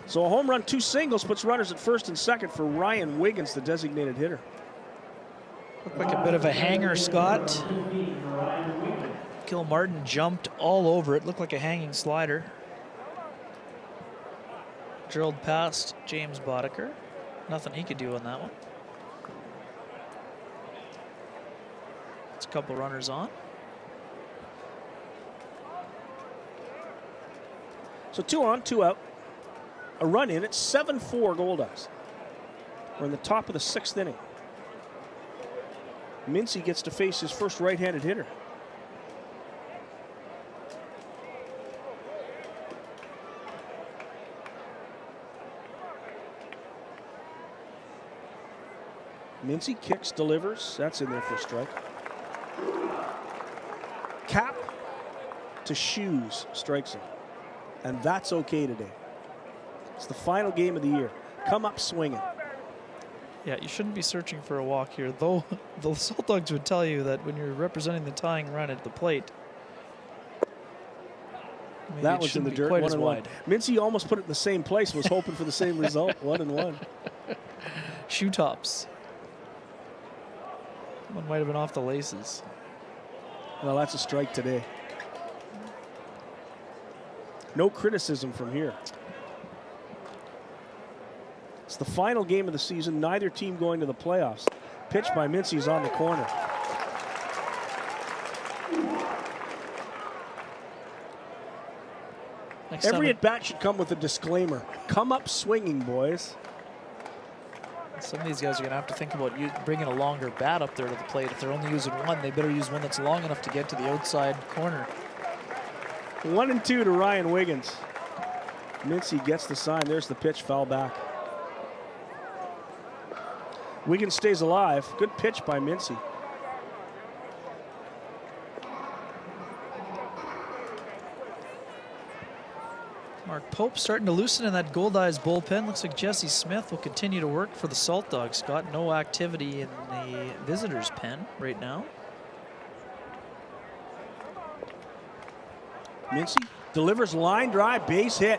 So a home run, 2 singles, puts runners at first and second for Ryan Wiggins, the designated hitter. Looked like a bit of a hanger, Scott. Gilmartin jumped all over it. Looked like a hanging slider. Drilled past James Boddicker. Nothing he could do on that one. It's a couple runners on. So 2 on, 2 out. A run in. It's 7-4 Goldeyes. We're in the top of the 6th inning. Mincy gets to face his first right-handed hitter. Mincy kicks, delivers. That's in there for a strike. Cap to shoes, strikes him. And that's okay today. It's the final game of the year. Come up swinging. Yeah, you shouldn't be searching for a walk here, though the Saltdogs would tell you that when you're representing the tying run at the plate, that was in the dirt, 1-1. Mincy almost put it in the same place, was hoping for the same result, 1-1. Shoe tops. One might have been off the laces. Well, that's a strike today. No criticism from here. It's the final game of the season. Neither team going to the playoffs. Pitch by Mincy is on the corner. Every at-bat should come with a disclaimer. Come up swinging, boys. Some of these guys are going to have to think about bringing a longer bat up there to the plate. If they're only using one, they better use one that's long enough to get to the outside corner. 1-2 to Ryan Wiggins. Mincy gets the sign. There's the pitch, foul back. Wiggins stays alive. Good pitch by Mincy. Mark Pope starting to loosen in that Goldeyes bullpen. Looks like Jesse Smith will continue to work for the Saltdogs. Scott, no activity in the visitors' pen right now. Mincy delivers line drive, base hit.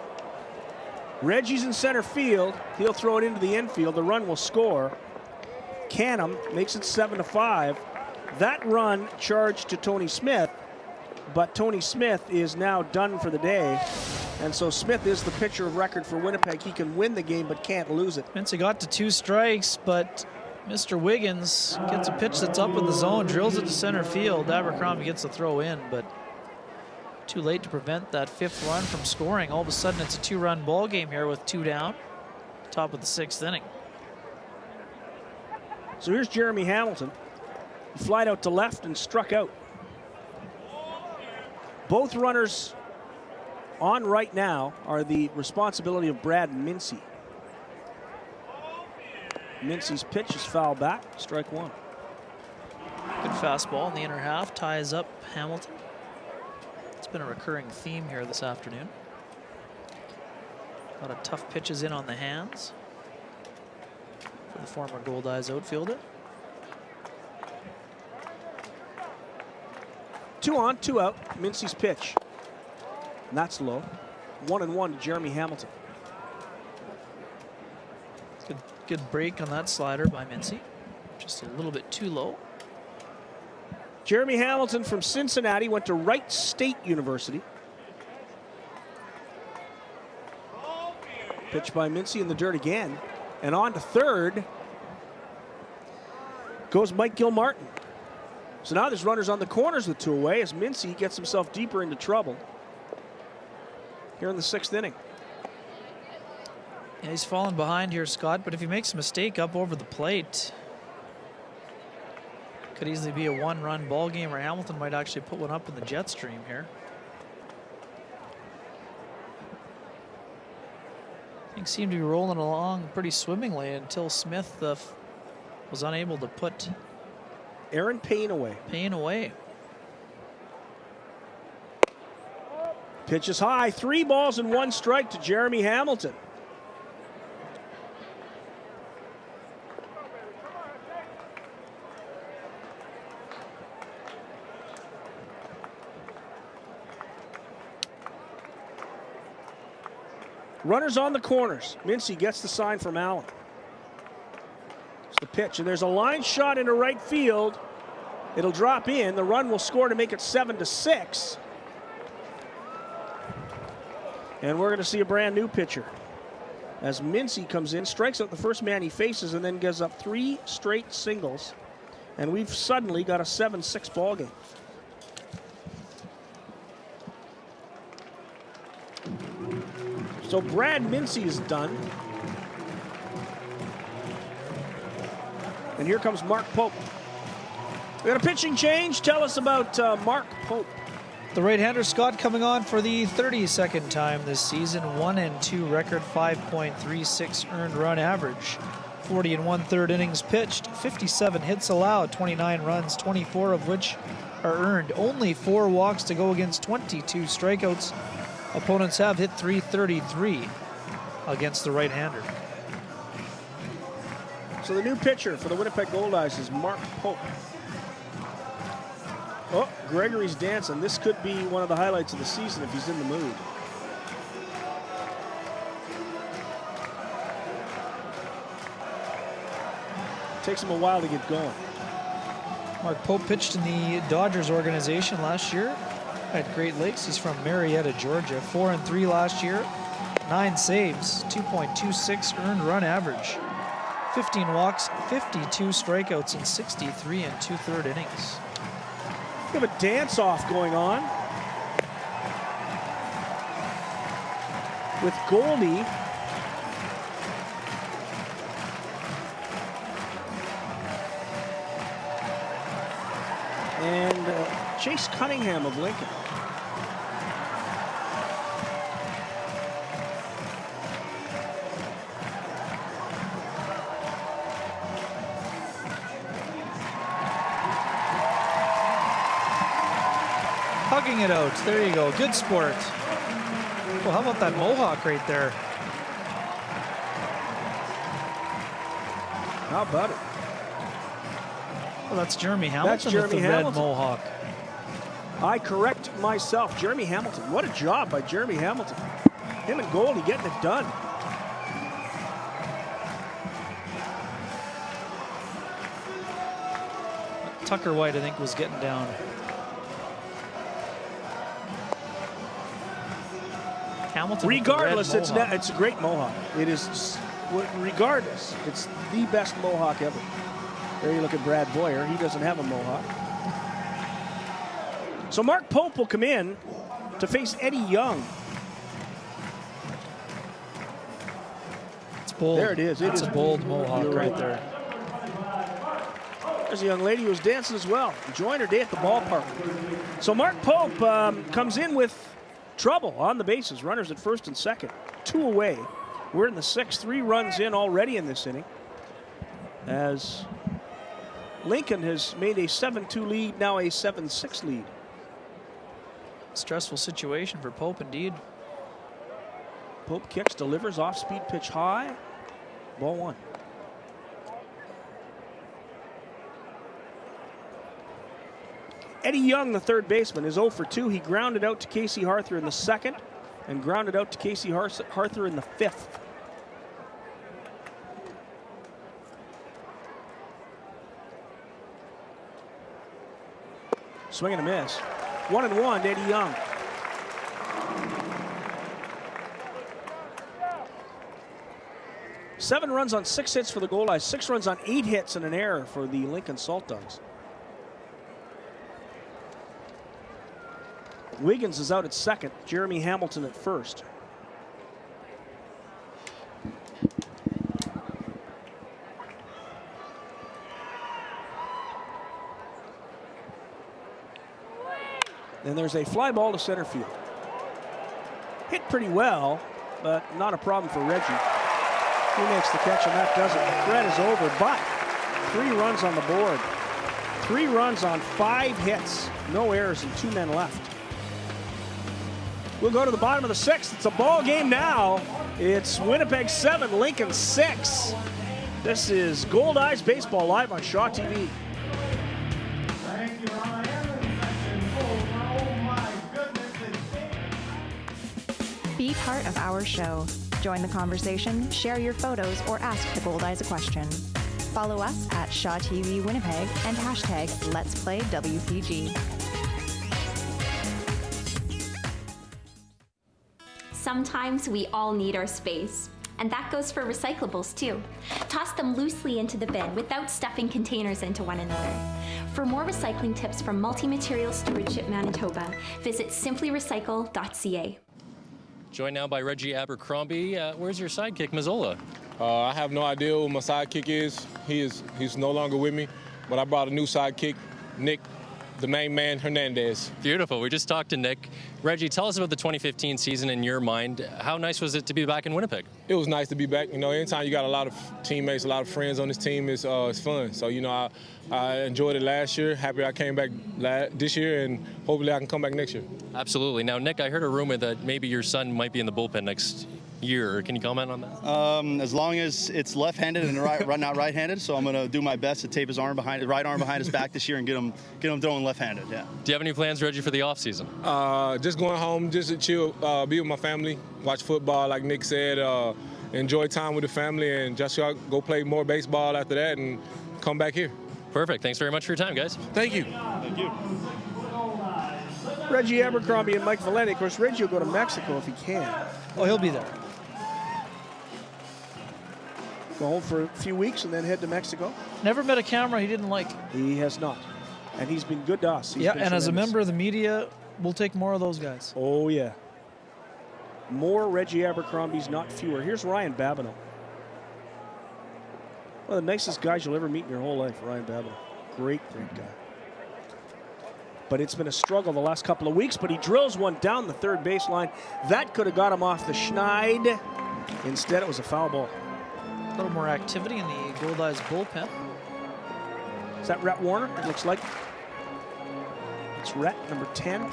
Reggie's in center field. He'll throw it into the infield. The run will score. Canham makes it 7-5. That run charged to Tony Smith, but Tony Smith is now done for the day. And so Smith is the pitcher of record for Winnipeg. He can win the game, but can't lose it. Mincy got to 2 strikes, but Mr. Wiggins gets a pitch that's up in the zone, drills it to center field. Abercrombie gets the throw in, but too late to prevent that 5th run from scoring. All of a sudden, it's a 2-run ball game here with 2 down. Top of the 6th inning. So here's Jeremy Hamilton. He flied out to left and struck out. Both runners on right now are the responsibility of Brad Mincy. Mincy's pitch is foul back, strike 1. Good fastball in the inner half, ties up Hamilton. It's been a recurring theme here this afternoon. A lot of tough pitches in on the hands for the former Goldeyes outfielder. 2 on, 2 out, Mincy's pitch. And that's low. 1-1 to Jeremy Hamilton. Good break on that slider by Mincy. Just a little bit too low. Jeremy Hamilton from Cincinnati went to Wright State University. Pitch by Mincy in the dirt again. And on to third goes Mike Gilmartin. So now there's runners on the corners with 2 away as Mincy gets himself deeper into trouble here in the 6th inning. Yeah, he's fallen behind here, Scott, but if he makes a mistake up over the plate, could easily be a 1-run ball game, or Hamilton might actually put one up in the jet stream here. Things seemed to be rolling along pretty swimmingly until Smith was unable to put Aaron Payne away. Pitch is high. 3 balls and 1 strike to Jeremy Hamilton. Runners on the corners. Mincy gets the sign from Allen. It's the pitch, and there's a line shot into right field. It'll drop in. The run will score to make it 7-6. And we're going to see a brand new pitcher as Mincy comes in, strikes out the first man he faces, and then gives up 3 straight singles. And we've suddenly got a 7-6 ball game. So Brad Mincy is done. And here comes Mark Pope. We got a pitching change. Tell us about Mark Pope. The right-hander Scott coming on for the 32nd time this season. 1-2 record, 5.36 earned run average. 40 1/3 innings pitched, 57 hits allowed, 29 runs, 24 of which are earned. Only 4 walks to go against 22 strikeouts. Opponents have hit .333 against the right-hander. So the new pitcher for the Winnipeg Goldeyes is Mark Pope. Oh, Gregory's dancing. This could be one of the highlights of the season if he's in the mood. Takes him a while to get going. Mark Pope pitched in the Dodgers organization last year at Great Lakes. He's from Marietta, Georgia. 4-3 last year, 9 saves, 2.26 earned run average, 15 walks, 52 strikeouts, and 63 2/3 innings. We have a dance-off going on with Goldie. And Chase Cunningham of Lincoln. Hugging it out. There you go. Good sport. Well, how about that mohawk right there? How about it? Well, that's Jeremy Hamilton with the red mohawk. I correct myself. Jeremy Hamilton. What a job by Jeremy Hamilton. Him and Goldie getting it done. Tucker White, I think, was getting down. Hamilton. Regardless, it's a great mohawk. It is. Regardless, it's the best mohawk ever. There you look at Brad Boyer. He doesn't have a mohawk. So Mark Pope will come in to face Eddie Young. It's bold. There it is. It's a bold mohawk right there. There's a young lady who was dancing as well, enjoying her day at the ballpark. So Mark Pope comes in with trouble on the bases. Runners at first and second. 2 away. We're in the 6th. 3 runs in already in this inning, as Lincoln has made a 7-2 lead, now a 7-6 lead. Stressful situation for Pope indeed. Pope kicks, delivers, off-speed pitch high. Ball 1. Eddie Young, the third baseman, is 0 for 2. He grounded out to Casey Harther in the 2nd and grounded out to Casey Harther in the 5th. Swing and a miss. 1-1 to Eddie Young. Seven runs on 6 hits for the Goldeyes. 6 runs on 8 hits and an error for the Lincoln Saltdogs. Wiggins is out at second. Jeremy Hamilton at first. And there's a fly ball to center field. Hit pretty well, but not a problem for Reggie. He makes the catch, and that does it. The threat is over, but 3 runs on the board. 3 runs on 5 hits. No errors and 2 men left. We'll go to the bottom of the 6th. It's a ball game now. It's Winnipeg 7, Lincoln 6. This is Goldeyes Baseball live on Shaw TV. Be part of our show. Join the conversation, share your photos, or ask the Goldeyes a question. Follow us at Shaw TV Winnipeg and hashtag Let's Play WPG. Sometimes we all need our space. And that goes for recyclables too. Toss them loosely into the bin without stuffing containers into one another. For more recycling tips from Multi-Material Stewardship Manitoba, visit simplyrecycle.ca. Joined now by Reggie Abercrombie. Where's your sidekick, Mazzola? I have no idea who my sidekick is. He's no longer with me, but I brought a new sidekick, Nick, the main man, Hernandez. Beautiful. We just talked to Nick. Reggie, tell us about the 2015 season in your mind. How nice was it to be back in Winnipeg? It was nice to be back. You know, anytime you got a lot of teammates, a lot of friends on this team, it's fun. So, you know, I enjoyed it last year. Happy I came back this year, and hopefully I can come back next year. Absolutely. Now, Nick, I heard a rumor that maybe your son might be in the bullpen next year. Can you comment on that? As long as it's left-handed and not right-handed, so I'm going to do my best to tape his right arm behind his back this year and get him throwing left-handed. Yeah. Do you have any plans, Reggie, for the off-season? Just going home, just to chill, be with my family, watch football, like Nick said, enjoy time with the family, and just go play more baseball after that and come back here. Perfect. Thanks very much for your time, guys. Thank you. Thank you. Reggie Abercrombie and Mike Valenti. Of course, Reggie will go to Mexico if he can. Oh, he'll be there. Go home for a few weeks and then head to Mexico. Never met a camera he didn't like. He has not. And he's been good to us. Yeah, and as a member of the media, we'll take more of those guys. Oh, yeah. More Reggie Abercrombies, not fewer. Here's Ryan Babineau. One of the nicest guys you'll ever meet in your whole life, Ryan Babineau. Great, great guy. But it's been a struggle the last couple of weeks, but he drills one down the third baseline. That could have got him off the schneid. Instead, it was a foul ball. A little more activity in the Goldeyes bullpen. Is that Rhett Warner? It looks like. It's Rhett, number 10.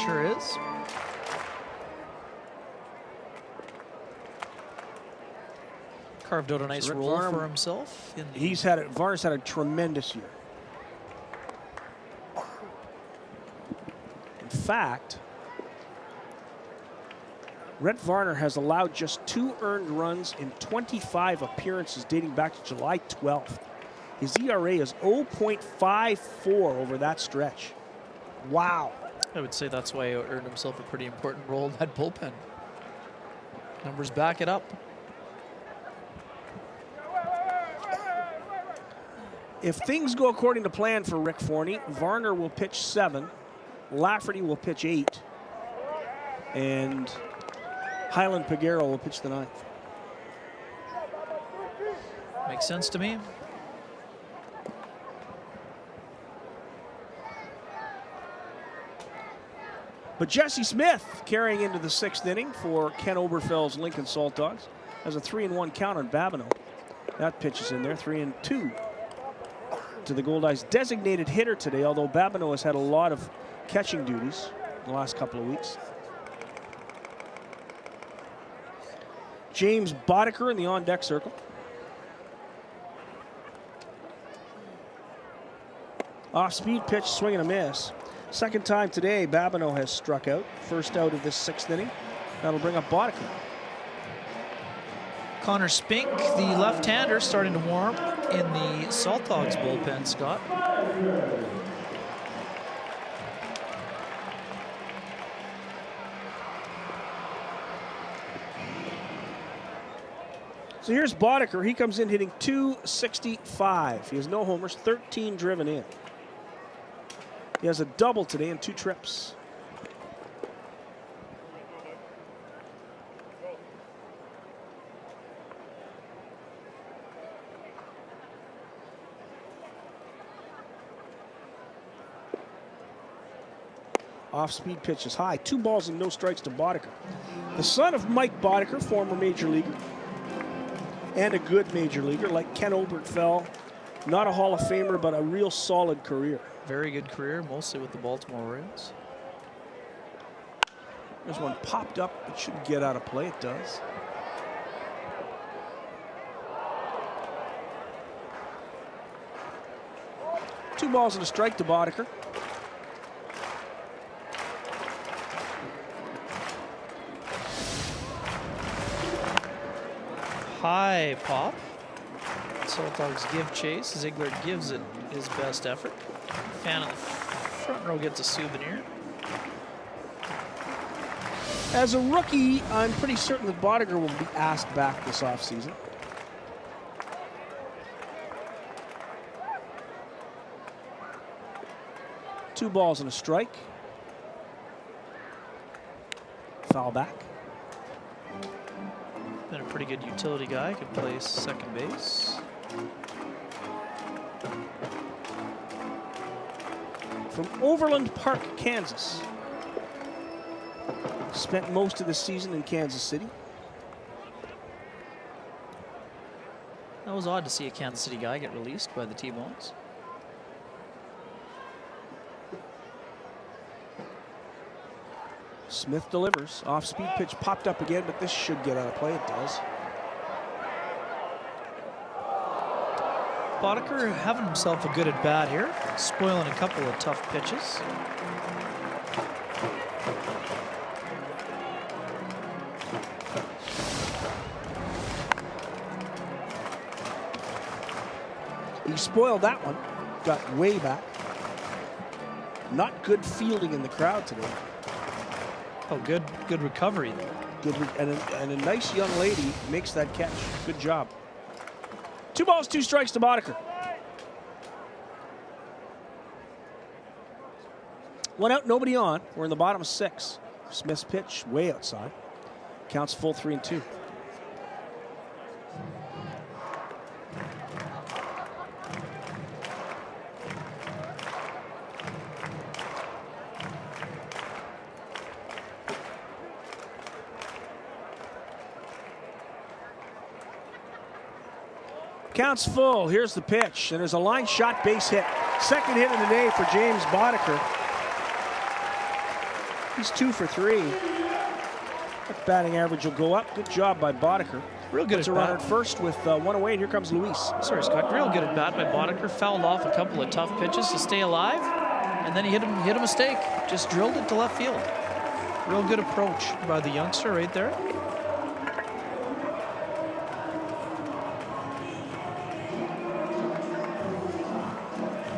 Sure is. Carved out a nice role Varner, for himself. Varner's had a tremendous year. In fact, Rhett Varner has allowed just 2 earned runs in 25 appearances dating back to July 12th. His ERA is 0.54 over that stretch. Wow. I would say that's why he earned himself a pretty important role in that bullpen. Numbers back it up. If things go according to plan for Rick Forney, Varner will pitch 7, Lafferty will pitch 8, and Highland Peguero will pitch the 9th. Makes sense to me. But Jesse Smith carrying into the 6th inning for Ken Oberfeld's Lincoln Saltdogs has a 3-1 count on Babineau. That pitch is in there, 3-2 to the Goldeyes designated hitter today, although Babineau has had a lot of catching duties in the last couple of weeks. James Boddicker in the on-deck circle. Off-speed pitch, swing and a miss. Second time today, Babineau has struck out. First out of this 6th inning. That'll bring up Boddicker. Connor Spink, the left-hander, starting to warm in the Saltdogs bullpen, Scott. So here's Boddicker. He comes in hitting .265. He has no homers, 13 driven in. He has a double today and 2 trips. Off-speed pitch is high. 2 balls and no strikes to Boddicker. The son of Mike Boddicker, former major leaguer, and a good major leaguer like Ken Oberkfell. Not a Hall of Famer, but a real solid career. Very good career, mostly with the Baltimore Orioles. There's one popped up. It should get out of play. It does. Two balls and a strike to Boddicker. High pop. Saltdogs give chase. Ziegler gives it his best effort. Fan in the front row gets a souvenir. As a rookie, I'm pretty certain that Boddicker will be asked back this offseason. Two balls and a strike. Foul back. Been a pretty good utility guy. Could play second base. From Overland Park, Kansas. Spent most of the season in Kansas City. That was odd to see a Kansas City guy get released by the T-Bones. Smith delivers. Off-speed pitch popped up again, but this should get out of play. It does. Boddicker having himself a good at-bat here. Spoiling a couple of tough pitches. He spoiled that one. Got way back. Not good fielding in the crowd today. Oh, good recovery there. Good, and a nice young lady makes that catch. Good job. 2 balls, 2 strikes to Boddicker. One out, nobody on. We're in the bottom of 6. Smith's pitch way outside. Counts full 3-2. Counts full. Here's the pitch. And there's a line shot base hit. Second hit of the day for James Boddicker. He's 2 for 3. That batting average will go up. Good job by Boddicker. Real good Puts at a runner bat. at first with 1 away, and here comes Luis. Sorry, Scott. Real good at bat by Boddicker. Fouled off a couple of tough pitches to stay alive, and then he hit a mistake. Just drilled it to left field. Real good approach by the youngster right there.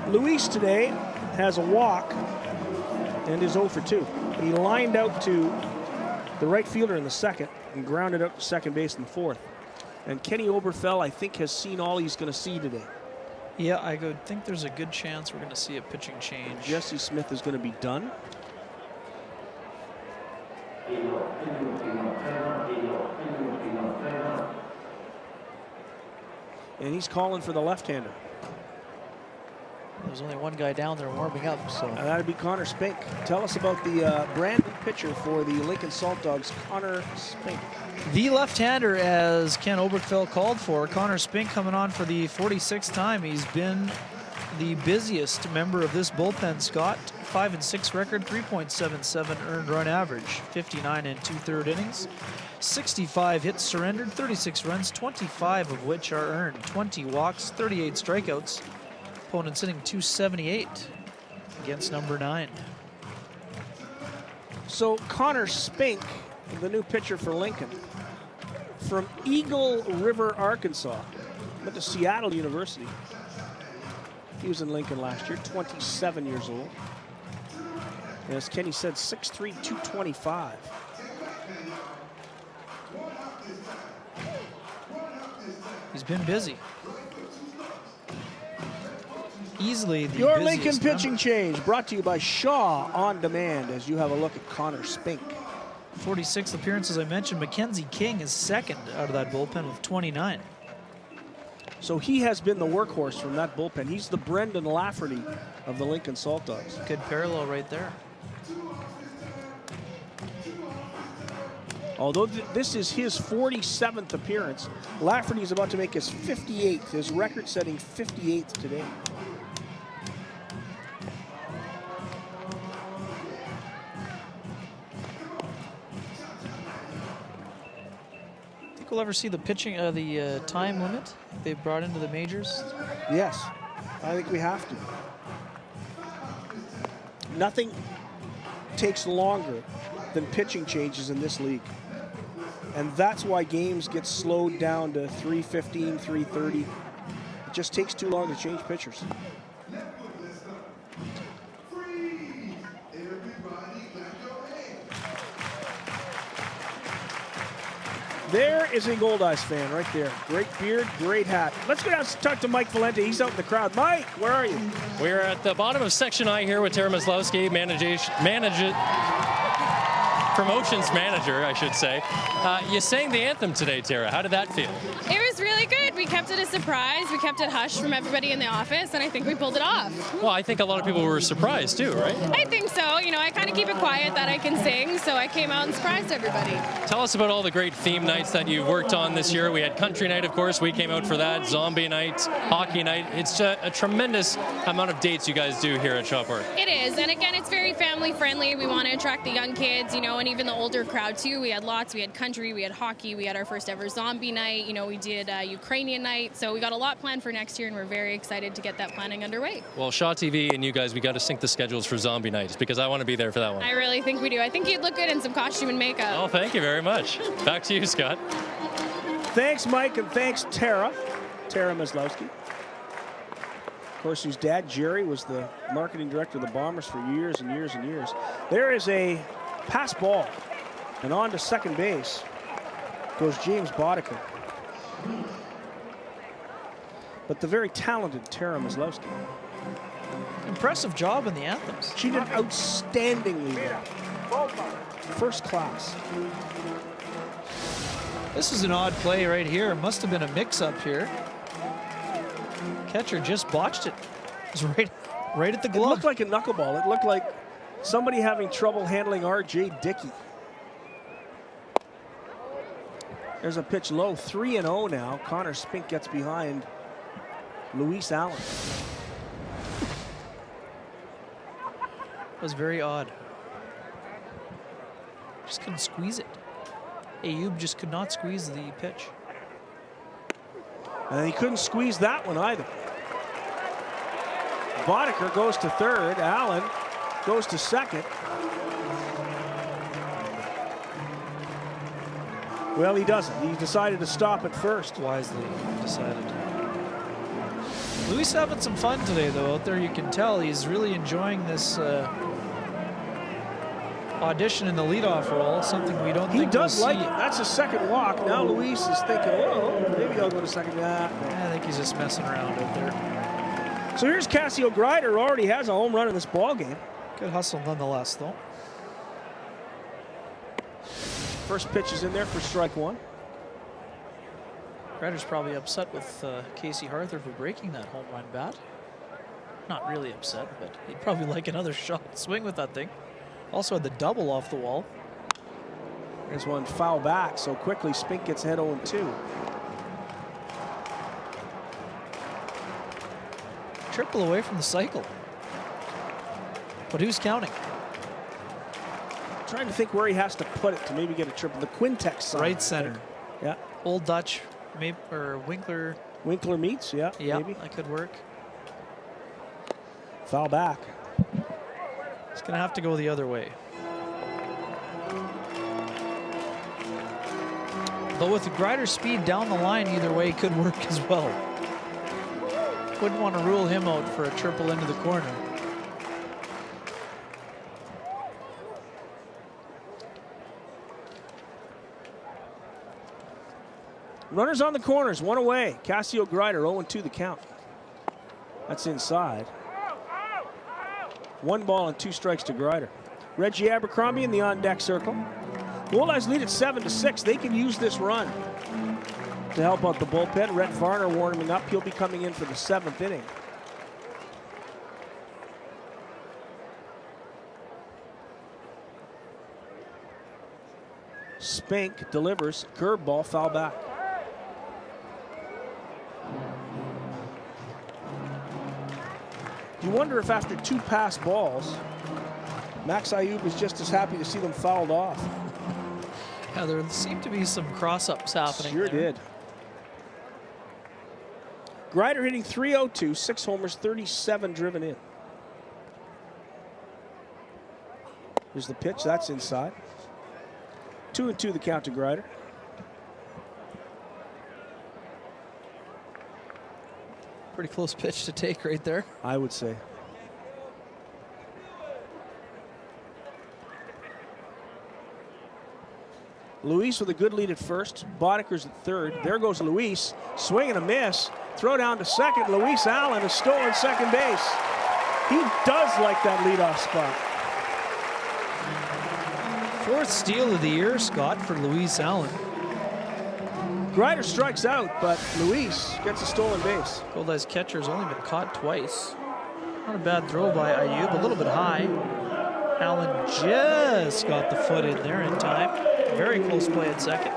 Luis today has a walk and is 0 for 2. He lined out to the right fielder in the second and grounded out to second base in the fourth. And Kenny Oberkfell, I think, has seen all he's going to see today. Yeah, I think there's a good chance we're going to see a pitching change. Jesse Smith is going to be done. And he's calling for the left-hander. There's only one guy down there warming up, so. And that'd be Connor Spink. Tell us about the brand new pitcher for the Lincoln Saltdogs, Connor Spink. The left-hander, as Ken Oberkfell called for. Connor Spink coming on for the 46th time. He's been the busiest member of this bullpen, Scott. 5-6 record, 3.77 earned run average, 59 and 2/3 innings, 65 hits surrendered, 36 runs, 25 of which are earned, 20 walks, 38 strikeouts. Opponent sitting 278 against number 9. So Connor Spink, the new pitcher for Lincoln, from Eagle River, Arkansas, went to Seattle University. He was in Lincoln last year, 27 years old. And as Kenny said, 6'3", 225. He's been busy. Easily the Your busiest Lincoln pitching member. change brought to you by Shaw On Demand as you have a look at Connor Spink. 46 appearances I mentioned. Mackenzie King is second out of that bullpen with 29. So he has been the workhorse from that bullpen. He's the Brendan Lafferty of the Lincoln Saltdogs. Good parallel right there. Although this is his 47th appearance, Lafferty is about to make his 58th, his record-setting 58th today. Think we'll ever see the pitching, the time limit they brought into the majors? Yes, I think we have to. Nothing takes longer than pitching changes in this league. And that's why games get slowed down to 3:15, 3:30. It just takes too long to change pitchers. There is a Goldeyes fan right there. Great beard, great hat. Let's go down and talk to Mike Valente. He's out in the crowd. Mike, where are you? We're at the bottom of Section I here with Tara Maslowski, promotions manager, I should say. You sang the anthem today, Tara. How did that feel? It was really good. We kept it a surprise. We kept it hush from everybody in the office, and I think we pulled it off. Well, I think a lot of people were surprised too, right? I think so. You know, I kind of keep it quiet that I can sing, so I came out and surprised everybody. Tell us about all the great theme nights that you've worked on this year. We had Country Night, of course. We came out for that. Zombie Night, Hockey Night. It's a tremendous amount of dates you guys do here at Shaw Park. It is, and again, it's very family friendly. We want to attract the young kids, you know, and even the older crowd too. We had lots. We had country, we had hockey, we had our first ever Zombie Night. You know, we did Ukrainian Night. So we got a lot planned for next year, and we're very excited to get that planning underway. Well, Shaw TV and you guys, we got to sync the schedules for Zombie Night because I want to be there for that one. I really think we do. I think you'd look good in some costume and makeup. Oh, thank you very much. Back to you, Scott. Thanks, Mike, and thanks, Tara Maslowski. Of course, whose dad, Jerry, was the marketing director of the Bombers for years and years and years. There is a pass ball, and on to second base goes James Boddicker. But the very talented Tara Maslowski. Impressive job in the anthems. She did outstandingly well. First class. This is an odd play right here. Must have been a mix-up here. Catcher just botched it. It was right at the glove. It looked like a knuckleball. It looked like somebody having trouble handling R.J. Dickey. There's a pitch low, 3-0 now. Connor Spink gets behind Luis Allen. It was very odd. Just couldn't squeeze it. Ayub just could not squeeze the pitch. And he couldn't squeeze that one either. Boddicker goes to third. Allen goes to second. Well, he doesn't. He decided to stop at first. Wisely decided. Luis having some fun today, though. Out there, you can tell he's really enjoying this audition in the leadoff role. Something we don't. He does like it. That's a second walk. Now Luis is thinking, "Oh, maybe I'll go to second." I think he's just messing around out there. So here's Cassio Grider, who already has a home run in this ball game. Good hustle nonetheless, though. First pitch is in there for strike one. Grider's probably upset with Casey Harther for breaking that home run bat. Not really upset, but he'd probably like another shot swing with that thing. Also had the double off the wall. There's one foul back, so quickly Spink gets ahead 0-2. Triple away from the cycle. But who's counting? Trying to think where he has to put it to maybe get a triple. The Quintex side. Right center. Yeah. Old Dutch, maybe, or Winkler. Winkler meets, yeah, maybe. That could work. Foul back. It's going to have to go the other way. Though with the Grider speed down the line, either way could work as well. Wouldn't want to rule him out for a triple into the corner. Runners on the corners, one away. Cassio Grider, 0-2 the count. That's inside. 1 ball and 2 strikes to Grider. Reggie Abercrombie in the on-deck circle. Goldeyes lead at 7-6. They can use this run to help out the bullpen. Rhett Varner warming up. He'll be coming in for the 7th inning. Spink delivers, curveball, foul back. You wonder if after 2 pass balls, Max Ayub was just as happy to see them fouled off. Yeah, there seemed to be some cross-ups happening. Sure there. did. Grider hitting .302, 6 homers, 37 driven in. Here's the pitch, that's inside. 2-2 the count to Grider. Pretty close pitch to take right there. I would say. Luis with a good lead at first. Bodeker's at third. There goes Luis. Swing and a miss. Throw down to second. Luis Allen has stolen second base. He does like that leadoff spot. 4th steal of the year, Scott, for Luis Allen. Grider strikes out, but Luis gets a stolen base. Goldeyes catcher's only been caught twice. Not a bad throw by Ayub, a little bit high. Allen just got the foot in there in time. Very close play at second.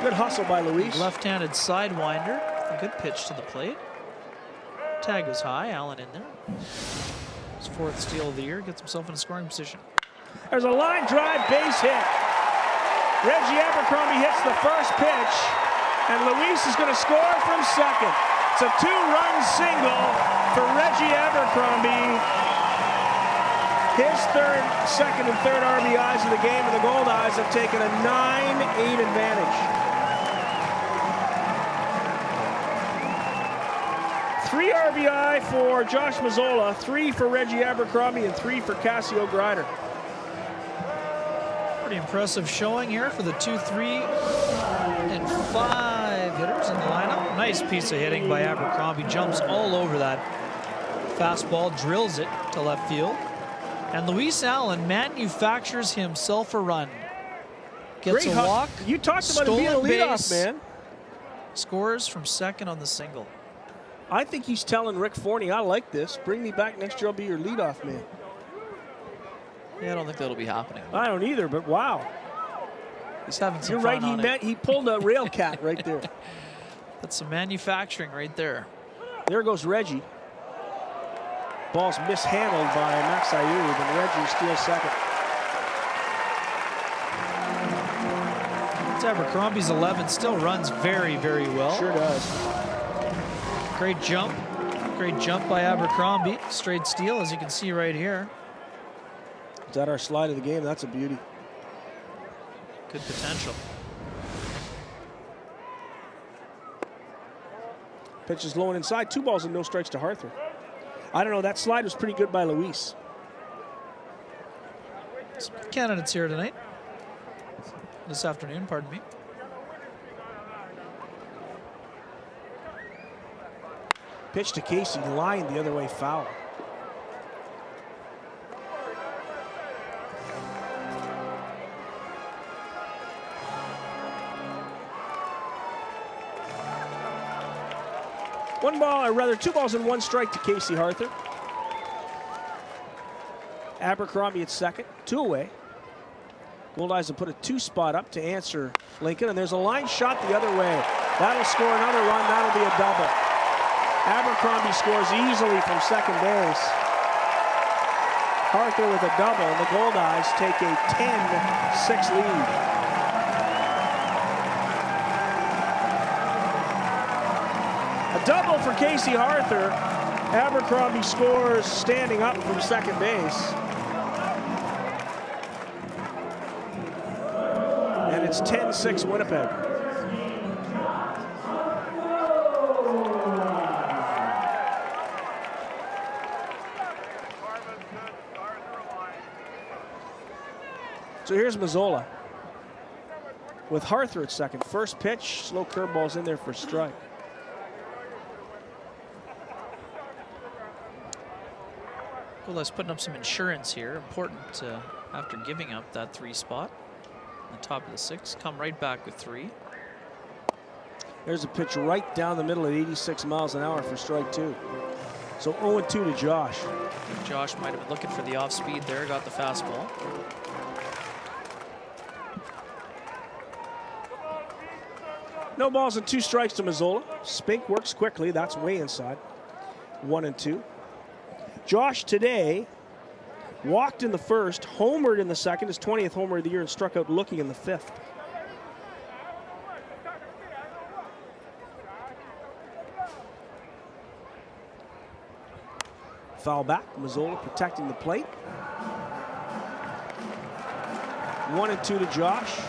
Good hustle by Luis. Left-handed sidewinder. A good pitch to the plate. Tag was high, Allen in there. His 4th steal of the year, gets himself in a scoring position. There's a line drive base hit. Reggie Abercrombie hits the first pitch, and Luis is going to score from second. It's a 2-run single for Reggie Abercrombie. His second and third RBIs of the game, and the Goldeyes have taken a 9-8 advantage. 3 RBI for Josh Mazzola, 3 for Reggie Abercrombie, and 3 for Cassio Grider. Pretty impressive showing here for the 2, 3, and 5 hitters in the lineup. Nice piece of hitting by Abercrombie. Jumps all over that fastball, drills it to left field. And Luis Allen manufactures himself a run. Gets a walk. You talked about him being a leadoff man. Scores from second on the single. I think he's telling Rick Forney, I like this. Bring me back next year, I'll be your leadoff man. Yeah, I don't think that'll be happening. I don't either, but wow. He's having some You're fun right, on it. he pulled a rail cat right there. That's some manufacturing right there. There goes Reggie. Ball's mishandled by Max Ayub, and Reggie steals second. It's Abercrombie's 11, still runs very, very well. Sure does. Great jump by Abercrombie. Straight steal, as you can see right here. Is that our slide of the game? That's a beauty. Good potential. Pitch is low and inside. 2 balls and no strikes to Harther. I don't know. That slide was pretty good by Luis. Some candidates here tonight. This afternoon, pardon me. Pitch to Casey, line the other way, foul. One ball, or rather 2 balls and 1 strike to Casey Harther. Abercrombie at second, 2 away. Goldeyes will put a 2 spot up to answer Lincoln, and there's a line shot the other way. That'll score another run, that'll be a double. Abercrombie scores easily from second base. Harther with a double, and the Goldeyes take a 10-6 lead. A double for Casey Harther. Abercrombie scores standing up from second base. And it's 10-6 Winnipeg. So here's Mazzola with Harther at second. First pitch, slow curveball's in there for a strike. Goldeyes putting up some insurance here. Important after giving up that 3 spot. On the top of the 6, come right back with 3. There's a pitch right down the middle at 86 miles an hour for strike 2. So 0-2 to Josh. Josh might have been looking for the off speed there, got the fastball. No balls and 2 strikes to Mazzola. Spink works quickly. That's way inside. 1-2. Josh today walked in the first, homered in the second, his 20th homer of the year, and struck out looking in the 5th. Foul back. Mazzola protecting the plate. 1-2 to Josh.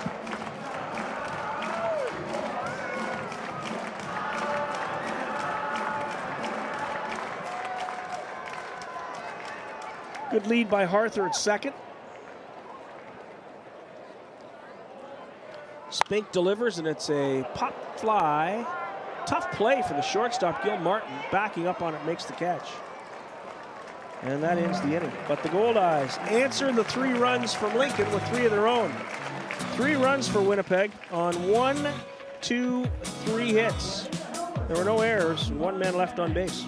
Good lead by Harther at second. Spink delivers, and it's a pop fly. Tough play for the shortstop, Gil Martin. Backing up on it, makes the catch. And that ends the inning. But the Goldeyes answer the 3 runs from Lincoln with 3 of their own. 3 runs for Winnipeg on 1, 2, 3 hits. There were no errors, 1 man left on base.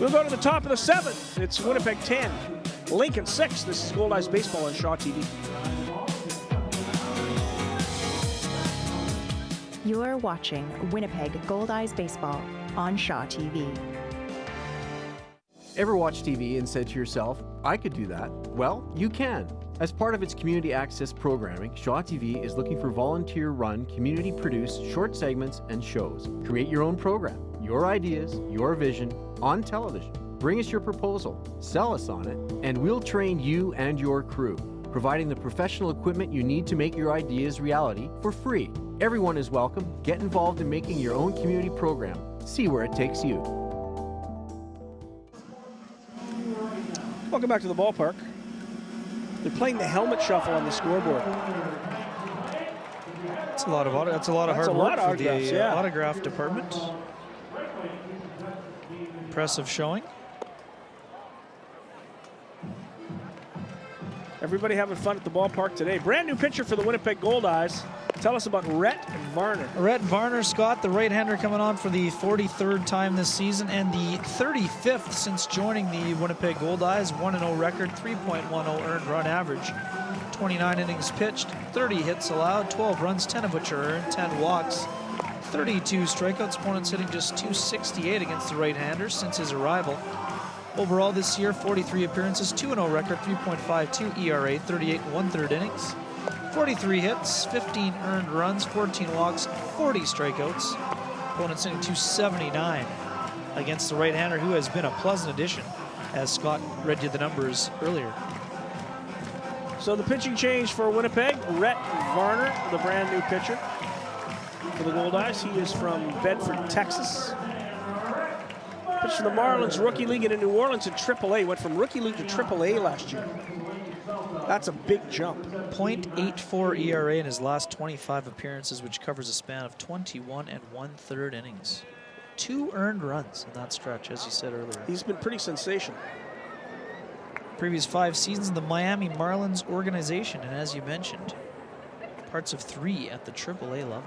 We'll go to the top of the 7th. It's Winnipeg 10, Lincoln 6. This is Goldeyes Baseball on Shaw TV. You're watching Winnipeg Goldeyes Baseball on Shaw TV. Ever watch TV and said to yourself, I could do that? Well, you can. As part of its community access programming, Shaw TV is looking for volunteer-run, community-produced short segments and shows. Create your own program, your ideas, your vision, on television. Bring us your proposal, sell us on it, and we'll train you and your crew, providing the professional equipment you need to make your ideas reality for free. Everyone is welcome. Get involved in making your own community program. See where it takes you. Welcome back to the ballpark. They're playing the helmet shuffle on the scoreboard. That's a lot of hard work for the autograph department. Impressive showing. Everybody having fun at the ballpark today. Brand new pitcher for the Winnipeg Goldeyes. Tell us about Rhett Varner. Rhett Varner, Scott, the right-hander, coming on for the 43rd time this season and the 35th since joining the Winnipeg Goldeyes. 1-0 record, 3.10 earned run average. 29 innings pitched, 30 hits allowed, 12 runs, 10 of which are earned, 10 walks, 32 strikeouts. Opponents hitting just .268 against the right-hander since his arrival. Overall this year, 43 appearances, 2-0 record, 3.52 ERA, 38 1/3 innings, 43 hits, 15 earned runs, 14 walks, 40 strikeouts. Opponents hitting .279 against the right-hander, who has been a pleasant addition, as Scott read you the numbers earlier. So the pitching change for Winnipeg, Rhett Varner, the brand new pitcher for the Goldeyes. He is from Bedford, Texas. Pitched for the Marlins Rookie League and in New Orleans in AAA. Went from Rookie League to AAA last year. That's a big jump. .84 ERA in his last 25 appearances, which covers a span of 21 1/3 innings. 2 earned runs in that stretch, as you said earlier. He's been pretty sensational. Previous 5 seasons in the Miami Marlins organization, and as you mentioned, parts of 3 at the AAA level.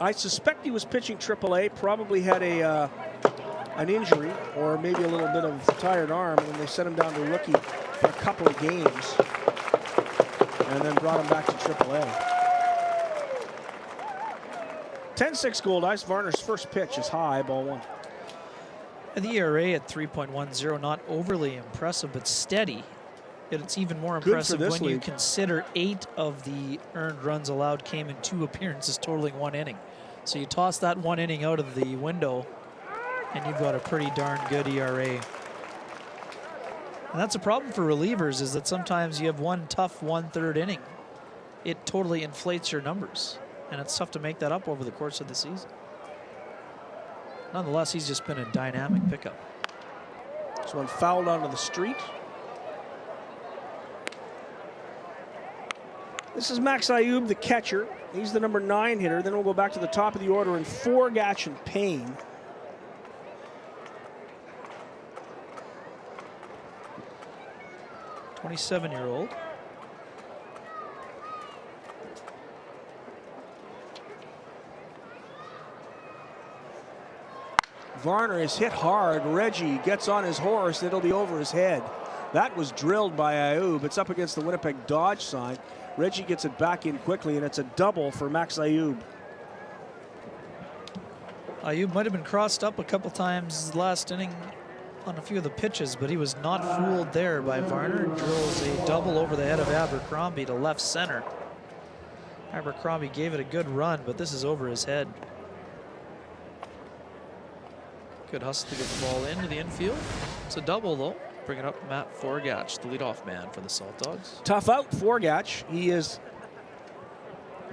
I suspect he was pitching AAA, probably had an injury or maybe a little bit of tired arm, and they sent him down to rookie for a couple of games and then brought him back to AAA. 10-6 Goldeyes. Varner's first pitch is high, ball 1. And the ERA at 3.10, not overly impressive, but steady. Yet it's even more impressive when you consider 8 of the earned runs allowed came in 2 appearances, totaling 1 inning. So you toss that 1 inning out of the window, and you've got a pretty darn good ERA. And that's a problem for relievers, is that sometimes you have one tough 1/3 inning. It totally inflates your numbers, and it's tough to make that up over the course of the season. Nonetheless, he's just been a dynamic pickup. This one fouled onto the street. This is Max Ayub, the catcher. He's the number 9 hitter. Then we'll go back to the top of the order in Forgatch and Payne. '27-year-old. Varner is hit hard. Reggie gets on his horse. It'll be over his head. That was drilled by Ayub. It's up against the Winnipeg Dodge sign. Reggie gets it back in quickly, and it's a double for Max Ayub. Ayub might have been crossed up a couple times last inning on a few of the pitches, but he was not fooled there by Varner. Drills a double over the head of Abercrombie to left center. Abercrombie gave it a good run, but this is over his head. Good hustle to get the ball into the infield. It's a double, though. Bringing up Matt Forgach, the leadoff man for the Saltdogs. Tough out, Forgach. He is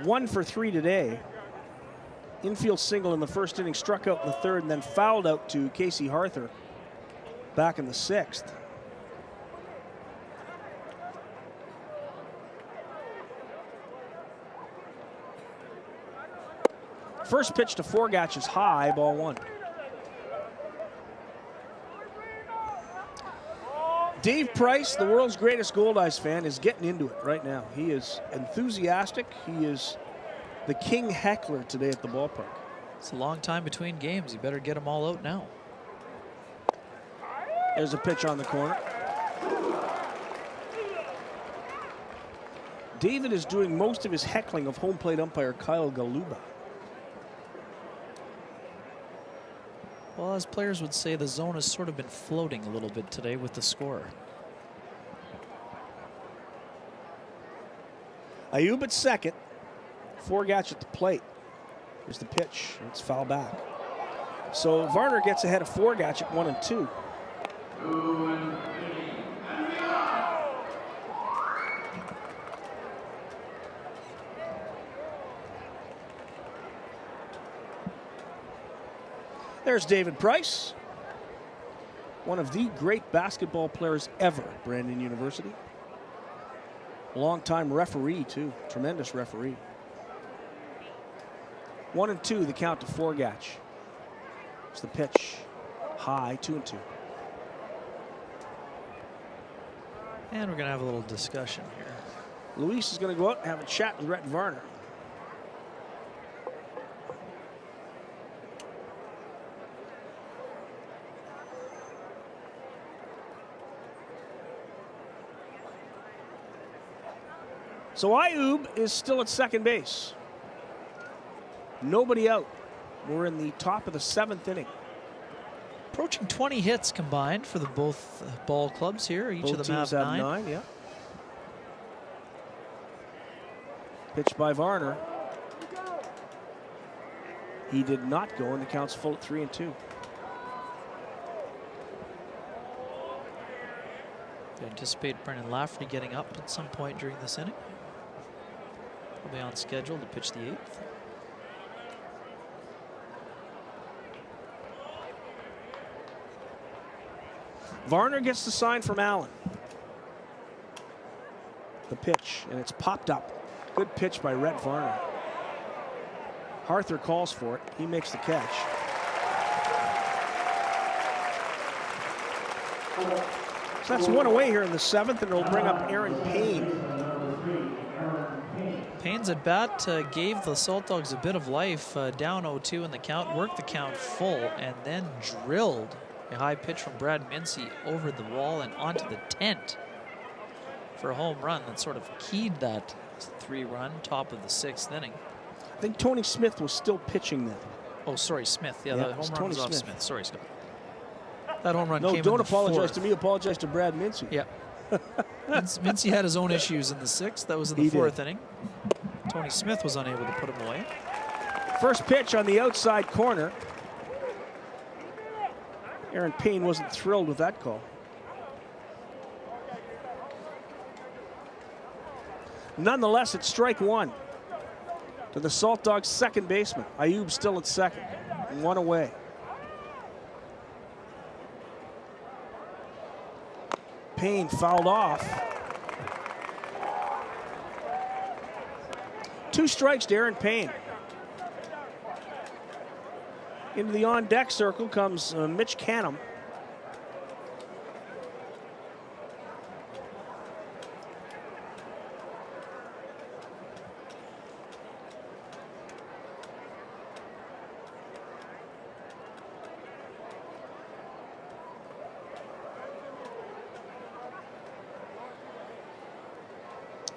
1 for 3 today. Infield single in the first inning, struck out in the third, and then fouled out to Casey Harther back in the 6th. First pitch to Forgach is high, ball 1. Dave Price, the world's greatest Goldeyes fan, is getting into it right now. He is enthusiastic. He is the king heckler today at the ballpark. It's a long time between games. You better get them all out now. There's a pitch on the corner. David is doing most of his heckling of home plate umpire Kyle Galuba. Well, as players would say, the zone has sort of been floating a little bit today with the score. Ayub at second. Forgach at the plate. Here's the pitch. It's foul back. So Varner gets ahead of Forgach at 1 and 2. There's David Price, one of the great basketball players ever at Brandon University. Longtime referee, too. Tremendous referee. 1 and 2, the count to Forgach. It's the pitch. High, 2 and 2. And we're going to have a little discussion here. Luis is going to go out and have a chat with Rhett Varner. So Ayub is still at second base. Nobody out. We're in the top of the 7th inning. Approaching 20 hits combined for the both ball clubs here. Each Both of them teams have have 9. 9, yeah. Pitch by Varner. He did not go, and the count's full at 3 and 2. I anticipate Brendan Lafferty getting up at some point during this inning. Probably on schedule to pitch the 8th. Varner gets the sign from Allen. The pitch, and it's popped up. Good pitch by Rhett Varner. Harther calls for it. He makes the catch. So that's 1 away here in the 7th, and it'll bring up Aaron Payne. Payne's at bat gave the Saltdogs a bit of life, down 0-2 in the count, worked the count full, and then drilled a high pitch from Brad Mincy over the wall and onto the tent for a home run that sort of keyed that 3-run top of the 6th inning. I think Tony Smith was still pitching then. Oh, sorry, Smith. Yeah, Yeah, the it was home run Tony was off Smith. Smith. Sorry, Scott. That home run No, came don't in the apologize 4th. to me. Apologize to Brad Mincy. Yeah. Mincy had his own issues in the 6th. That was in the 4th inning. Tony Smith was unable to put him away. First pitch on the outside corner. Aaron Payne wasn't thrilled with that call. Nonetheless, it's strike 1 to the Saltdogs' second baseman. Ayub still at second, 1 away. Payne fouled off. 2 strikes to Aaron Payne. Into the on-deck circle comes Mitch Canham.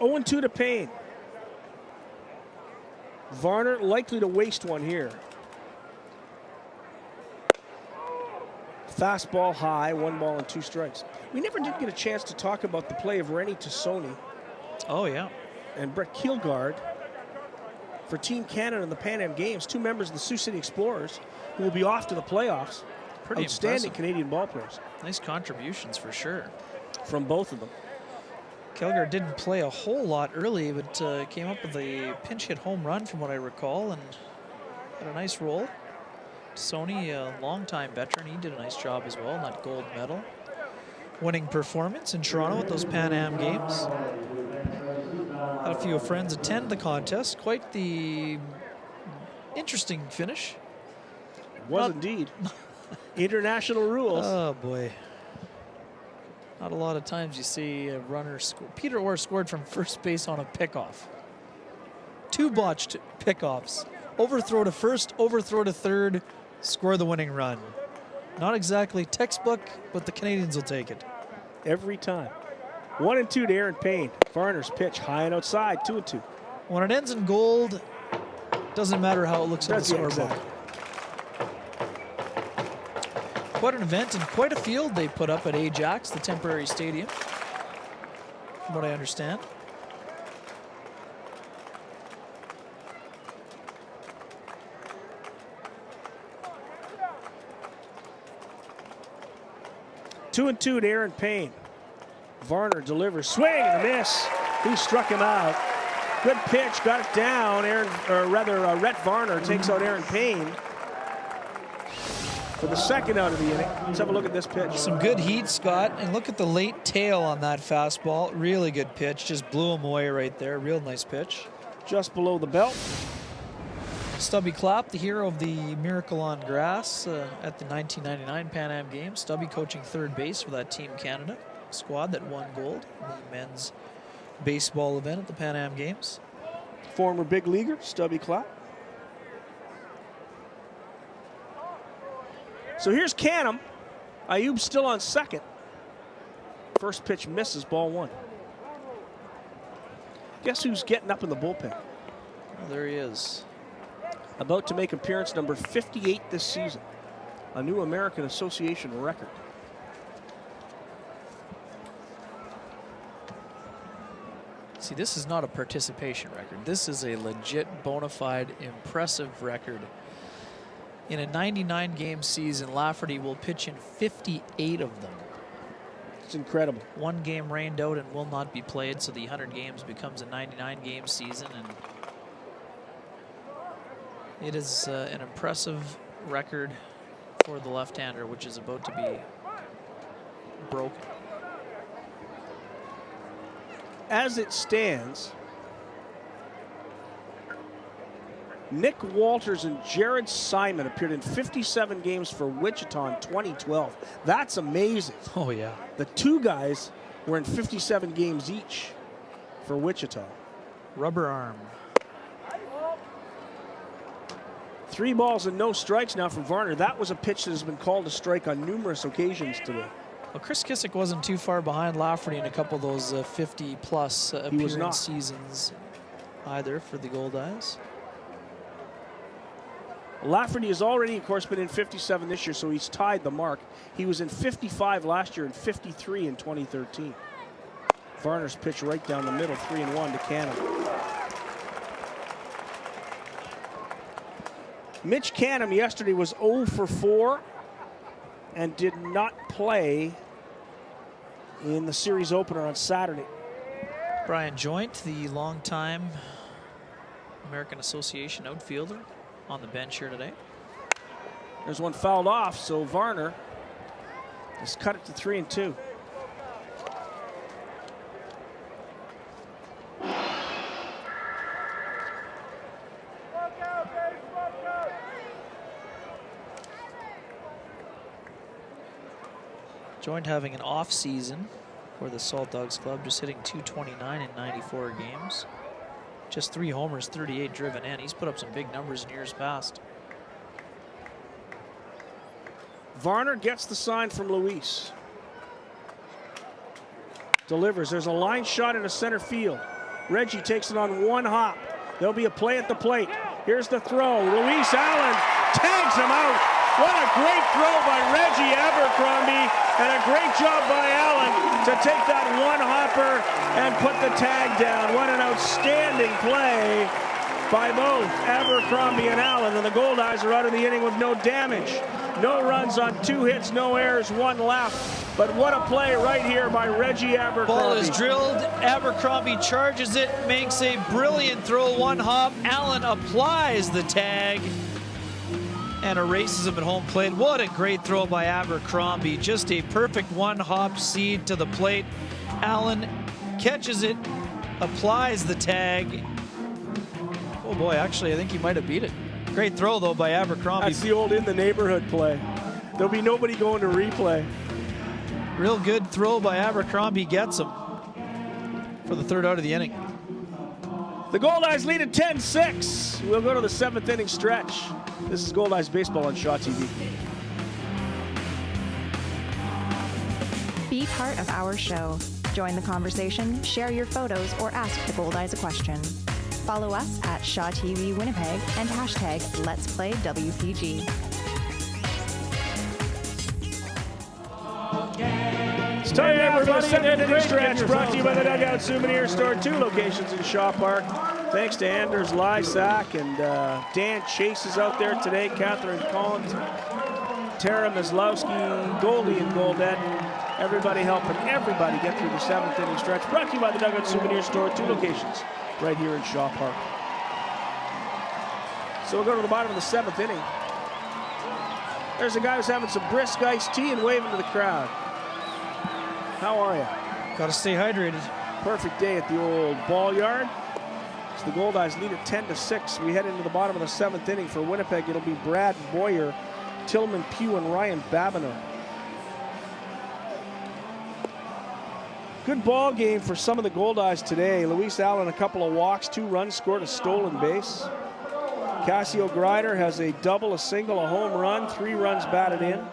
Oh, 2 to Payne. Varner likely to waste one here. Fastball high, 1 ball and 2 strikes. We never did get a chance to talk about the play of Rennie Tassoni. Oh, yeah. And Brett Kielgard for Team Canada in the Pan Am Games, 2 members of the Sioux City Explorers who will be off to the playoffs. Pretty Outstanding impressive. Canadian ball players. Nice contributions for sure. From both of them. Kielgard didn't play a whole lot early, but came up with a pinch hit home run from what I recall and had a nice roll. Sony, a longtime veteran, he did a nice job as well in that gold medal. Winning performance in Toronto at those Pan Am Games. Had a few friends attend the contest. Quite the interesting finish. Was indeed. International rules. Oh boy. Not a lot of times you see a runner score. Peter Orr scored from first base on a pickoff. 2 botched pickoffs. Overthrow to first, overthrow to third, score the winning run. Not exactly textbook, but the Canadians will take it. Every time. 1-2 to Aaron Payne. Varner's pitch high and outside, 2-2. When it ends in gold, doesn't matter how it looks on the scoreboard. Exactly. Quite an event and quite a field they put up at Ajax, the temporary stadium, from what I understand. Two and 2 to Aaron Payne. Varner delivers, swing and a miss. He struck him out. Good pitch, got it down. Rhett Varner takes out Aaron Payne for the second out of the inning. Let's have a look at this pitch. Some good heat, Scott, and look at the late tail on that fastball. Really good pitch, just blew him away right there. Real nice pitch. Just below the belt. Stubby Clapp, the hero of the Miracle on Grass at the 1999 Pan Am Games. Stubby coaching third base for that Team Canada squad that won gold in the men's baseball event at the Pan Am Games. Former big leaguer, Stubby Clapp. So here's Canham. Ayub still on second. First pitch misses, ball 1. Guess who's getting up in the bullpen? Well, there he is. About to make appearance number 58 this season. A new American Association record. See, this is not a participation record. This is a legit, bona fide, impressive record. In a 99-game season, Lafferty will pitch in 58 of them. It's incredible. 1 game rained out and will not be played, so the 100 games becomes a 99-game season. And it is an impressive record for the left-hander, which is about to be broken. As it stands, Nick Walters and Jared Simon appeared in 57 games for Wichita in 2012. That's amazing. Oh, yeah. The 2 guys were in 57 games each for Wichita. Rubber arm. 3 balls and no strikes now from Varner. That was a pitch that has been called a strike on numerous occasions today. Well, Chris Kissick wasn't too far behind Lafferty in a couple of those 50-plus appearance seasons either for the Goldeyes. Lafferty has already, of course, been in 57 this year, so he's tied the mark. He was in 55 last year and 53 in 2013. Varner's pitch right down the middle, 3-1 to Canham. Mitch Canham yesterday was 0 for 4 and did not play in the series opener on Saturday. Brian Joint, the longtime American Association outfielder, on the bench here today. There's one fouled off, so Varner has cut it to 3-2. Joint having an off season for the Saltdogs club, just hitting .229 in 94 games. Just 3 homers, 38 driven in. He's put up some big numbers in years past. Varner gets the sign from Luis. Delivers. There's a line shot into center field. Reggie takes it on 1 hop. There'll be a play at the plate. Here's the throw. Luis Allen tags him out. What a great throw by Reggie Abercrombie, and a great job by Allen to take that one hopper and put the tag down. What an outstanding play by both Abercrombie and Allen, and the Goldeyes are out of the inning with no damage. No runs on 2 hits, no errors, 1 left. But what a play right here by Reggie Abercrombie. Ball is drilled. Abercrombie charges it, makes a brilliant throw, 1 hop. Allen applies the tag and erases him at home plate. What a great throw by Abercrombie. Just a perfect 1 hop seed to the plate. Allen catches it, applies the tag. Oh boy, actually, I think he might have beat it. Great throw, though, by Abercrombie. That's the old in the neighborhood play. There'll be nobody going to replay. Real good throw by Abercrombie, gets him for the 3rd out of the inning. The Goldeyes lead at 10-6. We'll go to the 7th inning stretch. This is Goldeyes Baseball on Shaw TV. Be part of our show. Join the conversation, share your photos, or ask the Goldeyes a question. Follow us at Shaw TV Winnipeg and hashtag Let's Play WPG. It's time now for the 7th inning stretch, brought to you by the Dugout Souvenir Store, 2 locations in Shaw Park. Thanks to Anders Lysak and Dan Chase is out there today, Catherine Collins, Tara Mislowski, Goldie and Goldette. Everybody helping everybody get through the 7th inning stretch, brought to you by the Dugout Souvenir Store, 2 locations right here in Shaw Park. So we'll go to the bottom of the 7th inning. There's a guy who's having some brisk iced tea and waving to the crowd. How are you? Got to stay hydrated. Perfect day at the old ball yard. So the Goldeyes lead at 10-6. We head into the bottom of the 7th inning. For Winnipeg, it'll be Brad Boyer, Tillman Pugh, and Ryan Babineau. Good ball game for some of the Goldeyes today. Luis Allen, a couple of walks, 2 runs, scored a stolen base. Cassio Grider has a double, a single, a home run, 3 runs batted in.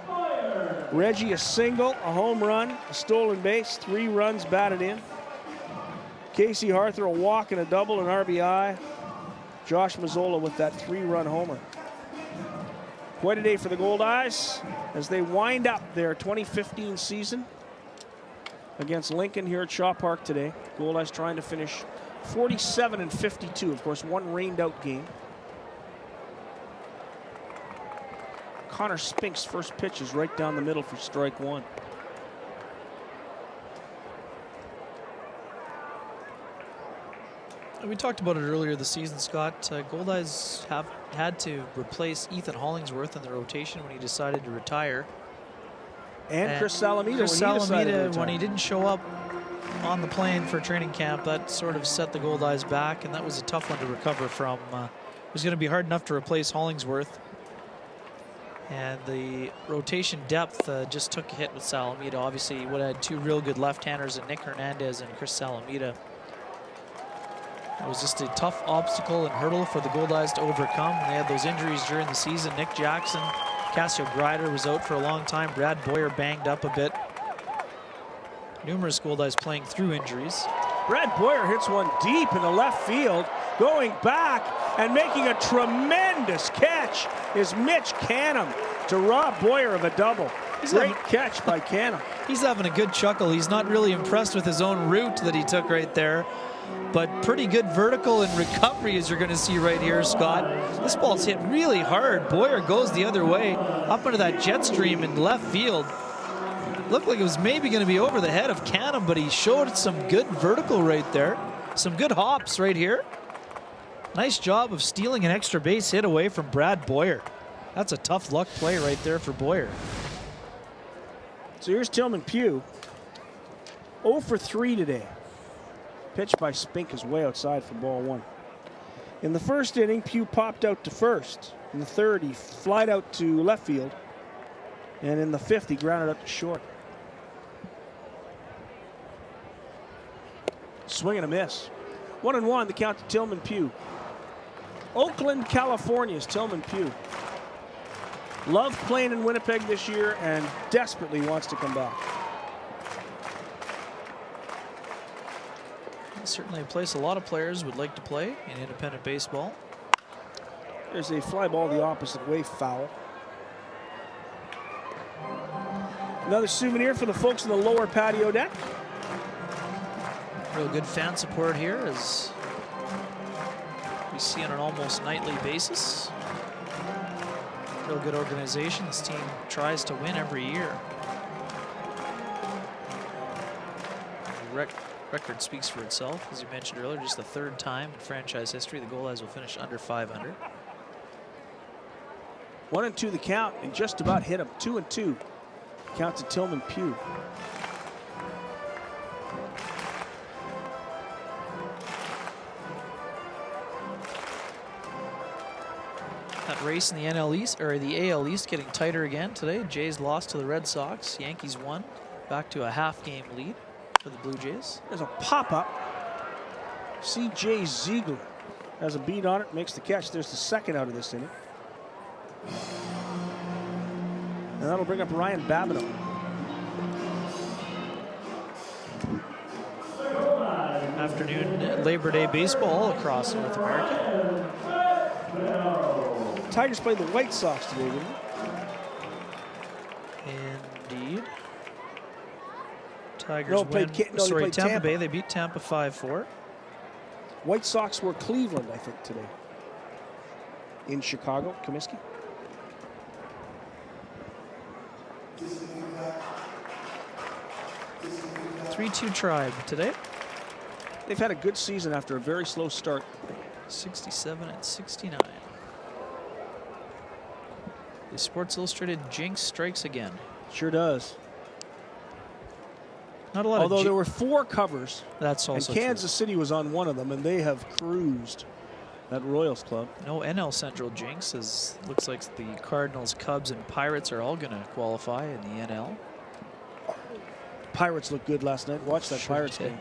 Reggie, a single, a home run, a stolen base, 3 runs batted in. Casey Arthur, a walk and a double, an RBI. Josh Mazzola with that 3-run homer. Quite a day for the Goldeyes as they wind up their 2015 season against Lincoln here at Shaw Park today. Goldeyes trying to finish 47-52. Of course, 1 rained-out game. Connor Spink's first pitch is right down the middle for strike 1. We talked about it earlier this season, Scott. Goldeyes have had to replace Ethan Hollingsworth in the rotation when he decided to retire. And Chris Salamita, when he didn't show up on the plane for training camp, that sort of set the Goldeyes back, and that was a tough one to recover from. It was going to be hard enough to replace Hollingsworth. And the rotation depth just took a hit with Salamita. Obviously, he would have had 2 real good left-handers in Nick Hernandez and Chris Salamita. It was just a tough obstacle and hurdle for the Goldeyes to overcome. They had those injuries during the season. Nick Jackson, Cassio Grider was out for a long time. Brad Boyer banged up a bit. Numerous Goldeyes playing through injuries. Brad Boyer hits one deep in the left field. Going back and making a tremendous catch is Mitch Canham to rob Boyer of a double. Great catch by Canham. He's having a good chuckle. He's not really impressed with his own route that he took right there. But pretty good vertical and recovery, as you're going to see right here, Scott. This ball's hit really hard. Boyer goes the other way, up into that jet stream in left field. Looked like it was maybe going to be over the head of Canham, but he showed some good vertical right there. Some good hops right here. Nice job of stealing an extra base hit away from Brad Boyer. That's a tough luck play right there for Boyer. So here's Tillman Pugh. 0 for 3 today. Pitch by Spink is way outside for ball 1. In the first inning, Pugh popped out to first. In the third, he flied out to left field. And in the 5th, he grounded up to short. Swing and a miss. 1-1, the count to Tillman Pugh. Oakland, California's Tillman Pugh. Loved playing in Winnipeg this year and desperately wants to come back. Certainly a place a lot of players would like to play in independent baseball. There's a fly ball the opposite way, foul. Another souvenir for the folks in the lower patio deck. Real good fan support here, as we see on an almost nightly basis. Real good organization. This team tries to win every year. The record speaks for itself. As you mentioned earlier, just the 3rd time in franchise history the Goldeyes will finish under 500. 1-2 the count, and just about hit him. 2-2. Count to Tillman Pugh. That race in the NL East, or the AL East, getting tighter again today. Jays lost to the Red Sox. Yankees won. Back to a half-game lead for the Blue Jays. There's a pop-up. C.J. Ziegler has a beat on it, makes the catch. There's the 2nd out of this inning. And that'll bring up Ryan Babineau. Afternoon Labor Day baseball across North America. Tigers played the White Sox today, didn't they? Indeed. Tigers win. Tampa Bay. They beat Tampa 5-4. White Sox were Cleveland, I think, today. In Chicago, Comiskey. (3-2) Tribe today. They've had a good season after a very slow start. 67 and 69. The Sports Illustrated jinx strikes again. Sure does. Not a lot. Although there were 4 covers. That's also and Kansas City was on one of them, and they have cruised that Royals club. No NL Central jinx, as looks like the Cardinals, Cubs, and Pirates are all going to qualify in the NL. Pirates looked good last night. Watch that Pirates game.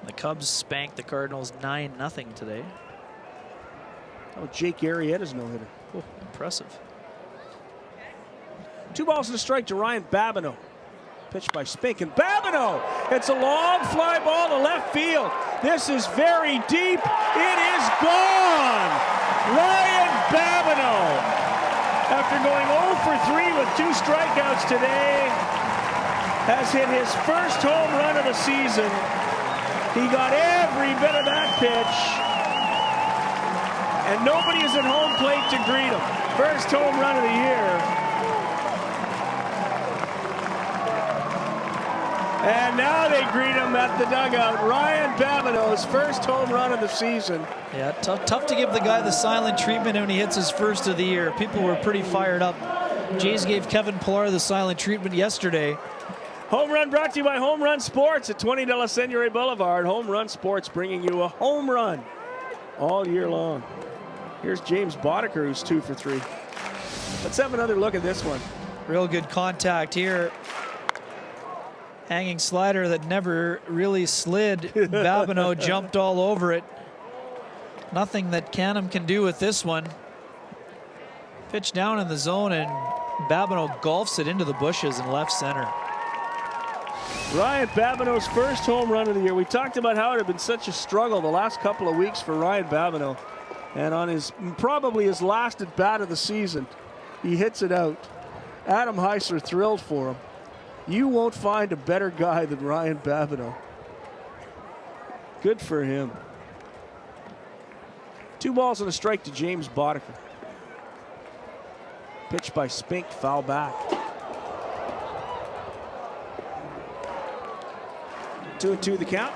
The Cubs spanked the Cardinals 9-0 today. Oh, Jake Arrieta's no-hitter. Oh, impressive. 2 balls and a strike to Ryan Babineau. Pitched by Spink, and Babineau! It's a long fly ball to left field. This is very deep. It is gone! Ryan Babineau, after going 0 for 3 with 2 strikeouts today, has hit his first home run of the season. He got every bit of that pitch, and nobody is at home plate to greet him. First home run of the year. And now they greet him at the dugout. Ryan Babineau's first home run of the season. Yeah, tough to give the guy the silent treatment when he hits his first of the year. People were pretty fired up. Jays gave Kevin Pillar the silent treatment yesterday. Home Run brought to you by Home Run Sports at 20 de la Seigneurie Boulevard. Home Run Sports bringing you a home run all year long. Here's James Boddicker, who's 2 for 3. Let's have another look at this one. Real good contact here. Hanging slider that never really slid. Babineau jumped all over it. Nothing that Canham can do with this one. Pitch down in the zone, and Babineau golfs it into the bushes in left center. Ryan Babineau's first home run of the year. We talked about how it had been such a struggle the last couple of weeks for Ryan Babineau. And on his probably his last at bat of the season, he hits it out. Adam Heisler thrilled for him. You won't find a better guy than Ryan Babineau. Good for him. 2 balls and a strike to James Boddicker. Pitch by Spink, foul back. 2-2 the count.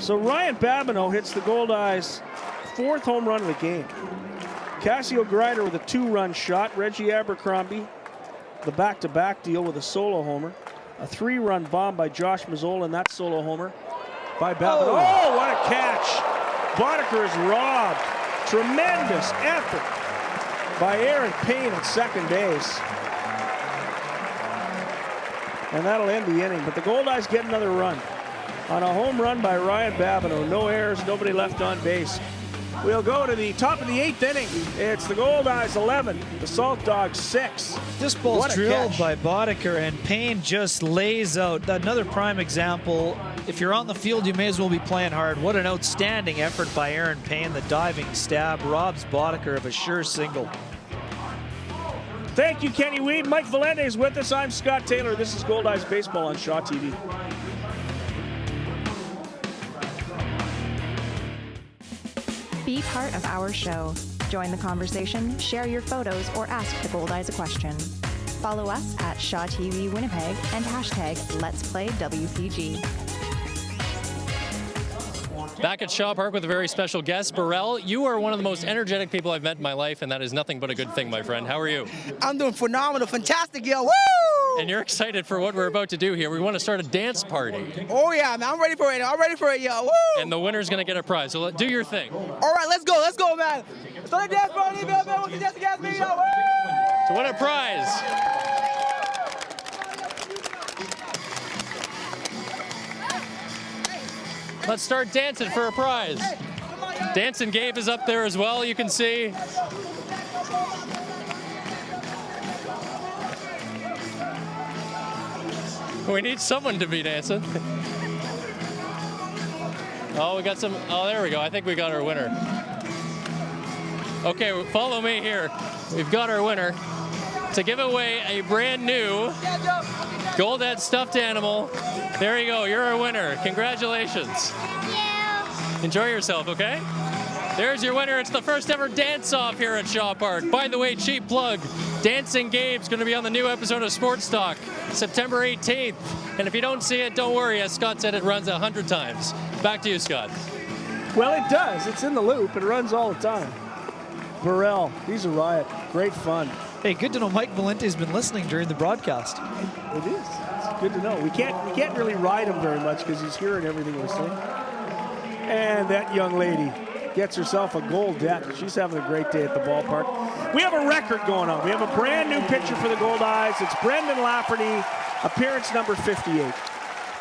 So Ryan Babineau hits the Goldeyes' 4th home run of the game. Cassio Grider with a 2-run shot. Reggie Abercrombie, the back-to-back deal with a solo homer. A 3-run bomb by Josh Mazzola, and that solo homer by Babineau. Oh, what a catch! Boddicker is robbed. Tremendous effort by Aaron Payne at second base. And that'll end the inning. But the Goldeyes get another run on a home run by Ryan Babineau. No errors, nobody left on base. We'll go to the top of the 8th inning. It's the Goldeyes 11, the Saltdogs 6. This ball's drilled by Boddicker, and Payne just lays out. Another prime example. If you're on the field, you may as well be playing hard. What an outstanding effort by Aaron Payne. The diving stab robs Boddicker of a sure single. Thank you, Kenny Weed. Mike Valente is with us. I'm Scott Taylor. This is Goldeyes Baseball on Shaw TV. Be part of our show. Join the conversation, share your photos, or ask the Goldeyes a question. Follow us at Shaw TV Winnipeg and hashtag Let's Play WPG. Back at Shaw Park with a very special guest, Burrell. You are one of the most energetic people I've met in my life, and that is nothing but a good thing, my friend. How are you? I'm doing phenomenal, fantastic, yo, woo! And you're excited for what we're about to do here. We want to start a dance party. Oh yeah, man, I'm ready for it. I'm ready for it, yo, woo! And the winner's gonna get a prize. So do your thing. All right, let's go, man. Start a dance party, man. What's the dance against me, yo, woo! To win a prize. Let's start dancing for a prize. Dancing Gabe is up there as well, you can see. We need someone to be dancing. Oh, we got some, oh, there we go. I think we got our winner. Okay, follow me here. We've got our winner. To give away a brand new Goldeyes stuffed animal. There you go, you're our winner. Congratulations. Thank you. Enjoy yourself, okay? There's your winner. It's the first ever dance-off here at Shaw Park. By the way, cheap plug, Dancing Gabe's going to be on the new episode of Sports Talk, September 18th. And if you don't see it, don't worry. As Scott said, it runs 100 times. Back to you, Scott. Well, it does. It's in the loop. It runs all the time. Burrell, he's a riot. Great fun. Hey, good to know Mike Valente's been listening during the broadcast. It is. It's good to know. We can't really ride him very much because he's hearing everything we're saying. And that young lady gets herself a gold deck. She's having a great day at the ballpark. We have a record going on. We have a brand new pitcher for the Goldeyes. It's Brendan Lafferty, appearance number 58.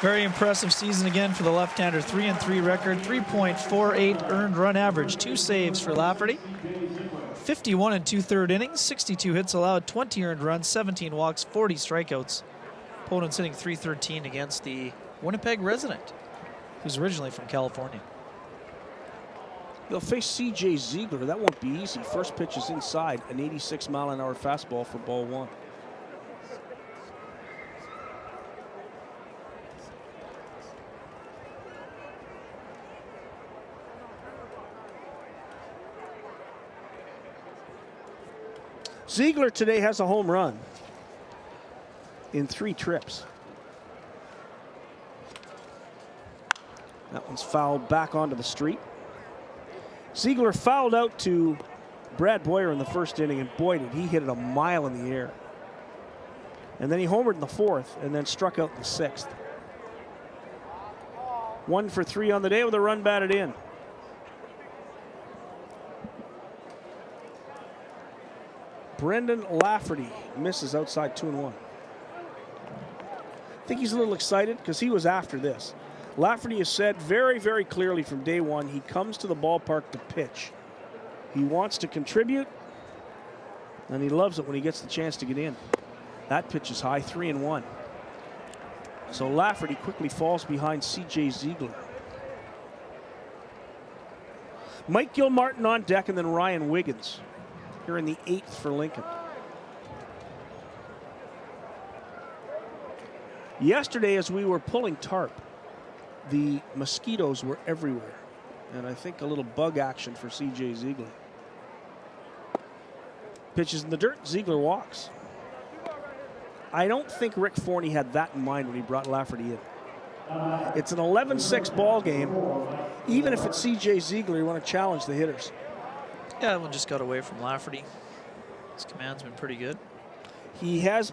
Very impressive season again for the left-hander. 3-3 record, 3.48 earned run average, 2 saves for Lafferty. 51 and 2/3 innings, 62 hits allowed, 20 earned runs, 17 walks, 40 strikeouts. Opponents hitting .313 against the Winnipeg resident, who's originally from California. They'll face C.J. Ziegler. That won't be easy. First pitch is inside, an 86-mile-an-hour fastball for ball 1. Ziegler today has a home run in 3 trips. That one's fouled back onto the street. Ziegler fouled out to Brad Boyer in the first inning, and boy, did he hit it a mile in the air. And then he homered in the 4th and then struck out in the 6th. 1 for 3 on the day with a run batted in. Brendan Lafferty misses outside 2-1. I think he's a little excited because he was after this. Lafferty has said very, very clearly from day one he comes to the ballpark to pitch. He wants to contribute, and he loves it when he gets the chance to get in. That pitch is high, 3-1. So Lafferty quickly falls behind C.J. Ziegler. Mike Gilmartin on deck, and then Ryan Wiggins here in the 8th for Lincoln. Yesterday, as we were pulling tarp, the mosquitoes were everywhere. And I think a little bug action for C.J. Ziegler. Pitches in the dirt, Ziegler walks. I don't think Rick Forney had that in mind when he brought Lafferty in. It's an 11-6 ball game. Even if it's C.J. Ziegler, you want to challenge the hitters. Yeah, that one just got away from Lafferty. His command's been pretty good. He has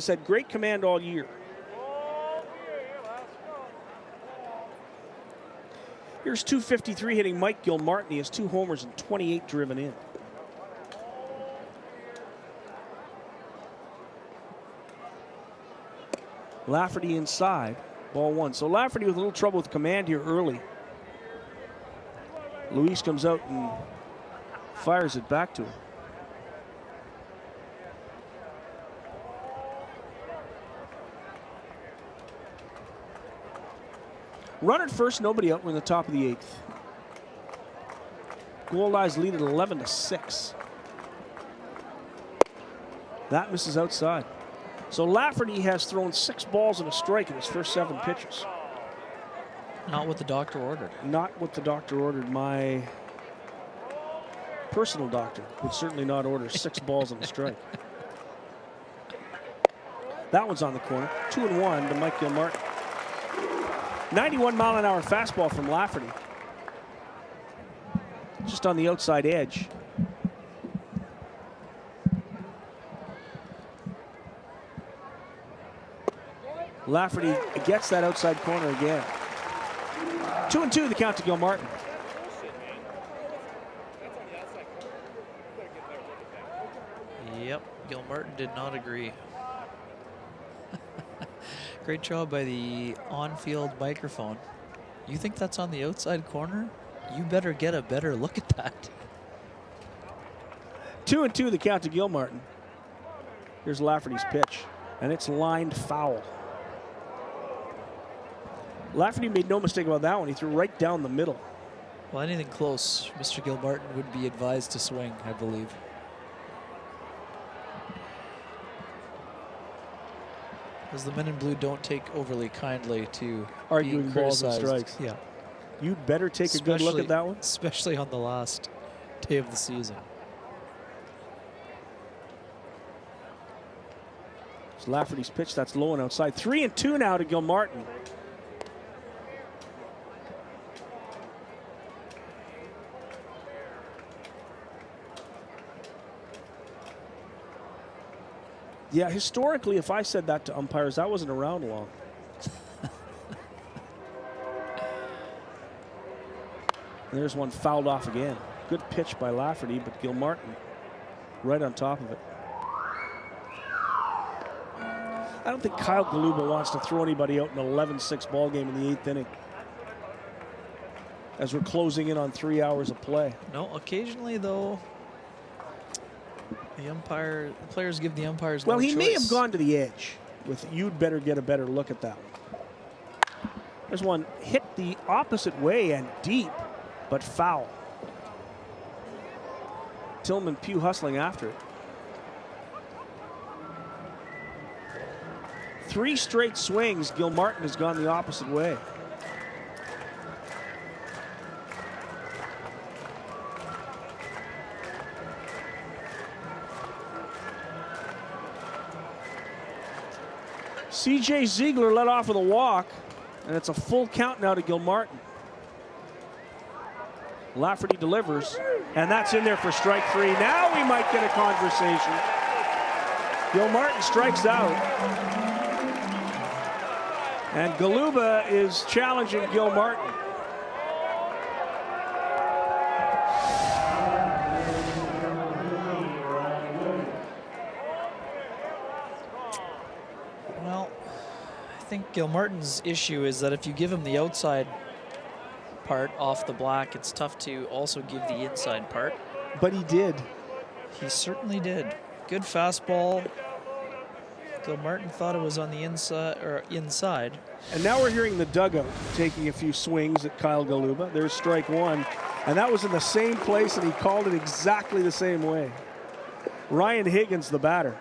had great command all year. Here's .253 hitting Mike Gilmartin. He has 2 homers and 28 driven in. Lafferty inside, ball 1. So Lafferty with a little trouble with command here early. Luis comes out and fires it back to him. Run at first, nobody out. We're in the top of the 8th. Goldeyes lead at 11-6. That misses outside. So Lafferty has thrown 6 balls and a strike in his first 7 pitches. Not what the doctor ordered. Not what the doctor ordered. My personal doctor would certainly not order 6 balls and a strike. That one's on the corner. 2-1 to Mike Gilmartin. 91-mile-an-hour fastball from Lafferty. Just on the outside edge. Lafferty gets that outside corner again. 2-2 the count to Gilmartin. Yep, Gilmartin did not agree. Great job by the on-field microphone. You think that's on the outside corner? You better get a better look at that. 2-2 the count to Gilmartin. Here's Lafferty's pitch, and it's lined foul. Lafferty made no mistake about that one. He threw right down the middle. Well, anything close, Mr. Gilmartin would be advised to swing, I believe. Because the men in blue don't take overly kindly to arguing balls and strikes. Yeah. You'd better take a good look at that one. Especially on the last day of the season. It's Lafferty's pitch. That's low and outside. 3-2 now to Gilmartin. Yeah, historically, if I said that to umpires, that wasn't around long. And there's one fouled off again. Good pitch by Lafferty, but Gilmartin right on top of it. I don't think Kyle Galuba wants to throw anybody out in an 11-6 ball game in the 8th inning, as we're closing in on 3 hours of play. No, occasionally though, the players give the umpires well, no he choice. may have gone to the edge with "you'd better get a better look at that one." There's one hit the opposite way and deep, but foul. Tillman Pugh hustling after it. 3 straight swings, Gilmartin has gone the opposite way. C.J. Ziegler led off with a walk, and it's a full count now to Gilmartin. Lafferty delivers, and that's in there for strike 3. Now we might get a conversation. Gilmartin strikes out. And Galuba is challenging Gilmartin. Well, I think Gilmartin's issue is that if you give him the outside part off the black, it's tough to also give the inside part. But he did. He certainly did. Good fastball. Gilmartin thought it was on the inside. And now we're hearing the dugout taking a few swings at Kyle Galuba. There's strike 1. And that was in the same place, and he called it exactly the same way. Ryan Higgins, the batter.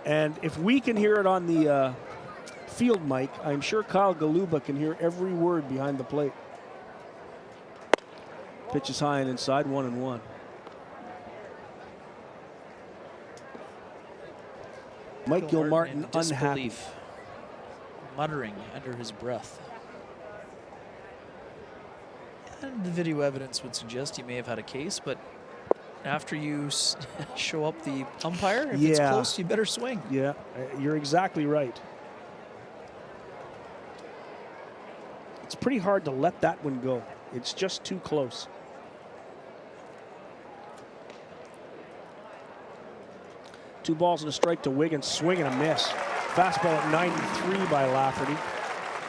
And if we can hear it on the field mic, I'm sure Kyle Galuba can hear every word behind the plate. Pitch is high and inside, 1-1. Mike Gilmartin unhappy. Muttering under his breath. And the video evidence would suggest he may have had a case, but after you show up the umpire, if it's close, you better swing. Yeah, you're exactly right. It's pretty hard to let that one go. It's just too close. Two balls and a strike to Wiggins, swing and a miss. Fastball at 93 by Lafferty.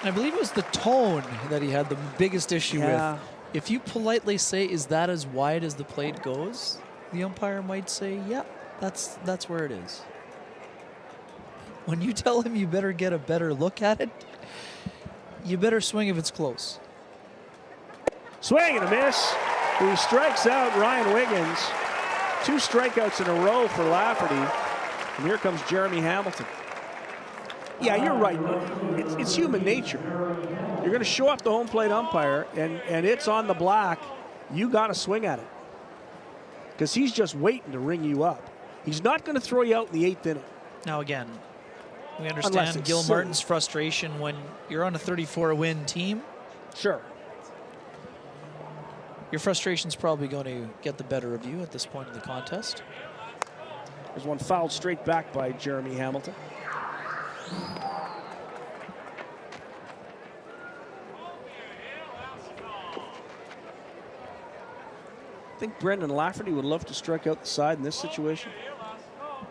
And I believe it was the tone that he had the biggest issue with. If you politely say, "Is that as wide as the plate goes?" the umpire might say, "Yeah, that's where it is." When you tell him you better get a better look at it, you better swing if it's close. Swing and a miss. He strikes out Ryan Wiggins. 2 strikeouts in a row for Lafferty. And here comes Jeremy Hamilton. Yeah, you're right. It's human nature. You're going to show up the home plate umpire, and it's on the black. You got to swing at it. Because he's just waiting to ring you up. He's not going to throw you out in the 8th inning. Now, again, we understand Gil Martin's frustration when you're on a 34-win team. Sure. Your frustration's probably going to get the better of you at this point in the contest. There's one fouled straight back by Jeremy Hamilton. I think Brendan Lafferty would love to strike out the side in this situation.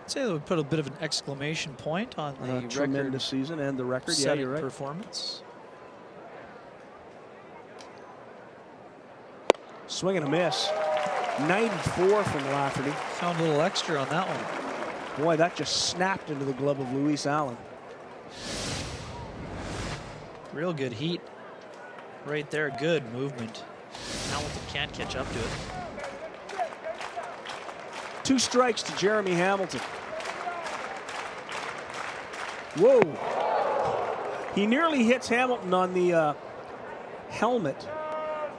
I'd say they would put a bit of an exclamation point on the tremendous season and the record. Yeah, you're right. Performance. Swing and a miss. 94 from Lafferty. Found a little extra on that one. Boy, that just snapped into the glove of Luis Allen. Real good heat right there. Good movement. Hamilton can't catch up to it. 2 strikes to Jeremy Hamilton. Whoa. He nearly hits Hamilton on the helmet,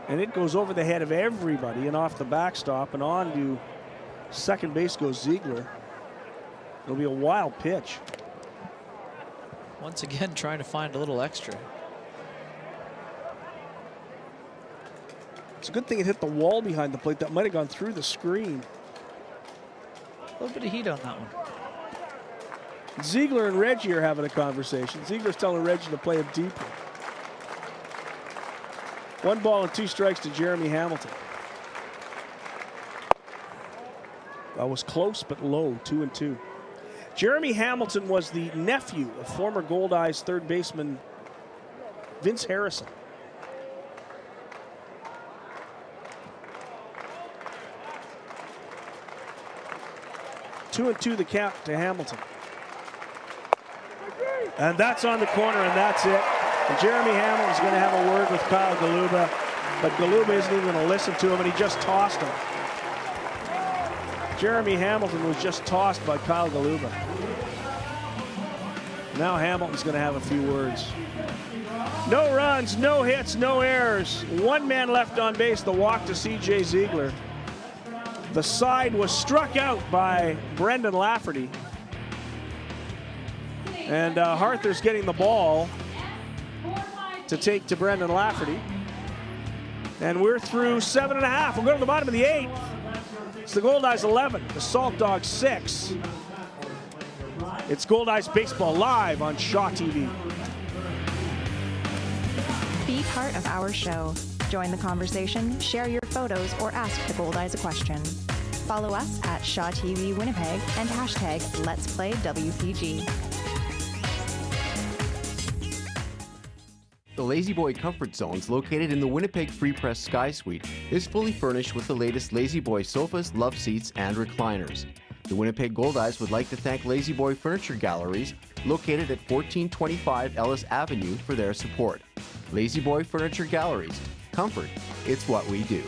and it goes over the head of everybody and off the backstop, and on to second base goes Ziegler. It'll be a wild pitch. Once again, trying to find a little extra. It's a good thing it hit the wall behind the plate. That might have gone through the screen. A little bit of heat on that one. Ziegler and Reggie are having a conversation. Ziegler's telling Reggie to play it deeper. 1 ball and 2 strikes to Jeremy Hamilton. That was close but low, 2-2. Jeremy Hamilton was the nephew of former Goldeyes third baseman Vince Harrison. 2-2 the count to Hamilton. And that's on the corner, and that's it. And Jeremy Hamilton's going to have a word with Kyle Galuba, but Galuba isn't even going to listen to him, and he just tossed him. Jeremy Hamilton was just tossed by Kyle Galuba. Now Hamilton's going to have a few words. No runs, no hits, no errors. 1 man left on base, the walk to C.J. Ziegler. The side was struck out by Brendan Lafferty. And Harther's getting the ball to take to Brendan Lafferty. And we're through 7.5. We'll go to the bottom of the 8th. It's the Goldeyes 11, the Saltdogs 6. It's Goldeyes Baseball live on Shaw TV. Be part of our show. Join the conversation, share your photos, or ask the Goldeyes a question. Follow us at Shaw TV Winnipeg and hashtag Let's Play WPG. The Lazy Boy Comfort Zones, located in the Winnipeg Free Press Sky Suite, is fully furnished with the latest Lazy Boy sofas, love seats, and recliners. The Winnipeg Goldeyes would like to thank Lazy Boy Furniture Galleries, located at 1425 Ellis Avenue, for their support. Lazy Boy Furniture Galleries. Comfort, it's what we do.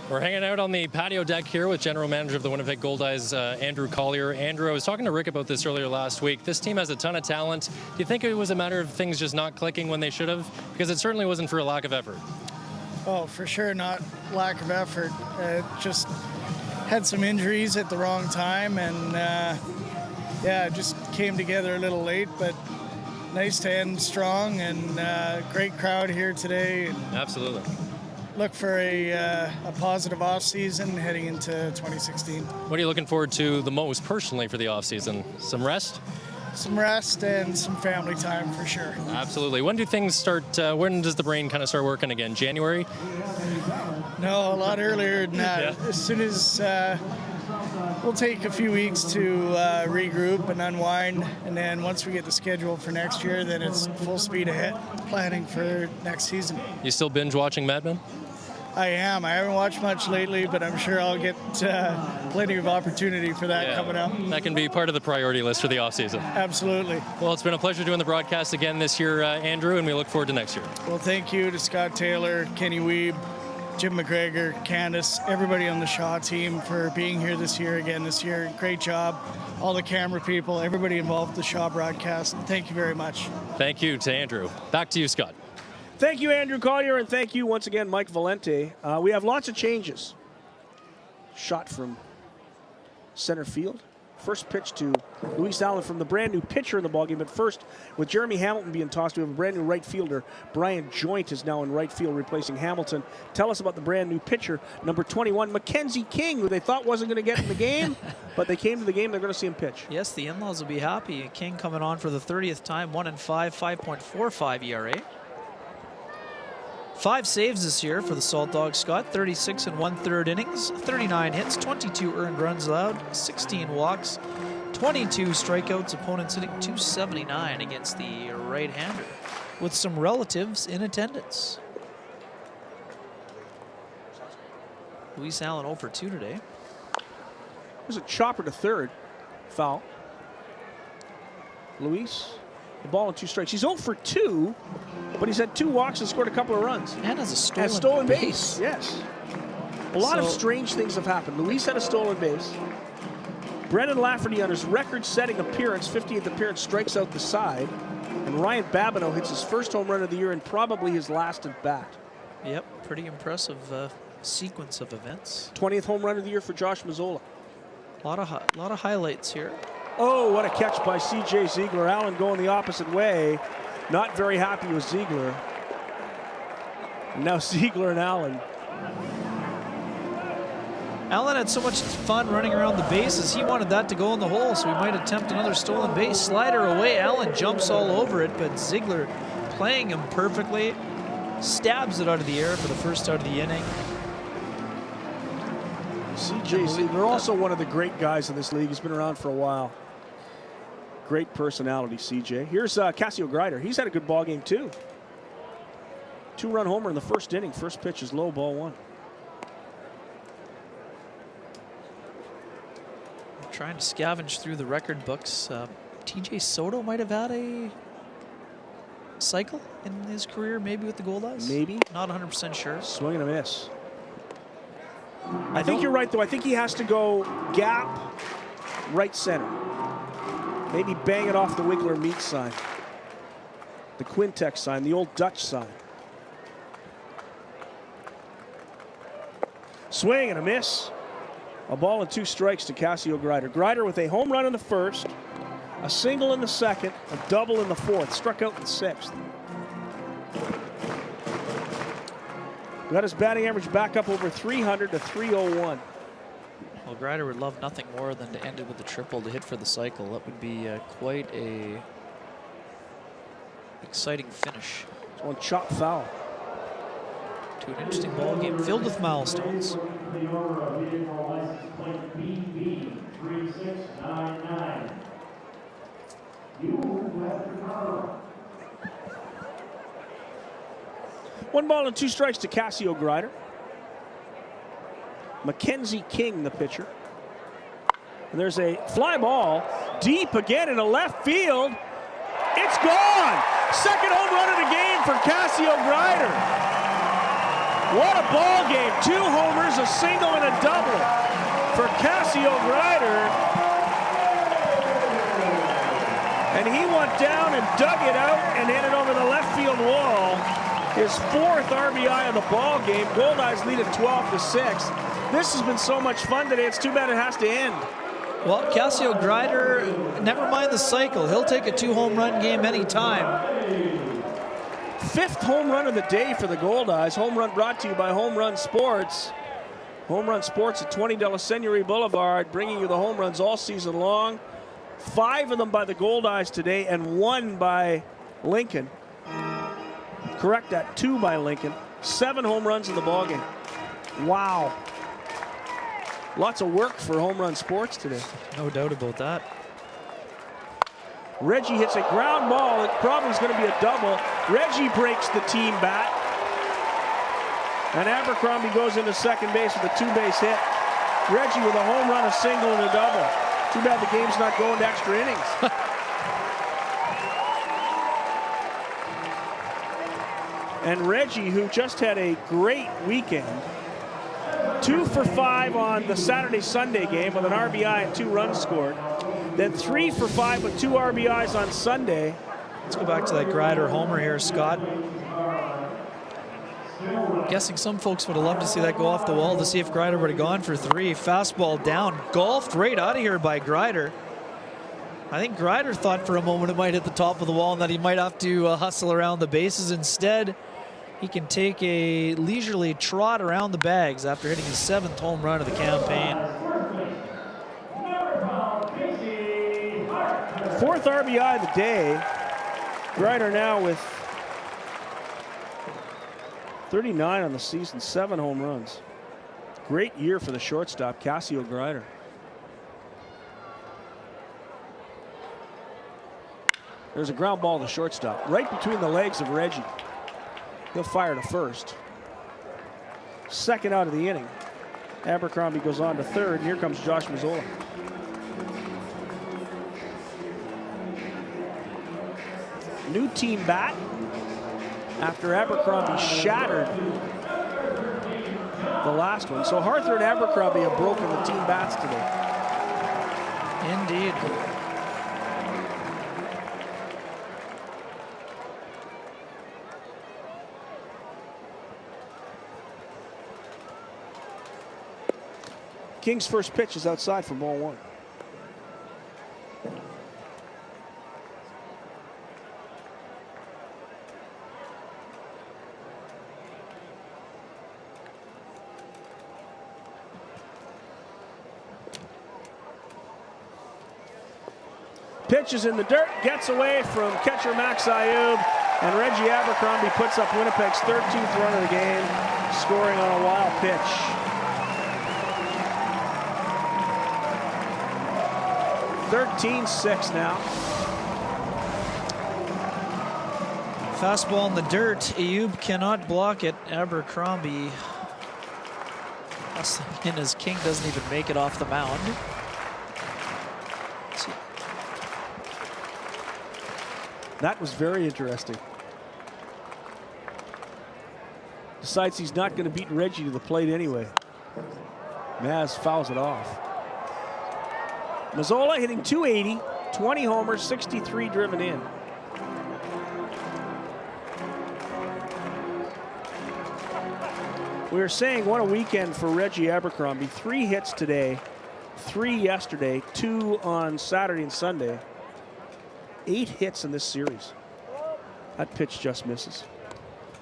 We're hanging out on the patio deck here with General Manager of the Winnipeg Goldeyes, Andrew Collier. Andrew, I was talking to Rick about this earlier last week. This team has a ton of talent. Do you think it was a matter of things just not clicking when they should have? Because it certainly wasn't for a lack of effort. Oh, for sure not lack of effort. Just had some injuries at the wrong time, and yeah, it just came together a little late, but nice to end strong, and great crowd here today. Absolutely. Look for a positive off-season heading into 2016. What are you looking forward to the most personally for the off-season? Some rest? Some rest and some family time for sure. Absolutely. When do things start, when does the brain kind of start working again? January? No, a lot earlier than that. Yeah. As soon as we'll take a few weeks to regroup and unwind, and then once we get the schedule for next year, then it's full speed ahead planning for next season. You still binge watching Mad Men? I am. I haven't watched much lately, but I'm sure I'll get plenty of opportunity for that coming up. That can be part of the priority list for the offseason. Absolutely. Well, it's been a pleasure doing the broadcast again this year, Andrew, and we look forward to next year. Well, thank you to Scott Taylor, Kenny Weeb, Jim McGregor, Candace, everybody on the Shaw team for being here this year again this year. Great job. All the camera people, everybody involved with the Shaw broadcast. Thank you very much. Thank you to Andrew. Back to you, Scott. Thank you, Andrew Collier, and thank you once again, Mike Valente. We have lots of changes. Shot from center field. First pitch to Luis Allen from the brand new pitcher in the ballgame. But first, with Jeremy Hamilton being tossed, we have a brand new right fielder. Brian Joint is now in right field replacing Hamilton. Tell us about the brand new pitcher, number 21, Mackenzie King, who they thought wasn't going to get in the game, but they came to the game. They're going to see him pitch. Yes, the in-laws will be happy. King coming on for the 30th time, 1-5, 5.45 ERA. 5 saves this year for the Saltdogs, Scott. 36 1/3 innings, 39 hits, 22 earned runs allowed, 16 walks, 22 strikeouts. Opponents hitting .279 against the right-hander, with some relatives in attendance. Luis Allen 0 for 2 today. There's a chopper to third. Foul. Luis, the ball and 2 strikes. He's 0 for 2, but he's had 2 walks and scored a couple of runs. And has a stolen base. Yes. A lot of strange things have happened. Luis had a stolen base. Brendan Lafferty on his record-setting appearance, 50th appearance, strikes out the side. And Ryan Babineau hits his first home run of the year and probably his last at bat. Yep, pretty impressive sequence of events. 20th home run of the year for Josh Mazzola. A lot of highlights here. Oh, what a catch by C.J. Ziegler. Allen going the opposite way. Not very happy with Ziegler. And now Ziegler and Allen. Allen had so much fun running around the bases. He wanted that to go in the hole, so he might attempt another stolen base. Slider away. Allen jumps all over it, but Ziegler playing him perfectly. Stabs it out of the air for the first out of the inning. C.J. Ziegler, also one of the great guys in this league. He's been around for a while. Great personality, C.J. Here's Cassio Grider. He's had a good ball game too. 2-run homer in the first inning. First pitch is low, ball 1. Trying to scavenge through the record books. TJ Soto might have had a cycle in his career, maybe with the Goldeyes. Maybe. Not 100% sure. Swing and a miss. I think you're right, though. I think he has to go gap, right center. Maybe bang it off the Wiggler Meat sign. The Quintex sign, the old Dutch sign. Swing and a miss. A ball and 2 strikes to Cassio Grider. Grider with a home run in the first, a single in the second, a double in the fourth. Struck out in the 6th. Got his batting average back up over 300 to 301. Well, Grider would love nothing more than to end it with a triple to hit for the cycle. That would be quite a exciting finish. It's one chop foul. To an interesting ball game filled with milestones. One ball and 2 strikes to Cassio Grider. Mackenzie King, the pitcher. And there's a fly ball deep again into left field. It's gone! Second home run of the game for Cassio Grider. What a ball game. 2 homers, a single, and a double for Cassio Grider. And he went down and dug it out and hit it over the left field wall. His 4th RBI of the ball game. Goldeyes lead at 12-6. This has been so much fun today. It's too bad it has to end. Well, Cassio Grider, never mind the cycle. He'll take a 2-home run game anytime. 5th home run of the day for the Goldeyes. Home run brought to you by Home Run Sports. Home Run Sports at 20 De La Seigneurie Boulevard, bringing you the home runs all season long. 5 of them by the Goldeyes today and 1 by Lincoln. Correct that, 2 by Lincoln. 7 home runs in the ballgame. Wow. Lots of work for Home Run Sports today. No doubt about that. Reggie hits a ground ball. It probably is going to be a double. Reggie breaks the team bat. And Abercrombie goes into second base with a 2-base hit. Reggie with a home run, a single, and a double. Too bad the game's not going to extra innings. And Reggie, who just had a great weekend, 2 for 5 on the Saturday-Sunday game with an RBI and 2 runs scored. Then 3 for 5 with 2 RBIs on Sunday. Let's go back to that Greider homer here, Scott. Guessing some folks would have loved to see that go off the wall to see if Greider would have gone for 3. Fastball down, golfed right out of here by Greider. I think Greider thought for a moment it might hit the top of the wall and that he might have to hustle around the bases. Instead, he can take a leisurely trot around the bags after hitting his 7th home run of the campaign. 4th RBI of the day. Greider now with 39 on the season, 7 home runs. Great year for the shortstop, Cassio Greider. There's a ground ball to shortstop, right between the legs of Reggie. He'll fire to first. 2nd out of the inning. Abercrombie goes on to 3rd, and here comes Josh Mazzola. New team bat after Abercrombie shattered the last one. So Harther and Abercrombie have broken the team bats today. Indeed. King's first pitch is outside for ball 1. Pitch is in the dirt, gets away from catcher Max Ayub, and Reggie Abercrombie puts up Winnipeg's 13th run of the game, scoring on a wild pitch. (13-6) now. Fastball in the dirt. Ayub cannot block it. Abercrombie, in as King doesn't even make it off the mound. That was very interesting. Decides he's not going to beat Reggie to the plate anyway. Maz fouls it off. Mazzola hitting .280, 20 homers, 63 driven in. We were saying what a weekend for Reggie Abercrombie. 3 hits today, 3 yesterday, 2 on Saturday and Sunday. 8 hits in this series. That pitch just misses.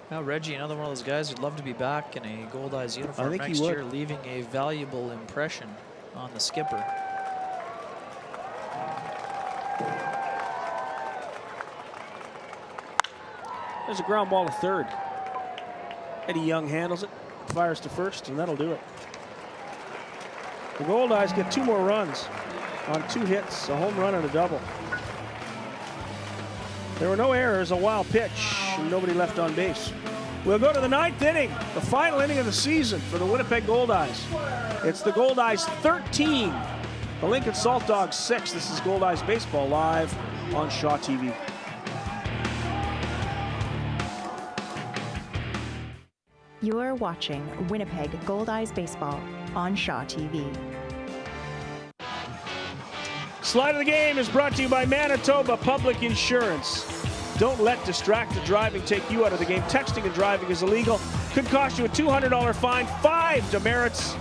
Now Reggie, another one of those guys who'd love to be back in a Goldeyes uniform next year, leaving a valuable impression on the skipper. There's a ground ball to 3rd. Eddie Young handles it, fires to 1st, and that'll do it. The Goldeyes get 2 more runs on 2 hits, a home run and a double. There were no errors, a wild pitch, and nobody left on base. We'll go to the 9th inning, the final inning of the season for the Winnipeg Goldeyes. It's the Goldeyes 13, the Lincoln Saltdogs 6. This is Goldeyes Baseball live on Shaw TV. You're watching Winnipeg Goldeyes Baseball on Shaw TV. Slide of the game is brought to you by Manitoba Public Insurance. Don't let distracted driving take you out of the game. Texting and driving is illegal. Could cost you a $200 fine, 5 demerits.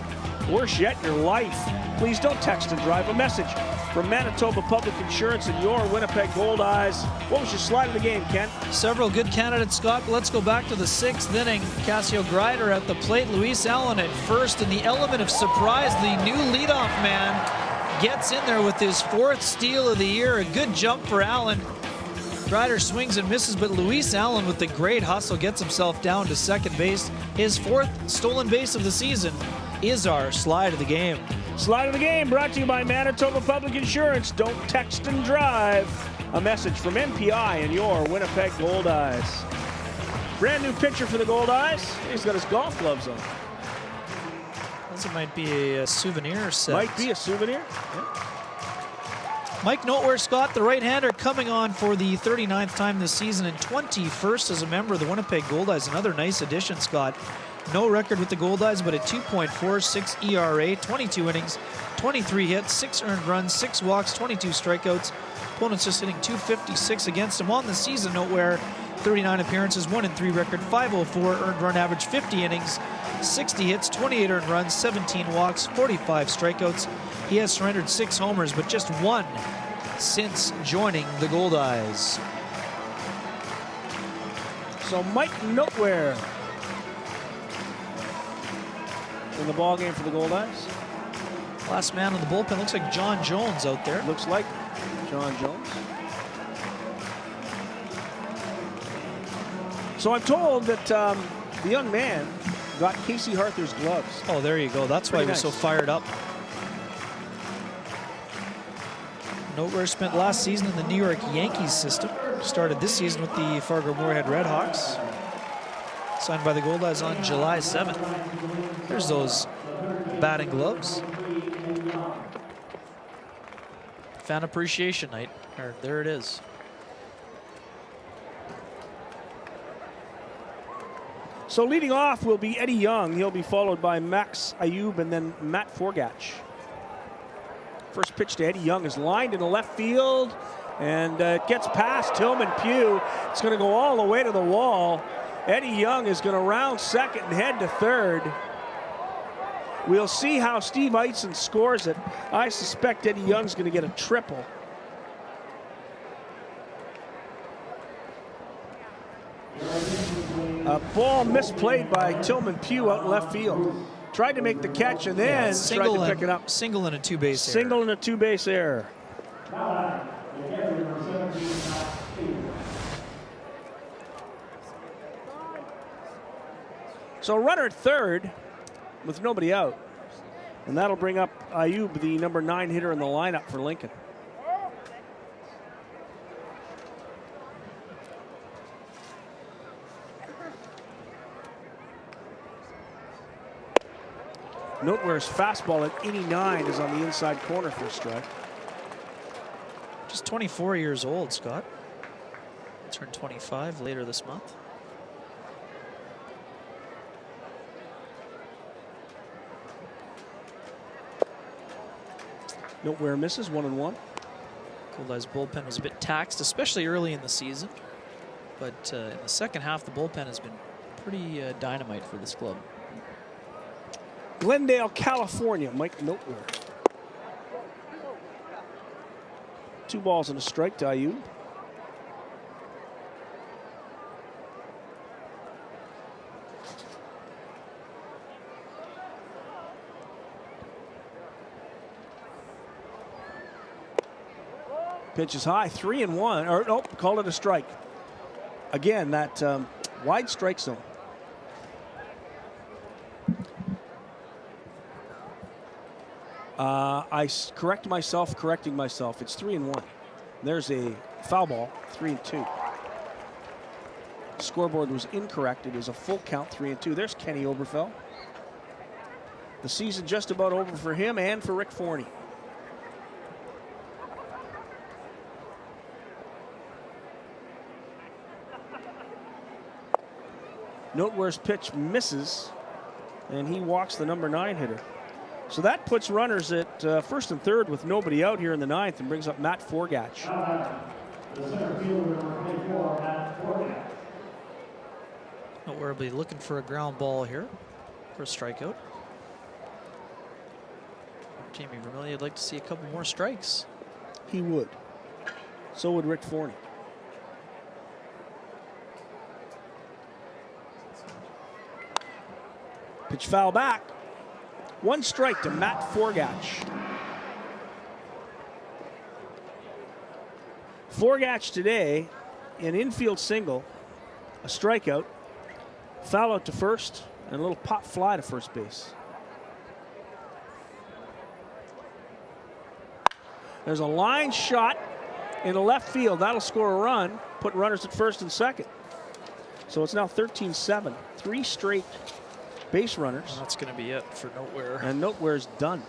Worse yet, your life. Please don't text and drive. A message from Manitoba Public Insurance and your Winnipeg Goldeyes. What was your slide of the game, Ken? Several good candidates, Scott. Let's go back to the 6th inning. Cassio Greider at the plate. Luis Allen at first. In the element of surprise, the new leadoff man gets in there with his 4th steal of the year. A good jump for Allen. Greider swings and misses, but Luis Allen with the great hustle gets himself down to second base. His 4th stolen base of the season is our slide of the game. Slide of the game brought to you by Manitoba Public Insurance. Don't text and drive. A message from MPI and your Winnipeg Goldeyes. Brand new pitcher for the Goldeyes. He's got his golf gloves on. This might be a souvenir set. Might be a souvenir. Yeah. Mike Noteware Scott, the right-hander, coming on for the 39th time this season and 21st as a member of the Winnipeg Goldeyes. Another nice addition, Scott. No record with the Goldeyes, but a 2.46 ERA, 22 innings, 23 hits, 6 earned runs, 6 walks, 22 strikeouts. Opponents just hitting .256 against him on the season. Noteware, 39 appearances, 1-3 record, .504 earned run average, 50 innings, 60 hits, 28 earned runs, 17 walks, 45 strikeouts. He has surrendered 6 homers, but just 1 since joining the Goldeyes. So Mike Noteware in the ball game for the Goldeyes. Last man on the bullpen looks like John Jones out there. Looks like John Jones. So I'm told that the young man got Casey Harther's gloves. Oh, there you go. That's why he was so fired up. Noteware spent last season in the New York Yankees system. Started this season with the Fargo-Moorhead Redhawks. Signed by the Goldeyes on July 7th. There's those batting gloves. Fan appreciation night. There it is. So leading off will be Eddie Young. He'll be followed by Max Ayub and then Matt Forgach. First pitch to Eddie Young is lined in the left field, and it gets past Tillman Pugh. It's going to go all the way to the wall. Eddie Young is going to round second and head to third. We'll see how Steve Eitzen scores it. I suspect Eddie Young's going to get a triple. A ball misplayed by Tillman Pugh out in left field. Tried to make the catch and then tried to pick it up. Single and a two-base error. Single and a two-base error. So runner at third with nobody out. And that'll bring up Ayub, the number 9 hitter in the lineup for Lincoln. Noteware's fastball at 89 is on the inside corner for a strike. Just 24 years old, Scott. Turned 25 later this month. Noteware misses 1-1. Goldeyes' bullpen was a bit taxed, especially early in the season. But in the second half, the bullpen has been pretty dynamite for this club. Glendale, California, Mike Noteware. 2 balls and a strike to Ayub. Pitch is high, 3-1, or nope, call it a strike. Again, that wide strike zone. I correct myself, correcting myself. It's 3-1. There's a foul ball, 3-2. Scoreboard was incorrect. It is a full count, 3-2. There's Kenny Oberfell. The season just about over for him and for Rick Forney. Noteware's pitch misses, and he walks the number 9 hitter. So that puts runners at first and third with nobody out here in the 9th and brings up Matt Forgach. Noteware will be looking for a ground ball here for a strikeout. Jamie Vermillion would like to see a couple more strikes. He would. So would Rick Forney. Pitch foul back. 1 strike to Matt Forgach. Forgach today, an infield single, a strikeout, foul out to first, and a little pop fly to first base. There's a line shot in the left field. That'll score a run, put runners at first and second. So it's now 13-7. 3 straight base runners. And that's going to be it for Nowhere. And Nowhere's done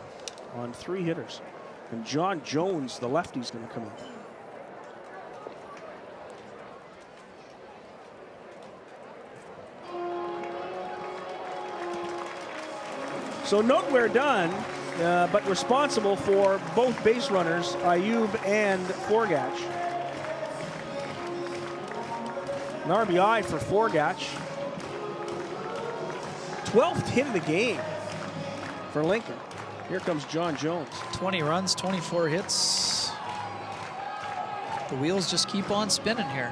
on 3 hitters. And John Jones, the lefty's going to come in. So Nowhere done, but responsible for both base runners, Ayub and Forgatch. An RBI for Forgatch. 12th hit of the game for Lincoln. Here comes John Jones. 20 runs, 24 hits. The wheels just keep on spinning here.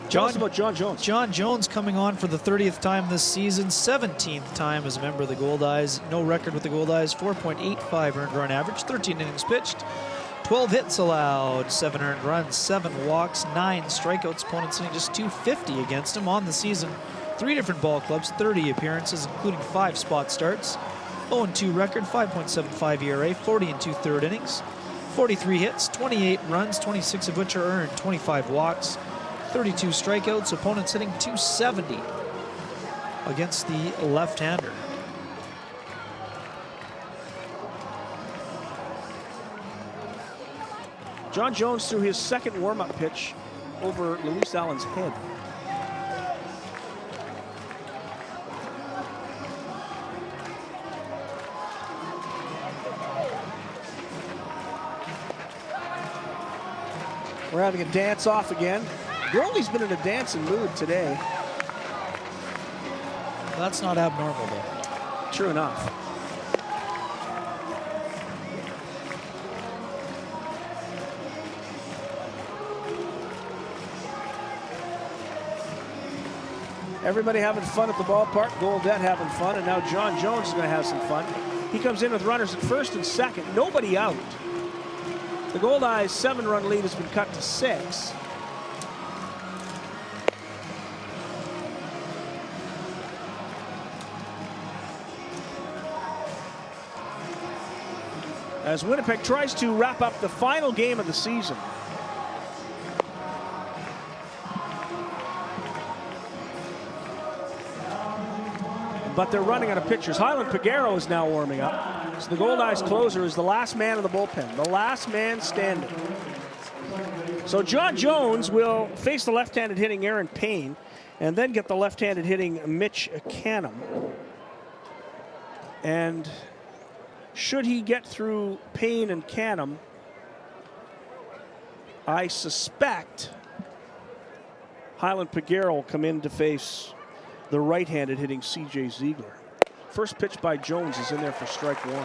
Tell us about John Jones. John Jones coming on for the 30th time this season, 17th time as a member of the Goldeyes. No record with the Goldeyes, 4.85 earned run average, 13 innings pitched, 12 hits allowed, 7 earned runs, 7 walks, 9 strikeouts. Opponents hitting just .250 against him on the season. 3 different ball clubs, 30 appearances, including 5 spot starts. 0-2 record, 5.75 ERA, 40 2/3 innings, 43 hits, 28 runs, 26 of which are earned, 25 walks, 32 strikeouts. Opponents hitting .270 against the left-hander. John Jones threw his second warm-up pitch over Luis Allen's head. We're having a dance-off again. Goldie's been in a dancing mood today. That's not abnormal, though. True enough. Everybody having fun at the ballpark. Goldette having fun, and now John Jones is going to have some fun. He comes in with runners at first and second. Nobody out. The Goldeyes' 7-run lead has been cut to 6. As Winnipeg tries to wrap up the final game of the season. But they're running out of pitchers. Highland Piguero is now warming up. So the Goldeyes closer is the last man in the bullpen, the last man standing. So John Jones will face the left-handed hitting Aaron Payne and then get the left-handed hitting Mitch Canham. And should he get through Payne and Canham, I suspect Highland Piguero will come in to face the right-handed hitting C.J. Ziegler. First pitch by Jones is in there for strike 1.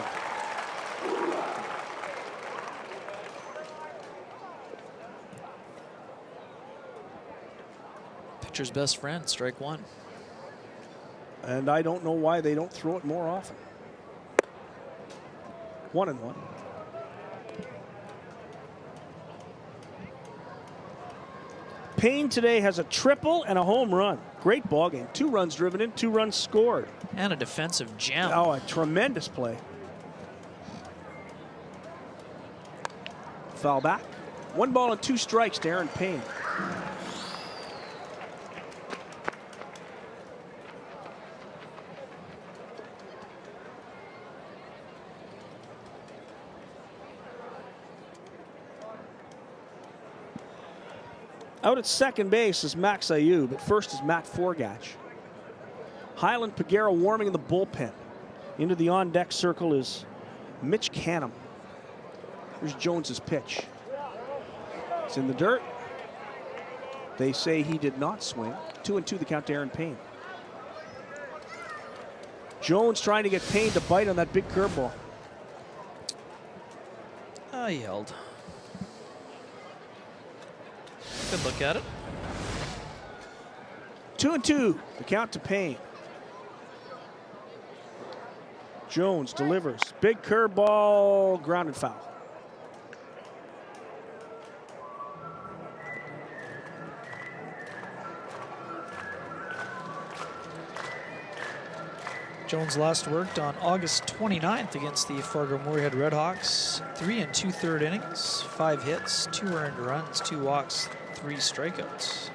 Pitcher's best friend, strike 1. And I don't know why they don't throw it more often. 1-1. Payne today has a triple and a home run. Great ball game. 2 runs driven in, 2 runs scored. And a defensive gem. Oh, a tremendous play. Foul back. 1 ball and 2 strikes to Aaron Payne. Out at second base is Max Ayub. At first is Matt Forgatch. Highland Piguero warming in the bullpen. Into the on-deck circle is Mitch Canham. Here's Jones's pitch. It's in the dirt. They say he did not swing. 2-2 the count to Aaron Payne. Jones trying to get Payne to bite on that big curveball. He held. Good look at it. 2-2 the count to Payne. Jones delivers. Big curveball, grounded foul. Jones last worked on August 29th against the Fargo-Moorhead Redhawks. 3 2/3 innings, 5 hits, 2 earned runs, 2 walks, 3 strikeouts.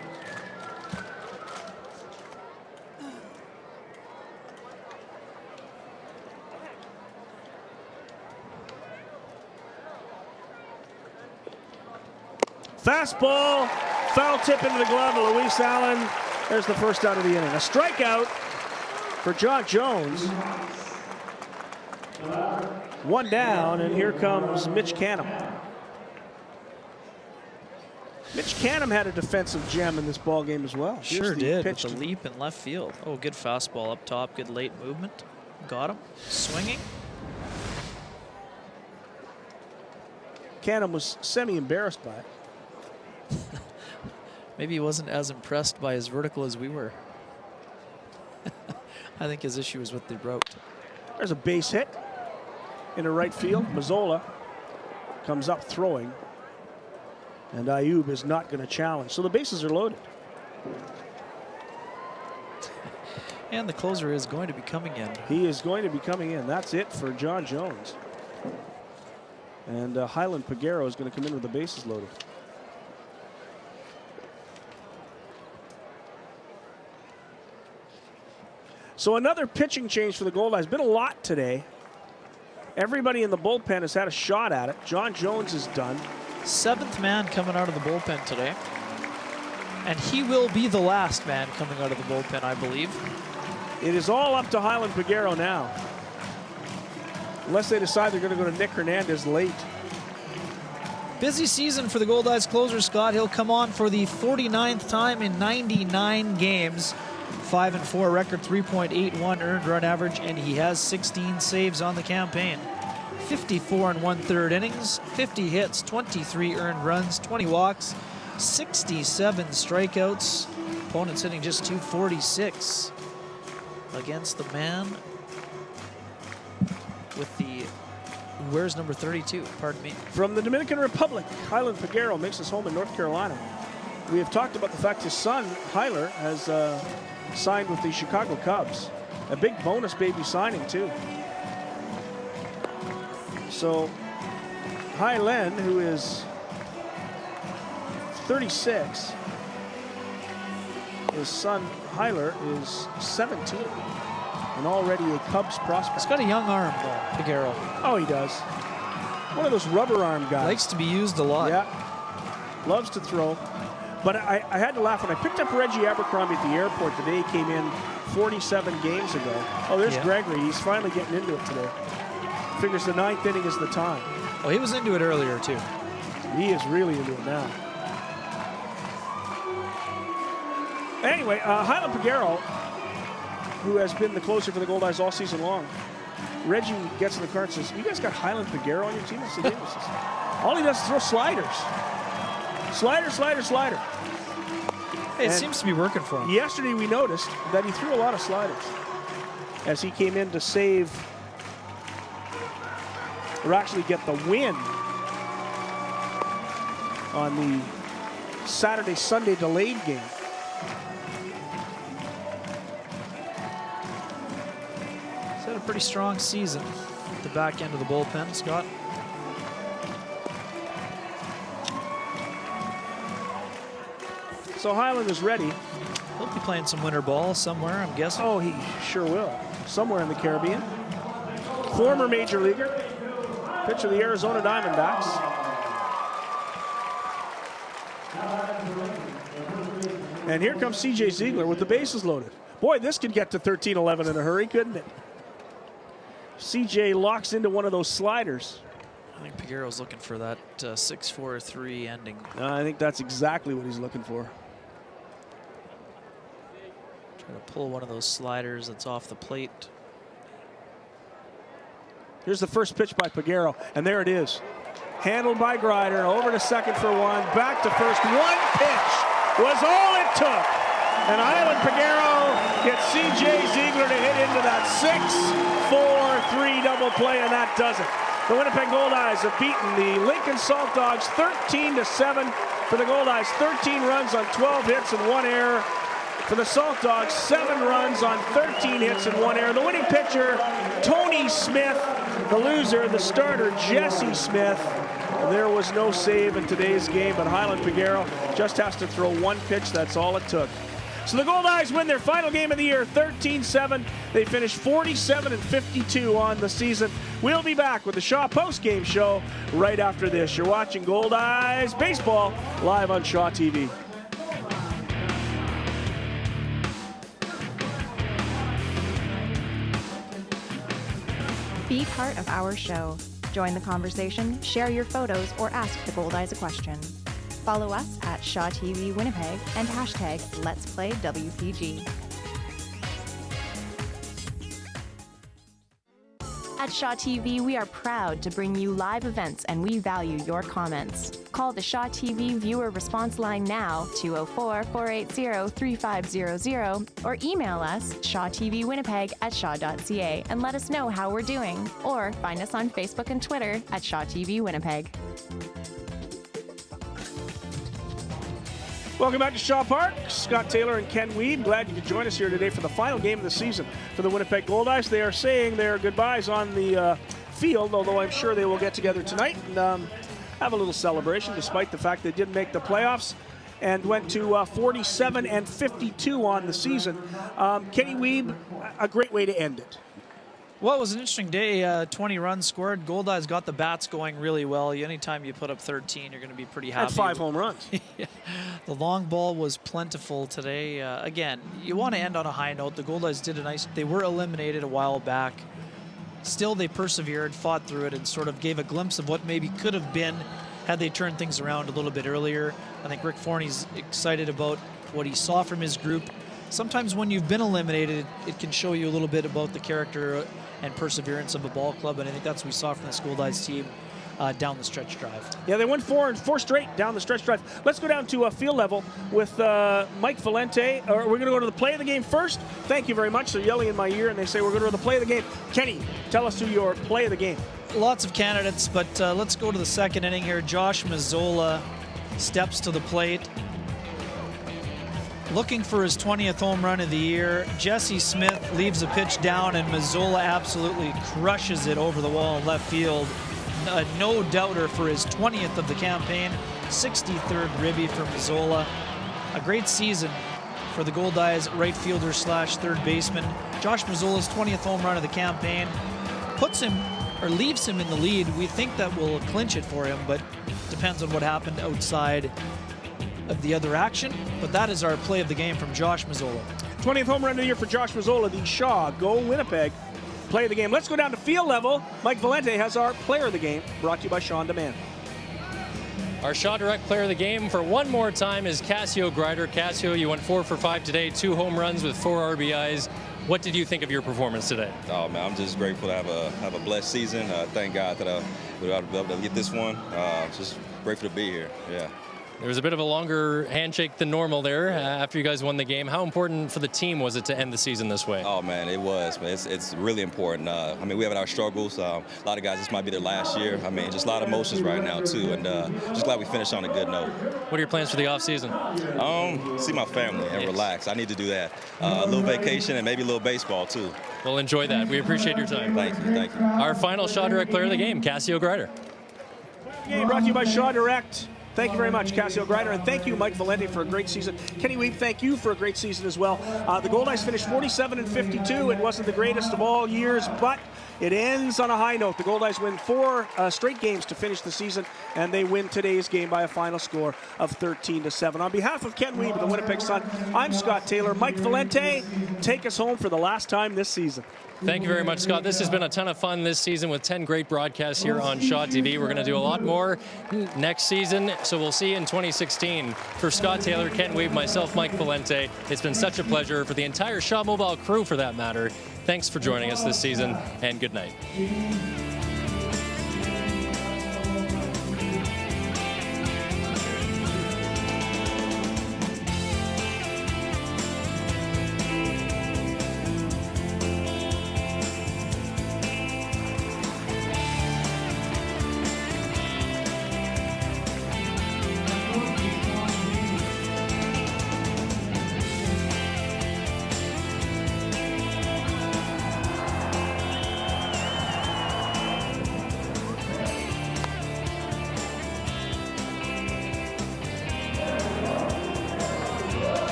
Fastball, foul tip into the glove of Luis Allen. There's the first out of the inning. A strikeout for John Jones. One down, and here comes Mitch Canham. Mitch Canham had a defensive gem in this ball game as well. Sure did, with the leap in left field. Oh, good fastball up top, good late movement. Got him, swinging. Canham was semi-embarrassed by it. Maybe he wasn't as impressed by his vertical as we were. I think his issue was with the route. There's a base hit into right field. Mazzola comes up throwing, and Ayub is not going to challenge. So the bases are loaded. And the closer is going to be coming in. He is going to be coming in. That's it for John Jones. And Highland Peguero is going to come in with the bases loaded. So another pitching change for the Goldeyes. Been a lot today. Everybody in the bullpen has had a shot at it. John Jones is done. 7th man coming out of the bullpen today. And he will be the last man coming out of the bullpen, I believe. It is all up to Highland Peguero now. Unless they decide they're going to go to Nick Hernandez late. Busy season for the Goldeyes closer, Scott. He'll come on for the 49th time in 99 games. 5-4 record, 3.81 earned run average, and he has 16 saves on the campaign. 54 1/3 innings, 50 hits, 23 earned runs, 20 walks, 67 strikeouts. Opponents hitting just .246 against the man with the who wears number 32, pardon me. From the Dominican Republic, Highland Peguero makes his home in North Carolina. We have talked about the fact his son, Hyler, has signed with the Chicago Cubs. A big bonus baby signing, too. So, Highland, who is 36, his son, Hyler, is 17. And already a Cubs prospect. He's got a young arm, though, Peguero. Oh, he does. One of those rubber arm guys. Likes to be used a lot. Yeah. Loves to throw. But I had to laugh when I picked up Reggie Abercrombie at the airport the day he came in 47 games ago. Oh, there's Gregory. He's finally getting into it today. Figures the 9th inning is the time. Well, he was into it earlier, too. He is really into it now. Anyway, Highland Peguero, who has been the closer for the Goldeyes all season long, Reggie gets in the car and says, "You guys got Highland Peguero on your team?" I said, "Yeah." All he does is throw sliders. Slider, slider, slider. Hey, it seems to be working for him. Yesterday we noticed that he threw a lot of sliders as he came in to save, or actually get the win on the Saturday-Sunday delayed game. He's had a pretty strong season at the back end of the bullpen, Scott. So Highland is ready. He'll be playing some winter ball somewhere, I'm guessing. Oh, he sure will. Somewhere in the Caribbean. Former major leaguer. Pitcher of the Arizona Diamondbacks. And here comes C.J. Ziegler with the bases loaded. Boy, this could get to 13-11 in a hurry, couldn't it? C.J. locks into one of those sliders. I think Peguero's looking for that 6-4-3 ending. I think that's exactly what he's looking for. Try to pull one of those sliders that's off the plate. Here's the first pitch by Peguero, and there it is. Handled by Grider, over to second for one, back to first. One pitch was all it took. And Highland Peguero gets C.J. Ziegler to hit into that 6-4-3 double play, and that does it. The Winnipeg Goldeyes have beaten the Lincoln Saltdogs 13-7. For the Goldeyes, 13 runs on 12 hits and 1 error. For the Saltdogs, 7 runs on 13 hits and 1 error. The winning pitcher, Tony Smith. The loser, the starter, Jesse Smith. There was no save in today's game, but Highland Peguero just has to throw one pitch. That's all it took. So the Goldeyes win their final game of the year, 13-7. They finished 47-52 on the season. We'll be back with the Shaw Postgame show right after this. You're watching Goldeyes Baseball live on Shaw TV. Be part of our show. Join the conversation, share your photos, or ask the Goldeyes a question. Follow us at Shaw TV Winnipeg and hashtag Let's Play WPG. At Shaw TV, we are proud to bring you live events and we value your comments. Call the Shaw TV viewer response line now, 204-480-3500, or email us, shawtvwinnipeg@shaw.ca, and let us know how we're doing. Or find us on Facebook and Twitter at Shaw TV Winnipeg. Welcome back to Shaw Park. Scott Taylor and Ken Weed. Glad you could join us here today for the final game of the season for the Winnipeg Goldeyes. They are saying their goodbyes on the field, although I'm sure they will get together tonight and have a little celebration, despite the fact they didn't make the playoffs and went to 47-52 on the season. Kenny Weeb, a great way to end it. Well, it was an interesting day. 20 runs scored. Goldeyes got the bats going really well. Anytime you put up 13, you're going to be pretty happy. Had 5 home runs. Yeah. The long ball was plentiful today. Again, you want to end on a high note. The Goldeyes did a nice. They were eliminated a while back. Still, they persevered, fought through it, and sort of gave a glimpse of what maybe could have been had they turned things around a little bit earlier. I think Rick Forney's excited about what he saw from his group. Sometimes when you've been eliminated, it can show you a little bit about the character and perseverance of a ball club, and I think that's what we saw from the Goldeyes team down the stretch drive. Yeah, they won 4 straight down the stretch drive. Let's go down to field level with Mike Valente. We're going to go to the play of the game first. Thank you very much. They're yelling in my ear, and they say we're going to go to the play of the game. Kenny, tell us who your play of the game. Lots of candidates, but let's go to the second inning here. Josh Mazzola steps to the plate, looking for his 20th home run of the year. Jesse Smith leaves a pitch down, and Mazzola absolutely crushes it over the wall in left field. No doubter for his 20th of the campaign. 63rd ribby for Mazzola. A great season for the Goldeyes right fielder / third baseman. Josh Mazzola's 20th home run of the campaign puts him or leaves him in the lead. We think that will clinch it for him, but depends on what happened outside of the other action. But that is our play of the game from Josh Mazzola. 20th home run of the year for Josh Mazzola, the Shaw Go Winnipeg play of the game. Let's go down to field level. Mike Valente has our player of the game, brought to you by Sean DeMann. Our Shaw Direct player of the game for one more time is Cassio Grider. Cassio, you went 4 for 5 today, 2 home runs with 4 RBIs. What did you think of your performance today? Oh man, I'm just grateful to have a blessed season. Thank God that I was able to get this one. Just grateful to be here. Yeah. There was a bit of a longer handshake than normal there after you guys won the game. How important for the team was it to end the season this way? Oh man, it was. Man. It's really important. I mean, we have our struggles. A lot of guys, this might be their last year. I mean, just a lot of emotions right now too, and just glad we finished on a good note. What are your plans for the off season? See my family and relax. I need to do that. A little vacation and maybe a little baseball too. Well, enjoy that. We appreciate your time. Thank you. Thank you. Our final Shaw Direct player of the game, Cassio Grider. Game brought to you by Shaw Direct. Thank you very much, Cassio Grider, and thank you, Mike Valente, for a great season. Kenny Weeb, thank you for a great season as well. The Goldeyes finished 47-52. It wasn't the greatest of all years, but it ends on a high note. The Goldeyes win 4 straight games to finish the season, and they win today's game by a final score of 13-7. On behalf of Ken Weeb of the Winnipeg Sun, I'm Scott Taylor. Mike Valente, take us home for the last time this season. Thank you very much, Scott. This has been a ton of fun this season with 10 great broadcasts here on Shaw TV. We're going to do a lot more next season, so we'll see you in 2016. For Scott Taylor, Ken Weeb, myself, Mike Valente, it's been such a pleasure. For the entire Shaw Mobile crew, for that matter, thanks for joining us this season, and good night.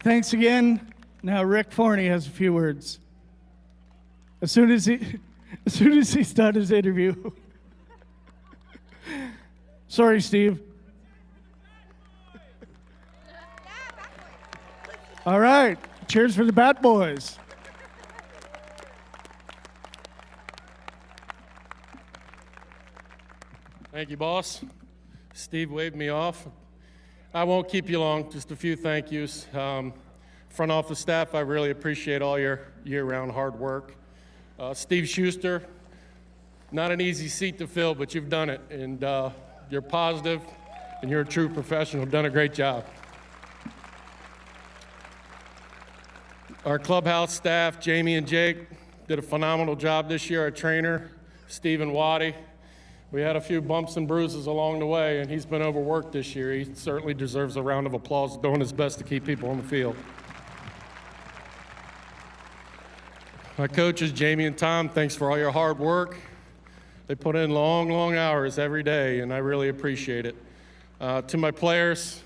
Thanks again. Now Rick Forney has a few words. As soon as he's done his interview. Sorry, Steve. All right. Cheers for the Bat Boys. Thank you, boss. Steve waved me off. I won't keep you long, just a few thank yous. Front office staff, I really appreciate all your year-round hard work. Steve Schuster, not an easy seat to fill, but you've done it, and you're positive, and you're a true professional, done a great job. Our clubhouse staff, Jamie and Jake, did a phenomenal job this year. Our trainer, Stephen Waddy. We had a few bumps and bruises along the way, and he's been overworked this year. He certainly deserves a round of applause, doing his best to keep people on the field. My coaches, Jamie and Tom, thanks for all your hard work. They put in long, long hours every day, and I really appreciate it. To my players,